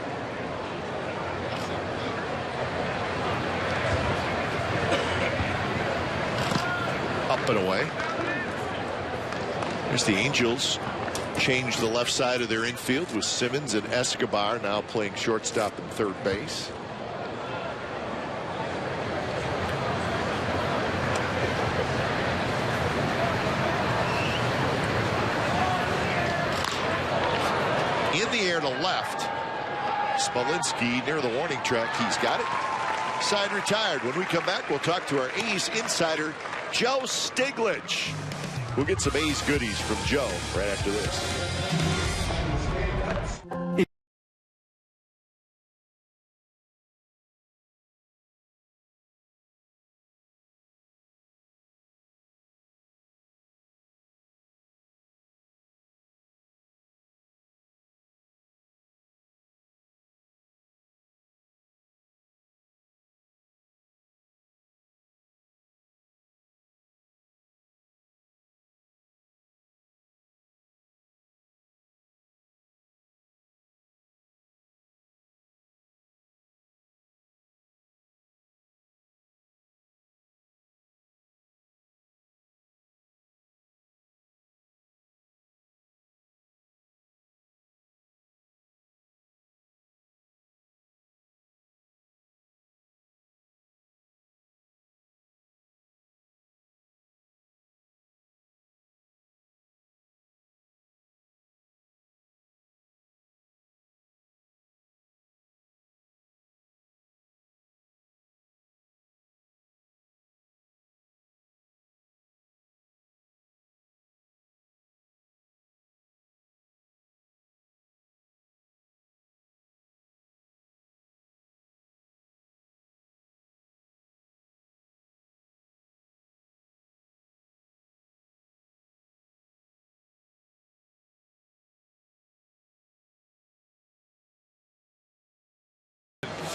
Up and away. There's the Angels. Changed the left side of their infield with Simmons and Escobar now playing shortstop and third base. In the air to left. Smolinski near the warning track. He's got it. signed retired. When we come back, we'll talk to our A's insider, Joe Stiglitz. We'll get some A's goodies from Joe right after this.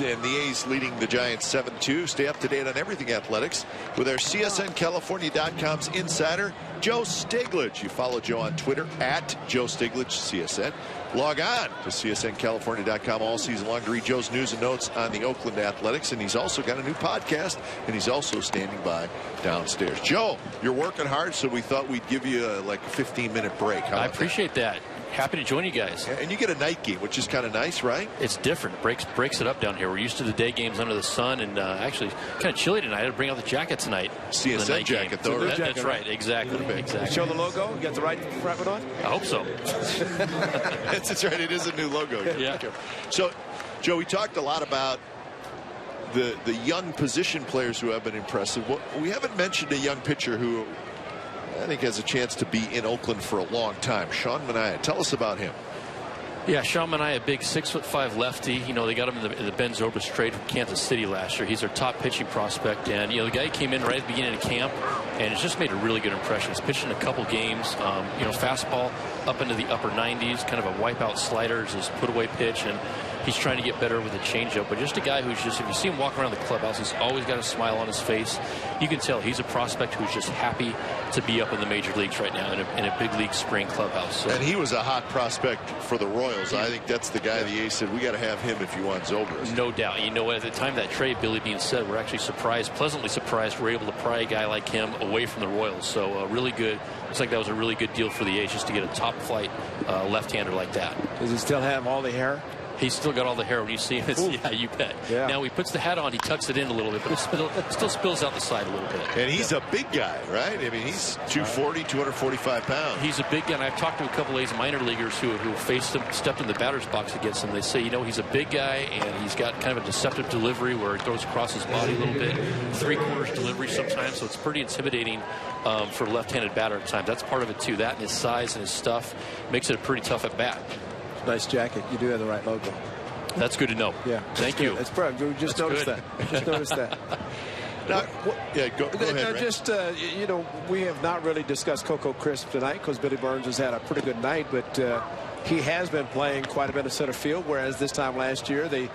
And the A's leading the Giants 7-2. Stay up to date on everything athletics with our CSNCalifornia.com's insider, Joe Stiglitz. You follow Joe on Twitter at Joe Stiglitz CSN. Log on to CSNCalifornia.com all season long to read Joe's news and notes on the Oakland Athletics. And he's also got a new podcast, and he's also standing by downstairs. Joe, you're working hard, so we thought we'd give you like a 15-minute break. I appreciate that. Happy to join you guys. And you get a night game, which is kind of nice, right? It's different. Breaks it up down here. We're used to the day games under the sun, and actually kind of chilly tonight. I had to bring out the jacket tonight. CSN jacket, though, right? That's right. Exactly. Show the logo. You got the right one on? I hope so. That's right. It is a new logo. Yeah. So, Joe, we talked a lot about the young position players who have been impressive. We haven't mentioned a young pitcher who I think has a chance to be in Oakland for a long time. Sean Manaea. Tell us about him. Yeah, Sean Manaea, a big 6'5" lefty. You know, they got him in the Ben Zobrist trade from Kansas City last year. He's their top pitching prospect, and you know the guy came in right at the beginning of camp, and has just made a really good impression. He's pitched in a couple games. You know, fastball up into the upper 90s, kind of a wipeout slider is his put-away pitch, and he's trying to get better with a changeup. But just a guy who's just, if you see him walk around the clubhouse, he's always got a smile on his face. You can tell he's a prospect who's just happy to be up in the major leagues right now in a big league spring clubhouse. So. And he was a hot prospect for the Royals. I think that's the guy the A's said, we got to have him if you want Zobrist. No doubt. You know, at the time of that trade, Billy Beane said, we're actually pleasantly surprised we're able to pry a guy like him away from the Royals. So really good. Looks like that was a really good deal for the A's just to get a top flight left-hander like that. Does he still have all the hair? He's still got all the hair. When you see him, yeah, you bet. Yeah. Now he puts the hat on, he tucks it in a little bit, but it still spills out the side a little bit. And he's a big guy, right? I mean, he's 240, 245 pounds. He's a big guy, and I've talked to a couple of A's minor leaguers who faced him, stepped in the batter's box against him. They say, you know, he's a big guy, and he's got kind of a deceptive delivery where it goes across his body a little bit, three-quarters delivery sometimes, so it's pretty intimidating for a left-handed batter at times. That's part of it, too. That and his size and his stuff makes it a pretty tough at bat. Nice jacket. You do have the right logo. That's good to know. Yeah. Thank you. It's perfect. We just noticed that. Just noticed that. Now, go ahead, Ray. Just, you know, we have not really discussed Coco Crisp tonight because Billy Burns has had a pretty good night, but he has been playing quite a bit of center field, whereas this time last year they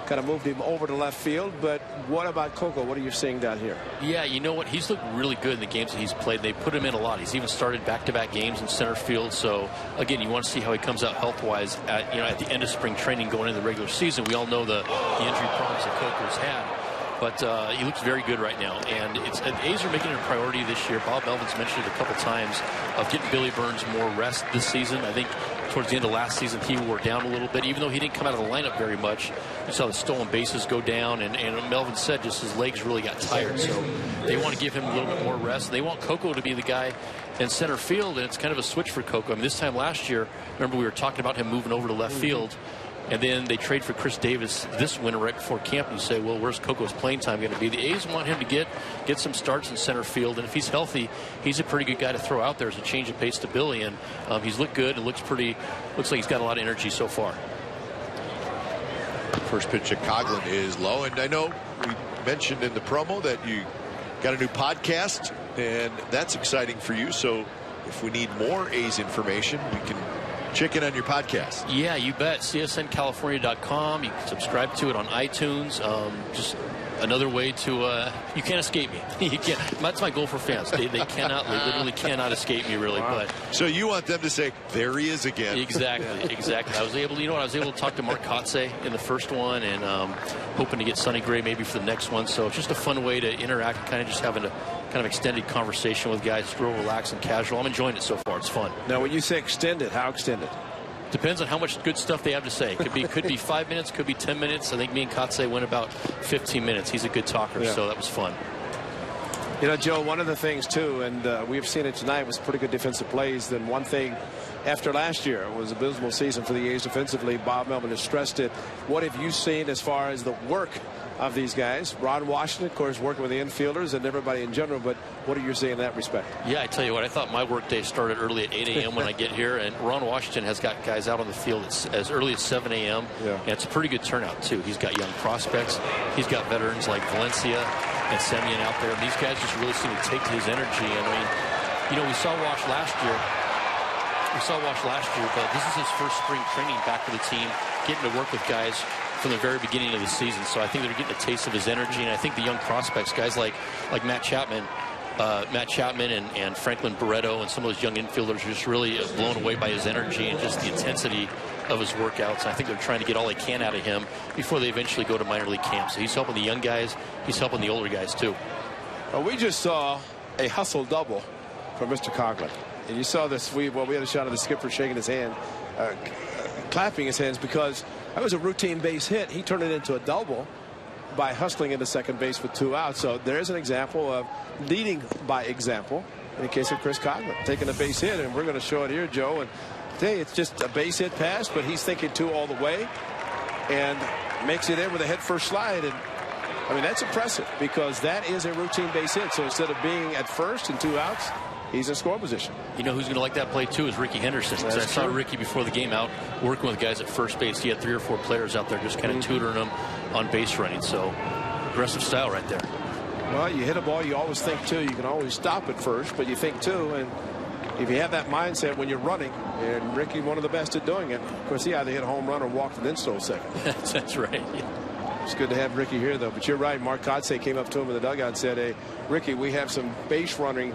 kind of moved him over to left field. But what about Coco? What are you seeing down here? Yeah, you know what? He's looked really good in the games that he's played. They put him in a lot. He's even started back-to-back games in center field. So, again, you want to see how he comes out health-wise at the end of spring training going into the regular season. We all know the injury problems that Coco's had. But he looks very good right now. And the A's are making it a priority this year. Bob Melvin's mentioned it a couple times of getting Billy Burns more rest this season. I think towards the end of last season, he wore down a little bit. Even though he didn't come out of the lineup very much, you saw the stolen bases go down. And Melvin said just his legs really got tired. So they want to give him a little bit more rest. They want Coco to be the guy in center field. And it's kind of a switch for Coco. I mean, this time last year, remember we were talking about him moving over to left field. and then they trade for Chris Davis this winter right before camp, and you say, well, where's Coco's playing time going to be? The A's want him to get some starts in center field, and if he's healthy, he's a pretty good guy to throw out there as a change of pace to Billy, and he's looked good and looks like he's got a lot of energy so far. First pitch at Coughlin is low, and I know we mentioned in the promo that you got a new podcast, and that's exciting for you. So if we need more A's information, we can check in on your podcast. Yeah, you bet. CSNCalifornia.com. You can subscribe to it on iTunes. Just another way to you can't escape me. You can't. That's my goal for fans. They literally cannot escape me, really. Wow. But so you want them to say, there he is again. Exactly. I was able to talk to Mark Kotze in the first one, and hoping to get Sonny Gray maybe for the next one. So it's just a fun way to interact and kind of just having a kind of extended conversation with guys. It's real relaxed and casual. I'm enjoying it so far. It's fun. Now, when you say extended, how extended? Depends on how much good stuff they have to say. Could be 5 minutes, could be 10 minutes. I think me and Kotze went about 15 minutes. He's a good talker, so that was fun. You know, Joe, one of the things, too, and we've seen it tonight, was pretty good defensive plays. Then one thing after last year, it was an abysmal season for the A's defensively. Bob Melvin has stressed it. What have you seen as far as the work of these guys? Ron Washington, of course, working with the infielders and everybody in general, but what are you seeing in that respect? Yeah, I tell you what, I thought my work day started early at 8 a.m. when I get here, and Ron Washington has got guys out on the field as early as 7 a.m. Yeah. And it's a pretty good turnout, too. He's got young prospects. He's got veterans like Valencia and Semyon out there. These guys just really seem to take to his energy. And, I mean, you know, we saw Wash last year, but this is his first spring training back for the team, getting to work with guys from the very beginning of the season. So I think they're getting a taste of his energy, and I think the young prospects, guys like Matt Chapman and Franklin Barreto and some of those young infielders are just really blown away by his energy and just the intensity of his workouts. And I think they're trying to get all they can out of him before they eventually go to minor league camp. So he's helping the young guys. He's helping the older guys, too. Well, we just saw a hustle double from Mr. Coughlin. And you saw this. We had a shot of the skipper shaking his hand, clapping his hands, because that was a routine base hit. He turned it into a double by hustling into second base with 2 outs. So there's an example of leading by example in the case of Chris Coughlin, taking a base hit. And we're going to show it here, Joe. And today it's just a base hit pass, but he's thinking 2 all the way and makes it in with a head first slide. And I mean, that's impressive, because that is a routine base hit. So instead of being at first and 2 outs, he's in score position. You know who's going to like that play, too, is Ricky Henderson. I saw Ricky before the game out working with guys at first base. He had 3 or 4 players out there just kind of tutoring them on base running. So aggressive style right there. Well, you hit a ball, you always think 2. You can always stop at first, but you think 2. And if you have that mindset when you're running, and Ricky, one of the best at doing it. Of course, he either hit a home run or walked and then stole second. That's right. It's good to have Ricky here, though. But you're right. Mark Kotze came up to him in the dugout and said, hey, Ricky, we have some base running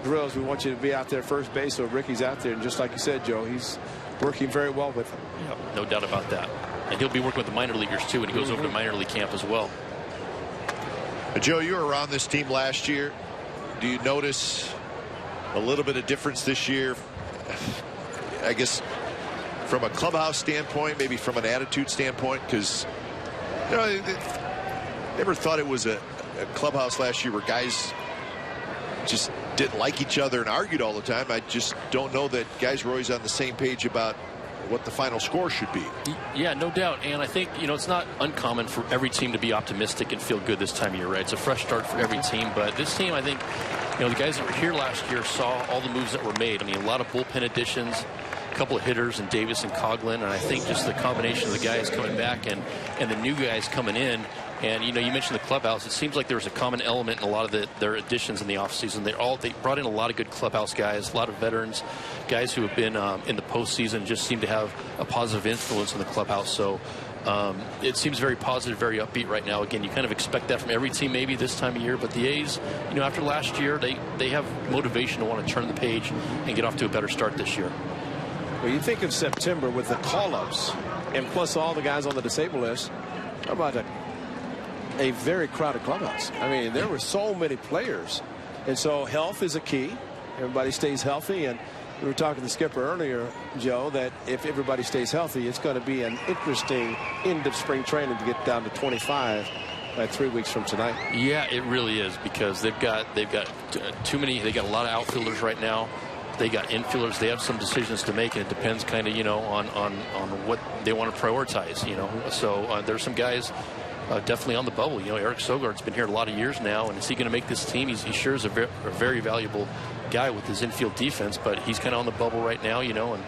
drills. We want you to be out there first base. So Ricky's out there, and just like you said, Joe, he's working very well with him. Yep, no doubt about that. And he'll be working with the minor leaguers too when he goes over to minor league camp as well. Joe, you were around this team last year. Do you notice a little bit of difference this year, I guess, from a clubhouse standpoint, maybe from an attitude standpoint? Because, you know, I never thought it was a clubhouse last year where guys just didn't like each other and argued all the time. I just don't know that guys were always on the same page about what the final score should be. Yeah, no doubt. And I think, you know, it's not uncommon for every team to be optimistic and feel good this time of year, right? It's a fresh start for every team. But this team, I think, you know, the guys that were here last year saw all the moves that were made. I mean, a lot of bullpen additions, a couple of hitters in Davis and Coughlin. And I think just the combination of the guys coming back and the new guys coming in. And, you know, you mentioned the clubhouse. It seems like there's a common element in a lot of their additions in the offseason. They brought in a lot of good clubhouse guys, a lot of veterans, guys who have been in the postseason, just seem to have a positive influence in the clubhouse. So it seems very positive, very upbeat right now. Again, you kind of expect that from every team maybe this time of year. But the A's, you know, after last year, they have motivation to want to turn the page and get off to a better start this year. Well, you think of September with the call-ups and plus all the guys on the disabled list. How about a very crowded clubhouse? I mean, there were so many players, and so health is a key. Everybody stays healthy, and we were talking to the skipper earlier, Joe, that if everybody stays healthy, it's going to be an interesting end of spring training to get down to 25 3 weeks from tonight. Yeah, it really is, because they've got too many. They got a lot of outfielders right now. They got infielders. They have some decisions to make, and it depends kind of, on what they want to prioritize, So there's some guys definitely on the bubble. Eric Sogard's been here a lot of years now, and is he going to make this team? He sure is a very valuable guy with his infield defense, but he's kind of on the bubble right now, and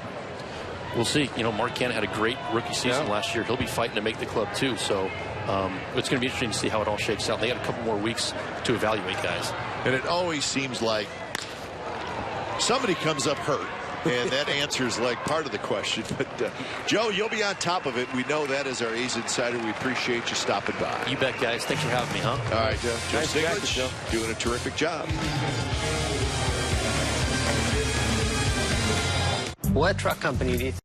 we'll see. Mark Canha had a great rookie season last year. He'll be fighting to make the club too, so it's going to be interesting to see how it all shakes out. They got a couple more weeks to evaluate guys. And it always seems like somebody comes up hurt, and that answers like part of the question. But Joe, you'll be on top of it. We know that as our A's Insider. We appreciate you stopping by. You bet, guys. Thanks for having me, huh? All right, Joe. Nice practice, Joe. Doing a terrific job. What truck company do you think?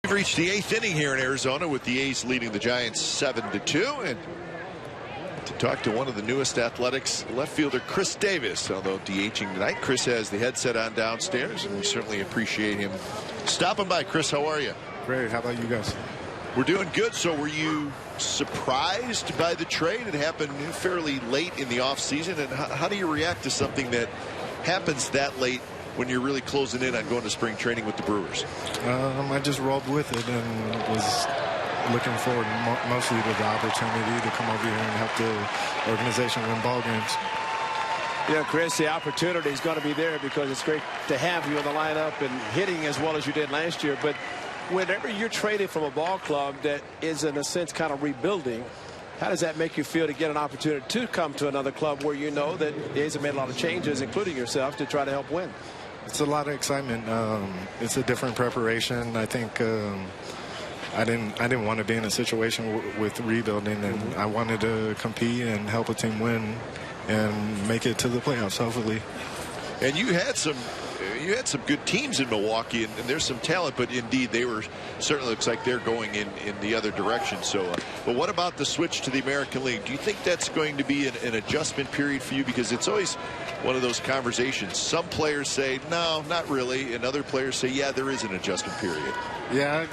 We've reached the 8th inning here in Arizona with the A's leading the Giants 7-2. And to talk to one of the newest Athletics, left fielder Chris Davis, although DHing tonight. Chris has the headset on downstairs, and we certainly appreciate him stopping by. Chris, how are you? Great. How about you guys? We're doing good. So were you surprised by the trade? It happened fairly late in the offseason. And how do you react to something that happens that late when you're really closing in on going to spring training with the Brewers? I just rolled with it and was looking forward mostly to the opportunity to come over here and help the organization win ball games. Chris, the opportunity is going to be there because it's great to have you in the lineup and hitting as well as you did last year. But whenever you're traded from a ball club that is in a sense kind of rebuilding, how does that make you feel to get an opportunity to come to another club where you know that the A's have made a lot of changes, including yourself, to try to help win? It's a lot of excitement. It's a different preparation. I think I didn't want to be in a situation with rebuilding, and I wanted to compete and help a team win and make it to the playoffs, hopefully. And you had some good teams in Milwaukee, and there's some talent, but indeed they were certainly looks like they're going in the other direction. So, but what about the switch to the American League? Do you think that's going to be an adjustment period for you? Because it's always one of those conversations. Some players say, no, not really. And other players say, yeah, there is an adjustment period. Yeah,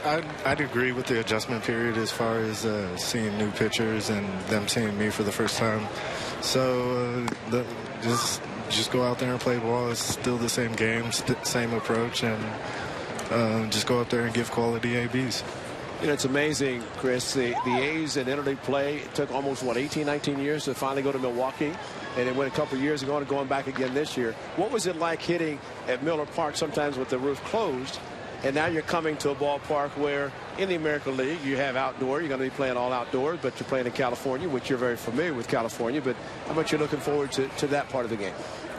I'd agree with the adjustment period as far as seeing new pitchers and them seeing me for the first time. So just go out there and play ball. It's still the same game, same approach, and just go out there and give quality ABs. It's amazing, Chris. The A's in interleague play, it took almost, 18, 19 years to finally go to Milwaukee. And it went a couple of years ago and going back again this year. What was it like hitting at Miller Park sometimes with the roof closed? And now you're coming to a ballpark where in the American League you have outdoor. You're going to be playing all outdoors, but you're playing in California, which you're very familiar with California. But how much you're looking forward to that part of the game?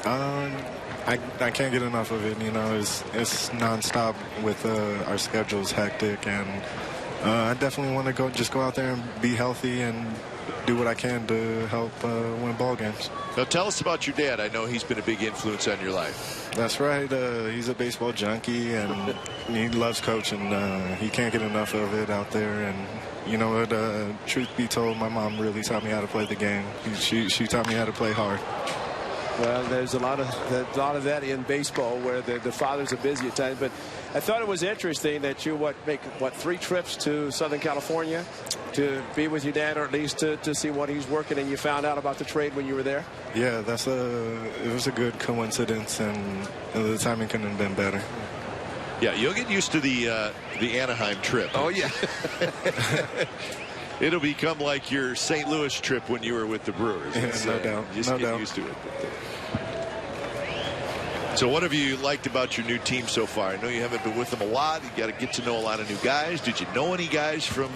I can't get enough of it. It's nonstop with our schedule's hectic, and I definitely want to go out there and be healthy and do what I can to help win ball games. Now tell us about your dad. I know he's been a big influence on your life. That's right. He's a baseball junkie, and he loves coaching. He can't get enough of it out there. And you know what? Truth be told, my mom really taught me how to play the game. She taught me how to play hard. Well, there's a lot of that in baseball where the fathers are busy at times. But I thought it was interesting that you make 3 trips to Southern California to be with your dad, or at least to see what he's working, and you found out about the trade when you were there. Yeah, it was a good coincidence, and the timing couldn't have been better. Yeah, you'll get used to the Anaheim trip. Oh yeah. It'll become like your St. Louis trip when you were with the Brewers. No doubt. Just get used to it. So what have you liked about your new team so far? I know you haven't been with them a lot. You got to get to know a lot of new guys. Did you know any guys from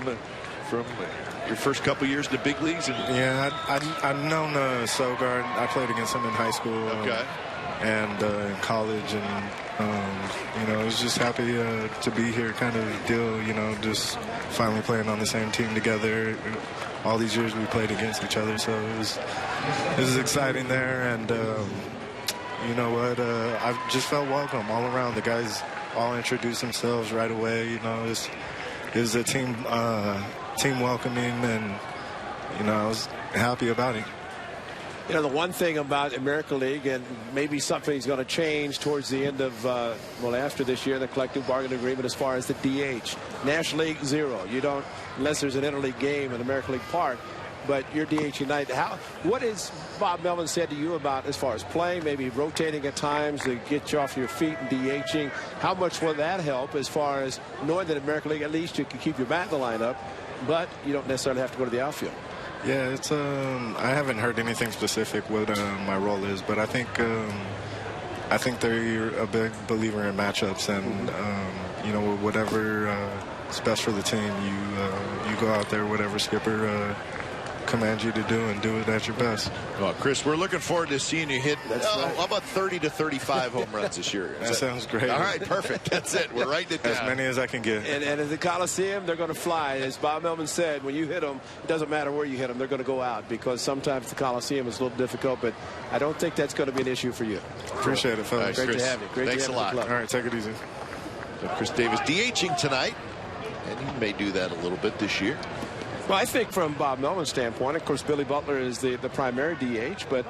your first couple years in the big leagues? Yeah, I've known Sogard. I played against him in high school. Okay. And in college, and you know, I was just happy to be here, kind of deal. You know, just finally playing on the same team together. All these years we played against each other, so it was exciting there. And you know what? I've just felt welcome all around. The guys all introduced themselves right away. You know, it was a team welcoming, and you know, I was happy about it. You know, the one thing about American League, and maybe something's going to change towards the end of, after this year, the collective bargaining agreement, as far as the DH. National League, 0. You don't, unless there's an interleague game in American League Park, but you're DH United. What has Bob Melvin said to you about, as far as playing, maybe rotating at times to get you off your feet and DHing? How much will that help as far as knowing that American League, at least you can keep your bat in the lineup, but you don't necessarily have to go to the outfield? Yeah, it's I haven't heard anything specific what my role is, but I think they're a big believer in matchups, and you know, whatever is best for the team, you go out there, whatever skipper commands you to do, and do it at your best. Well, Chris, we're looking forward to seeing you hit how about 30 to 35 home runs this year? That sounds great. All right, perfect. That's it. We're writing it down. As many as I can get. And at the Coliseum, they're going to fly. As Bob Melvin said, when you hit them, it doesn't matter where you hit them, they're going to go out, because sometimes the Coliseum is a little difficult, but I don't think that's going to be an issue for you. Appreciate it, fellas. Great to have you. Great Thanks to a have you. lot. All right, take it easy. So Chris Davis DHing tonight, and he may do that a little bit this year. Well, I think from Bob Melvin's standpoint, of course, Billy Butler is the primary DH, but,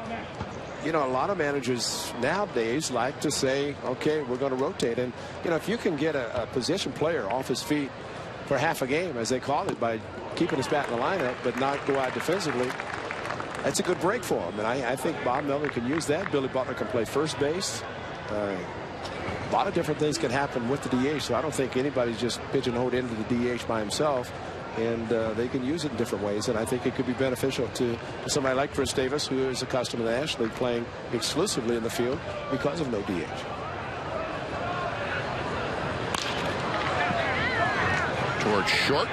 you know, a lot of managers nowadays like to say, okay, we're going to rotate. And, you know, if you can get a position player off his feet for half a game, as they call it, by keeping his bat in the lineup but not go out defensively, that's a good break for him. And I think Bob Melvin can use that. Billy Butler can play first base. A lot of different things can happen with the DH, so I don't think anybody's just pigeonholed into the DH by himself. And they can use it in different ways, and I think it could be beneficial to somebody like Chris Davis, who is accustomed to the National League playing exclusively in the field because of no DH. Towards short.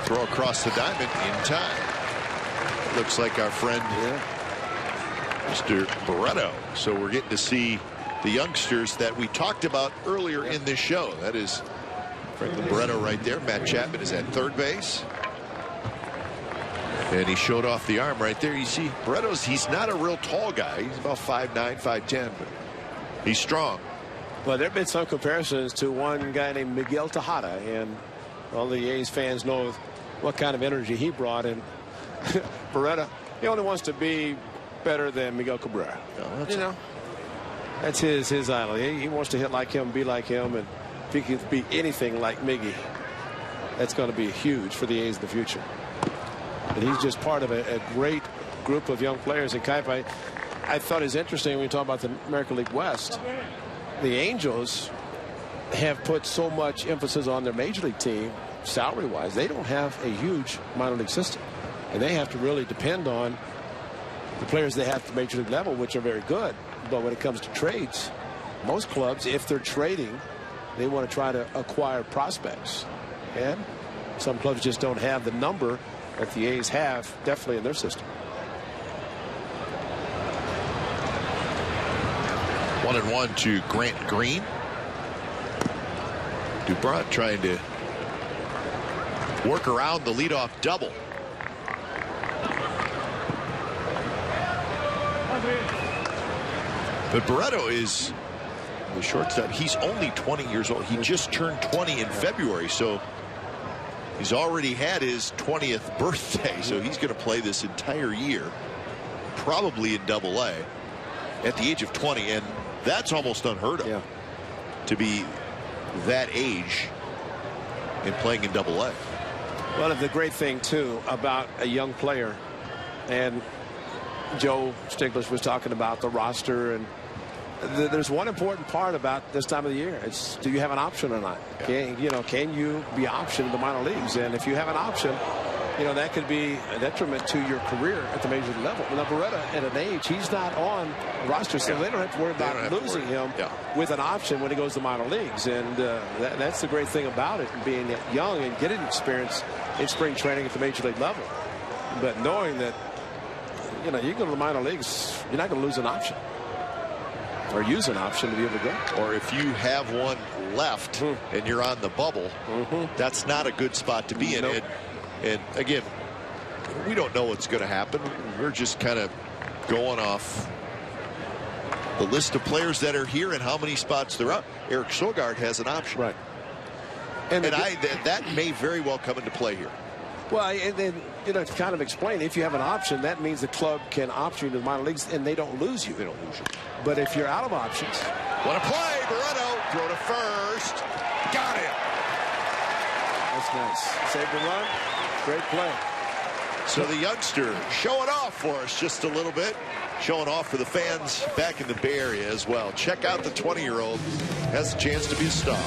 Throw across the diamond in time. Looks like our friend, Mr. Barreto. So we're getting to see the youngsters that we talked about earlier in this show. That is Franklin Barreto right there. Matt Chapman is at third base. And he showed off the arm right there. You see, he's not a real tall guy. He's about 5'9", 5'10", but he's strong. Well, there have been some comparisons to one guy named Miguel Tejada, and all the A's fans know what kind of energy he brought. And Barreto, he only wants to be better than Miguel Cabrera. You know, that's his idol. He wants to hit like him, be like him, and if he can be anything like Miggy, that's going to be huge for the A's in the future. And he's just part of a great group of young players. And Kaipa, I thought it was interesting when we talk about the American League West. The Angels have put so much emphasis on their major league team salary-wise. They don't have a huge minor league system, and they have to really depend on the players they have at the major league level, which are very good. But when it comes to trades, most clubs, if they're trading, they want to try to acquire prospects, and some clubs just don't have the number that the A's have, definitely in their system. 1-1 to Grant Green. Dubrat trying to work around the leadoff double. But Barreto is the shortstop. He's only 20 years old. He just turned 20 in February, so he's already had his 20th birthday. So he's going to play this entire year, probably in AA, at the age of 20, and that's almost unheard of. To be that age and playing in AA. Well, the great thing too about a young player, and Joe Stiglitz was talking about the roster, and there's one important part about this time of the year. It's, do you have an option or not? Can you be optioned in the minor leagues? And if you have an option, that could be a detriment to your career at the major league level. Now, Barreto, at an age, he's not on the roster, so they don't have to worry about losing him with an option when he goes to minor leagues. And that's the great thing about it, being young and getting experience in spring training at the major league level. But knowing that, you go to the minor leagues, you're not going to lose an option or use an option to be able to go. Or if you have one left and you're on the bubble, that's not a good spot to be in. And again, we don't know what's going to happen. We're just kind of going off the list of players that are here and how many spots they're up. Eric Sogard has an option. Right. And that may very well come into play here. Well, and then, to kind of explain, if you have an option, that means the club can option you to the minor leagues and they don't lose you. They don't lose you. But if you're out of options. What a play. Barreto throw to first. Got him. That's nice. Saved the run. Great play. So the youngster showing off for us just a little bit. Showing off for the fans back in the Bay Area as well. Check out the 20-year-old. Has a chance to be a star.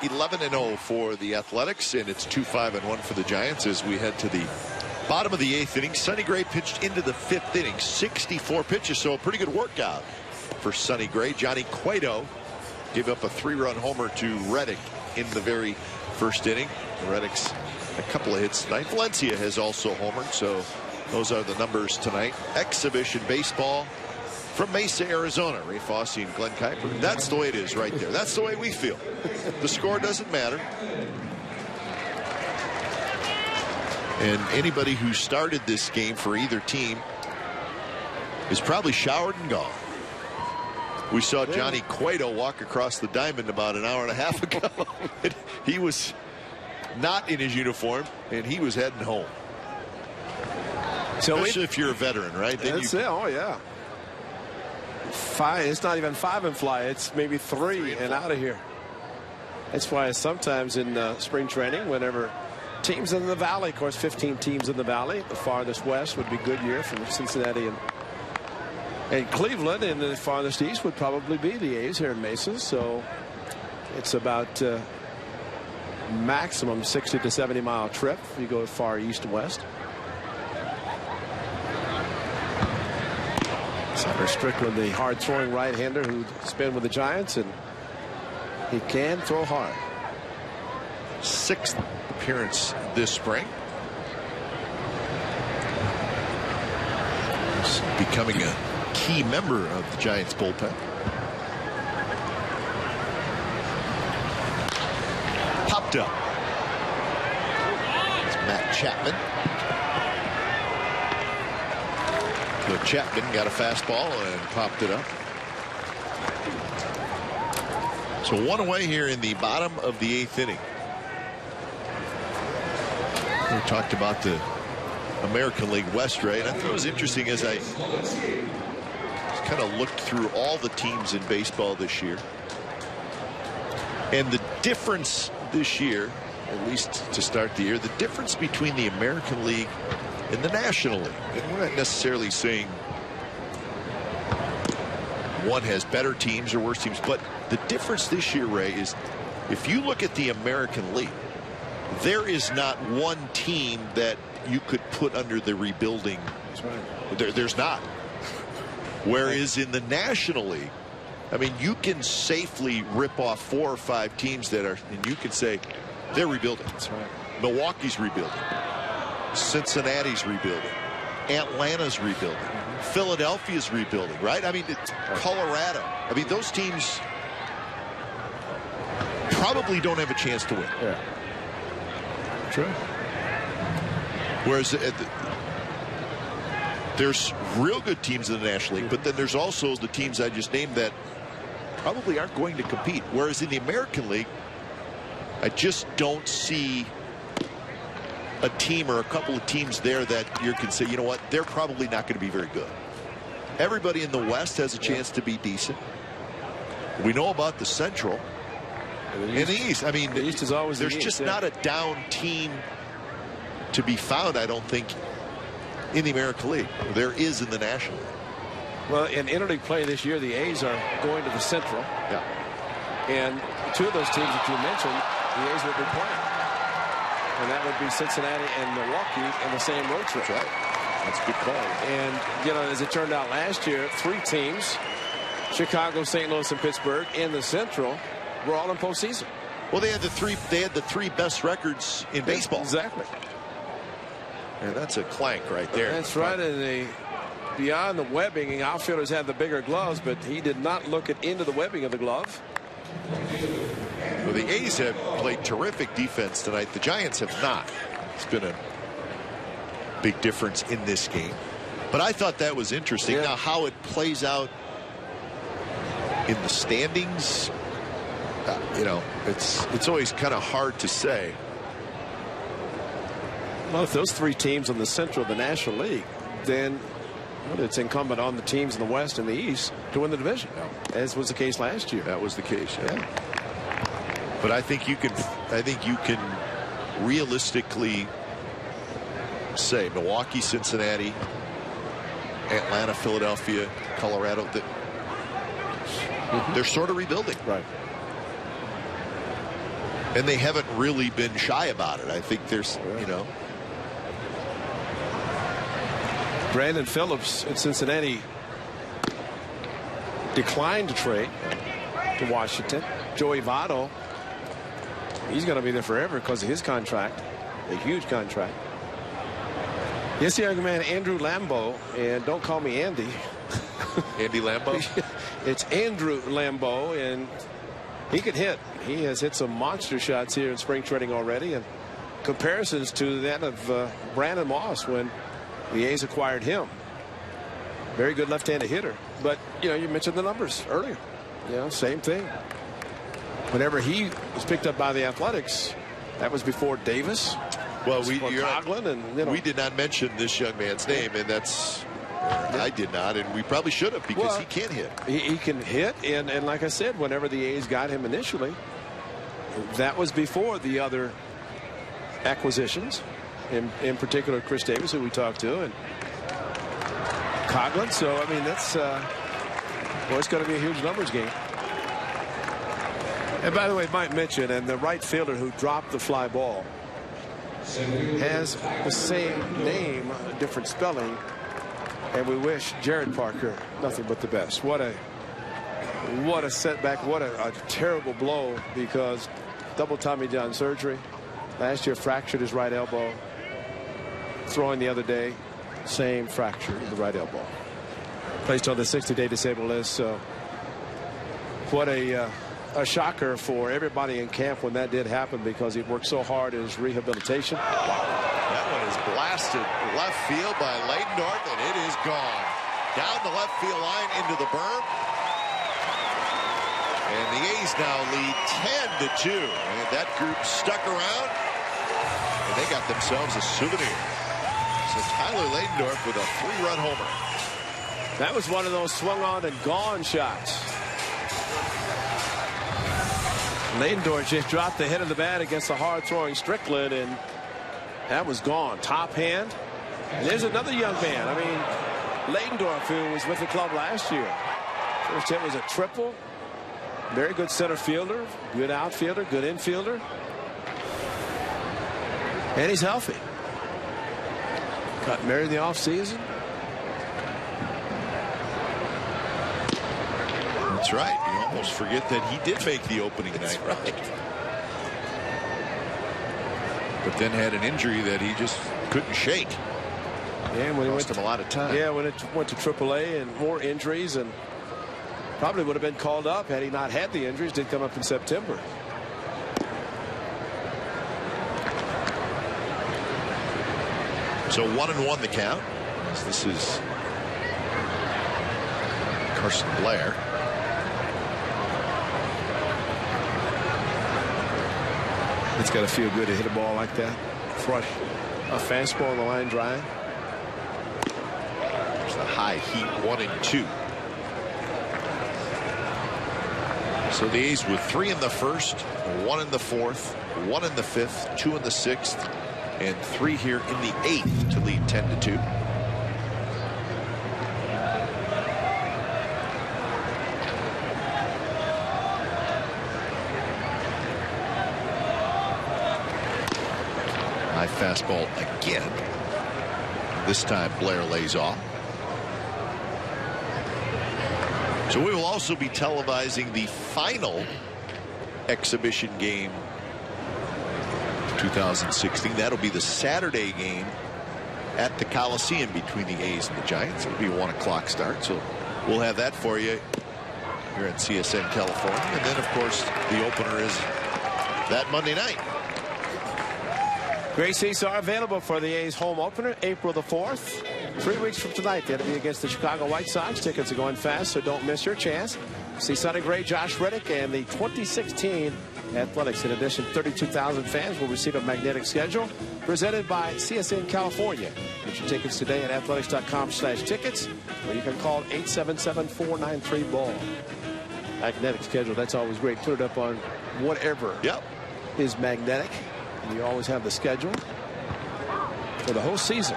(11-0) for the Athletics, and it's 2-5-1 for the Giants as we head to the bottom of the 8th inning. Sonny Gray pitched into the 5th inning, 64 pitches, so a pretty good workout for Sonny Gray. Johnny Cueto gave up a 3-run homer to Reddick in the very first inning. Reddick's a couple of hits tonight. Valencia has also homered, so those are the numbers tonight. Exhibition baseball from Mesa, Arizona. Ray Fosse and Glenn Kuiper. That's the way it is right there. That's the way we feel. The score doesn't matter. And anybody who started this game for either team is probably showered and gone. We saw Johnny Cueto walk across the diamond about an hour and a half ago. He was not in his uniform, and he was heading home. So especially if you're a veteran, right? Then that's it. Oh, yeah. It's not even 5 and fly. It's maybe 3 and out of here. That's why sometimes in spring training, whenever teams in the Valley, of course, 15 teams in the Valley, the farthest west would be Goodyear from Cincinnati and Cleveland, and the farthest east would probably be the A's here in Mesa. So it's about maximum 60 to 70 mile trip if you go far east to west. Connor Strickland, the hard-throwing right-hander who's been with the Giants, and he can throw hard. 6th appearance this spring. He's becoming a key member of the Giants bullpen. Popped up. It's Matt Chapman. So Chapman got a fastball and popped it up. So 1 away here in the bottom of the 8th inning. We talked about the American League West, right? And I thought it was interesting as I kind of looked through all the teams in baseball this year. And the difference this year, at least to start the year, the difference between the American League and the National League. And we're not necessarily saying one has better teams or worse teams, but the difference this year, Ray, is if you look at the American League, there is not one team that you could put under the rebuilding. That's right. There's not. Whereas in the National League, I mean, you can safely rip off 4 or 5 teams that are, and you can say they're rebuilding. That's right. Milwaukee's rebuilding. Cincinnati's rebuilding. Atlanta's rebuilding. Philadelphia's rebuilding, right? I mean, it's Colorado. I mean, those teams probably don't have a chance to win. Yeah. True. Whereas there's real good teams in the National League, but then there's also the teams I just named that probably aren't going to compete. Whereas in the American League, I just don't see a team or a couple of teams there that you can say, you know what, they're probably not going to be very good. Everybody in the West has a chance to be decent. We know about the Central and the East. I mean, the East is always there's just not a down team to be found, I don't think, in the American League. There is in the National League. Well, in interleague play this year, the A's are going to the Central. Yeah. And 2 of those teams that you mentioned, the A's will be playing. And that would be Cincinnati and Milwaukee in the same road trip. That's right. That's a good call. And, you know, as it turned out last year, 3 teams, Chicago, St. Louis, and Pittsburgh, in the Central, were all in postseason. Well, they had the three best records in baseball. Exactly. And that's a clank right there. That's right. And beyond the webbing, outfielders had the bigger gloves, but he did not look into the webbing of the glove. Well, the A's have played terrific defense tonight. The Giants have not. It's been a big difference in this game. But I thought that was interesting. Yeah. Now, how it plays out in the standings, you know, it's always kind of hard to say. Well, if those 3 teams in the Central of the National League, then it's incumbent on the teams in the West and the East to win the division, as was the case last year. That was the case, yeah. But I think you can realistically say Milwaukee, Cincinnati, Atlanta, Philadelphia, Colorado, that they're sort of rebuilding. Right. And they haven't really been shy about it. I think there's, you know. Brandon Phillips in Cincinnati declined to trade to Washington. Joey Votto, he's going to be there forever because of his contract, a huge contract. Yes, the young man Andrew Lambeau, and don't call me Andy. Andy Lambeau? It's Andrew Lambeau, and he can hit. He has hit some monster shots here in spring training already, and comparisons to that of Brandon Moss when the A's acquired him. Very good left-handed hitter. But, you know, you mentioned the numbers earlier. You know, same thing. Whenever he was picked up by the Athletics, that was before Davis. Well, Oakland, and, you know, we did not mention this young man's name, and that's I did not, and we probably should have, because he can hit. He can hit, and like I said, whenever the A's got him initially, that was before the other acquisitions, in particular Chris Davis, who we talked to, and Coughlin. So, I mean, that's well, it's going to be a huge numbers game. And by the way, might mention, and the right fielder who dropped the fly ball has the same name, different spelling And we wish Jared Parker nothing but the best. What a setback. What a terrible blow, because double Tommy John surgery. Last year fractured his right elbow. Throwing the other day, same fracture in the right elbow. Placed on the 60-day disabled list. So what a shocker for everybody in camp when that did happen, because he worked so hard in his rehabilitation. That one is blasted left field by Leidendorf, and it is gone. Down the left field line into the berm. And the A's now lead 10-2. And that group stuck around, and they got themselves a souvenir. So Tyler Leidendorf with a 3-run homer. That was one of those swung on and gone shots. Leidendorf just dropped the head of the bat against the hard-throwing Strickland, and that was gone. Top hand. And there's another young man. I mean, Leidendorf, who was with the club last year. First hit was a triple. Very good center fielder, good outfielder, good infielder. And he's healthy. Got married in the offseason. That's right. You almost forget that he did make the opening night. Right. But then had an injury that he just couldn't shake. And when he Cost him a lot of time. Yeah, when it went to AAA and more injuries, and probably would have been called up had he not had the injuries. Did come up in September. So 1-1 the count. This is Carson Blair. It's got to feel good to hit a ball like that. Flush a fastball on the line drive. There's the high heat 1-2. So the A's with 3 in the first, 1 in the fourth, 1 in the fifth, 2 in the sixth, and 3 here in the eighth to lead 10-2. High fastball again. This time Blair lays off. So we will also be televising the final exhibition game of 2016. That'll be the Saturday game at the Coliseum between the A's and the Giants. It'll be a 1 o'clock start, so we'll have that for you here at CSN California. And then, of course, the opener is that Monday night. Great seats are available for the A's home opener, April the 4th. 3 weeks from tonight, they'll be against the Chicago White Sox. Tickets are going fast, so don't miss your chance. See Sonny Gray, Josh Reddick, and the 2016 Athletics. In addition, 32,000 fans will receive a magnetic schedule presented by CSN California. Get your tickets today at athletics.com/tickets, or you can call 877-493-BALL. Magnetic schedule, that's always great. Put it up on whatever is magnetic. You always have the schedule for the whole season.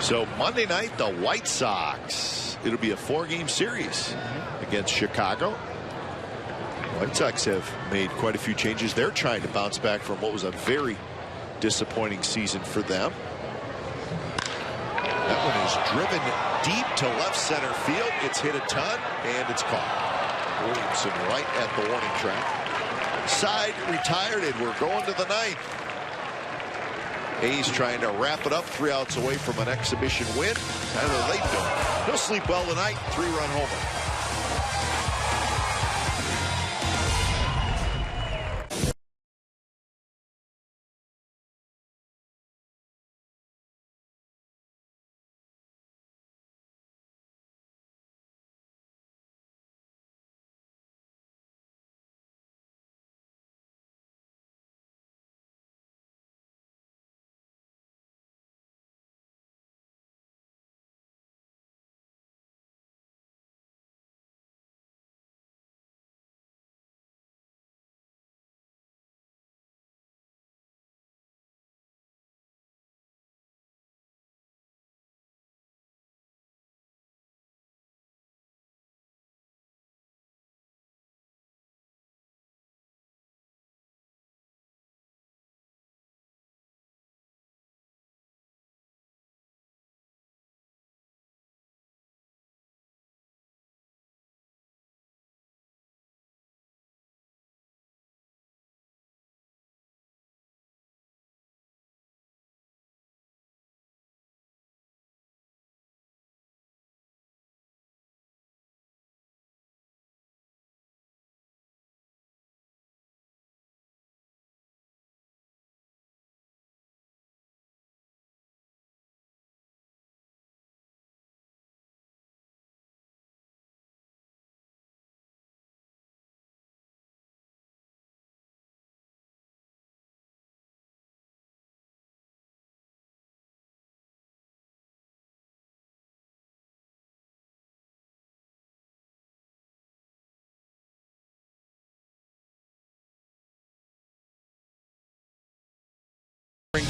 So Monday night, the White Sox. It'll be a 4-game series against Chicago. White Sox have made quite a few changes. They're trying to bounce back from what was a very disappointing season for them. That one is driven deep to left center field. It's hit a ton, and it's caught. Williamson right at the warning track. Side retired, and we're going to the ninth. A's trying to wrap it up, 3 outs away from an exhibition win. Tyler Leidendorf, he'll sleep well tonight. 3-run homer.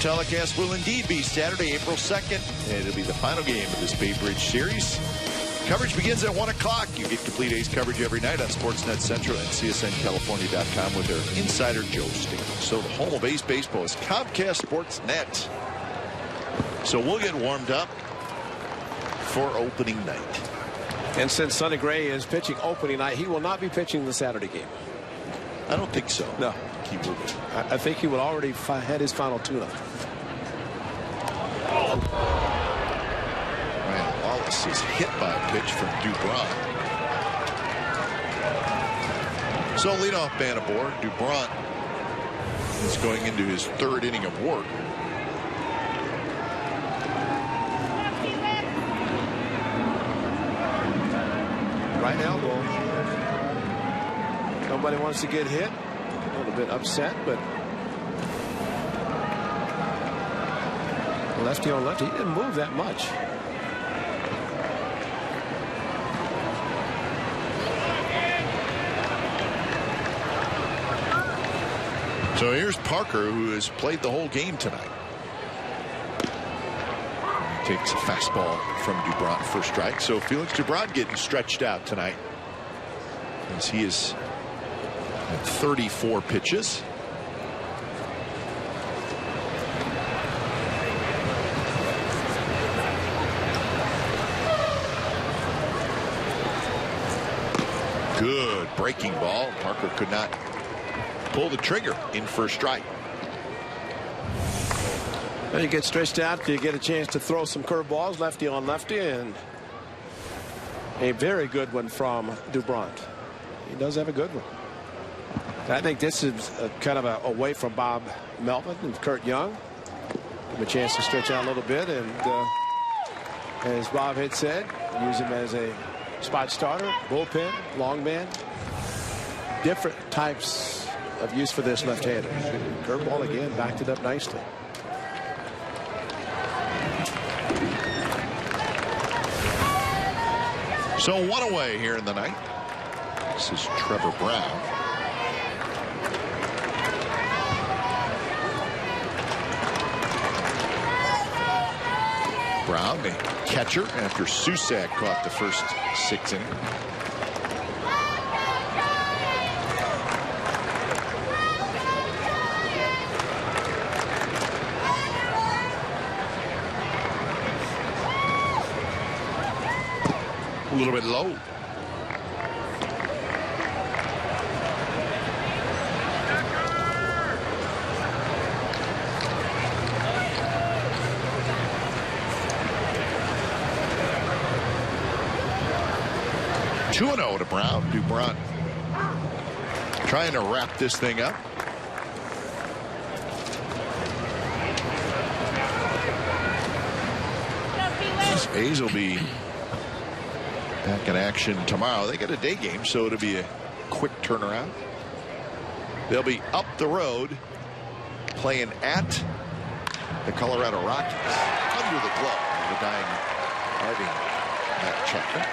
telecast will indeed be Saturday, April 2nd, and it'll be the final game of this Bay Bridge series. Coverage begins at 1 o'clock. You get complete A's coverage every night on Sportsnet Central and CSNCalifornia.com with their insider Joe Sting. So the home of A's baseball is Comcast Sportsnet. So we'll get warmed up for opening night. And since Sonny Gray is pitching opening night, he will not be pitching the Saturday game. I don't think so. No. He will be. I think he would already had his final tune-up. Ryan Wallace is hit by a pitch from Dubron. So leadoff man aboard. Dubron is going into his third inning of work. Right elbow. Nobody wants to get hit. A little bit upset, but lefty on lefty. He didn't move that much. So here's Parker, who has played the whole game tonight. He takes a fastball from Dubron for strike. So Felix Dubron getting stretched out tonight, as he is at 34 pitches. Good breaking ball. Parker could not pull the trigger in for a strike. When you get stretched out, you get a chance to throw some curveballs, lefty on lefty, and a very good one from Dubron. He does have a good one. I think this is kind of away from Bob Melvin and Kurt Young. Give him a chance to stretch out a little bit, and as Bob had said, use him as a spot starter, bullpen, long man. Different types of use for this left-hander. Curveball again, backed it up nicely. So one away here in the ninth. This is Trevor Brown. Brown, the catcher, after Susak caught the first 6 innings. A little bit low. Two 2-0 to Brown. Dubron trying to wrap this thing up. A's will be back in action tomorrow. They get a day game, so it'll be a quick turnaround. They'll be up the road playing at the Colorado Rockies under the glove of the dying Harding Matt Chapman.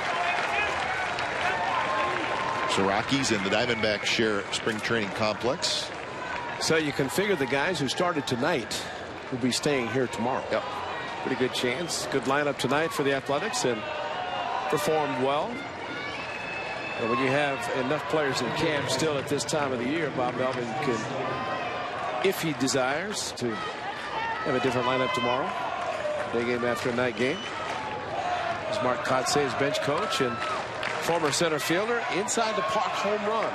So Rockies and the Diamondbacks share spring training complex. So you can figure the guys who started tonight will be staying here tomorrow. Yep. Pretty good chance. Good lineup tonight for the Athletics and performed well. And when you have enough players in camp still at this time of the year, Bob Melvin can, if he desires, to have a different lineup tomorrow. Day game after a night game. As Mark Kotsay is bench coach and former center fielder, inside the park home run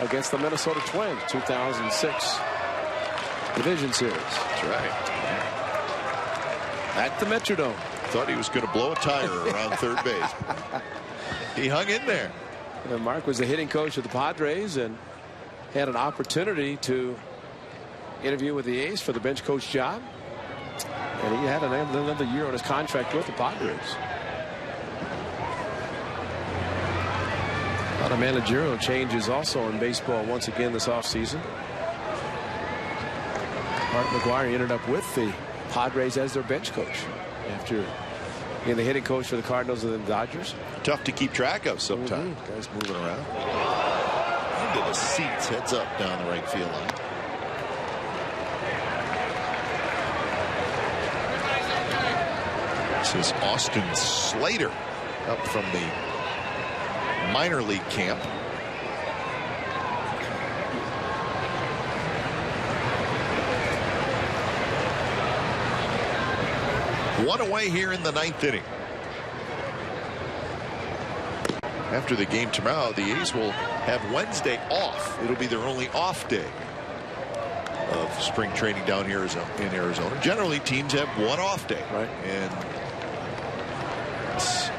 against the Minnesota Twins, 2006 division series. That's right. At the Metrodome. Thought he was going to blow a tire around third base. He hung in there. And Mark was the hitting coach of the Padres and had an opportunity to interview with the A's for the bench coach job. And he had another year on his contract with the Padres. A lot of managerial changes also in baseball once again this offseason. Mark McGwire ended up with the Padres as their bench coach after being the hitting coach for the Cardinals and the Dodgers. Tough to keep track of sometimes. Guys moving around. Into the seats, heads up down the right field line. This is Austin Slater up from the minor league camp. One away here in the 9th inning. After the game tomorrow, the A's will have Wednesday off. It'll be their only off day of spring training down here in Arizona. Generally, teams have one off day, right? And it's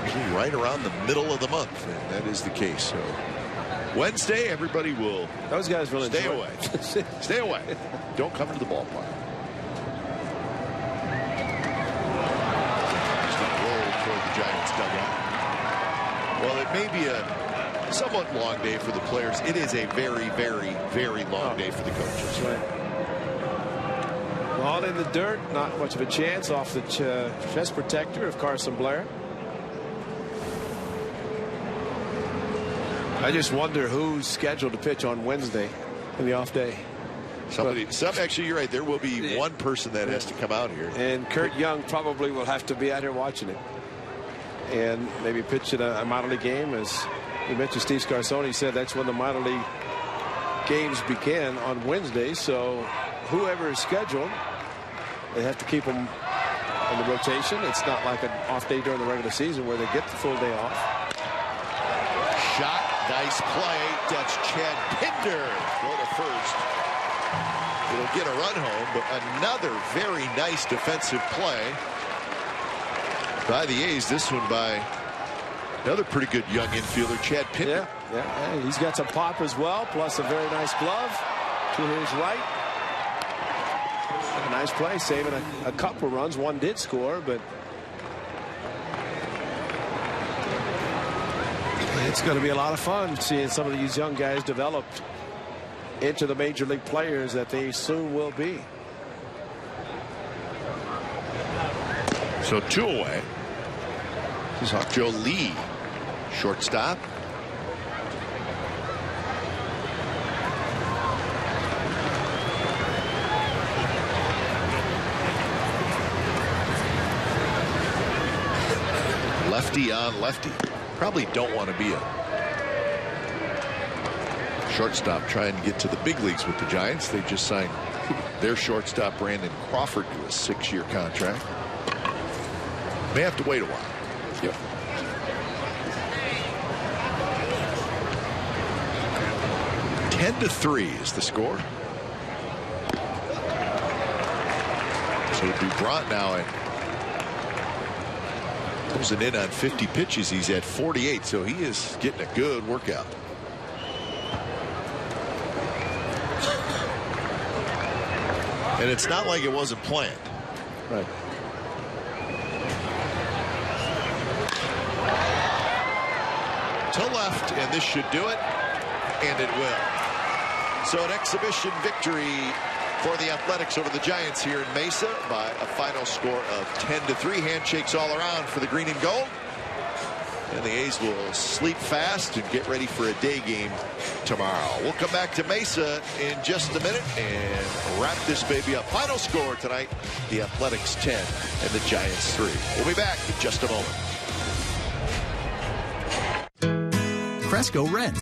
usually right around the middle of the month, and that is the case. So Wednesday, everybody will. Those guys really stay away. Stay away. Don't come to the ballpark. Just a roll toward the Giants dugout. Well, it may be a somewhat long day for the players. It is a very, very, very long day for the coaches. Right. All in the dirt, not much of a chance off the chest protector of Carson Blair. I just wonder who's scheduled to pitch on Wednesday in the off day. Actually, you're right. There will be one person that has to come out here. And Kurt Young probably will have to be out here watching it. And maybe pitch in a minor league game. As you mentioned, Steve Scarsoni said that's when the minor league games begin on Wednesday. So whoever is scheduled, they have to keep them in the rotation. It's not like an off day during the regular season where they get the full day off. Shot, nice play. That's Chad Pinder. Go to first. It'll get a run home, but another very nice defensive play by the A's. This one by another pretty good young infielder, Chad Pinder. Yeah, he's got some pop as well, plus a very nice glove to his right. A nice play, saving a couple runs. One did score, but it's going to be a lot of fun seeing some of these young guys develop into the major league players that they soon will be. So 2 away. This is Hawk-Joe Lee, shortstop. Lefty on lefty. Probably don't want to be a shortstop trying to get to the big leagues with the Giants. They just signed their shortstop Brandon Crawford to a 6-year contract. May have to wait a while. Yep. 10-3 is the score. So DuBrant now at closing in on 50 pitches. He's at 48, so he is getting a good workout. And it's not like it wasn't planned. Right. To left, and this should do it, and it will. So an exhibition victory for the Athletics over the Giants here in Mesa by a final score of 10-3. Handshakes all around for the green and gold. And the A's will sleep fast and get ready for a day game tomorrow. We'll come back to Mesa in just a minute and wrap this baby up. Final score tonight, the Athletics 10 and the Giants 3. We'll be back in just a moment. Cresco Rent.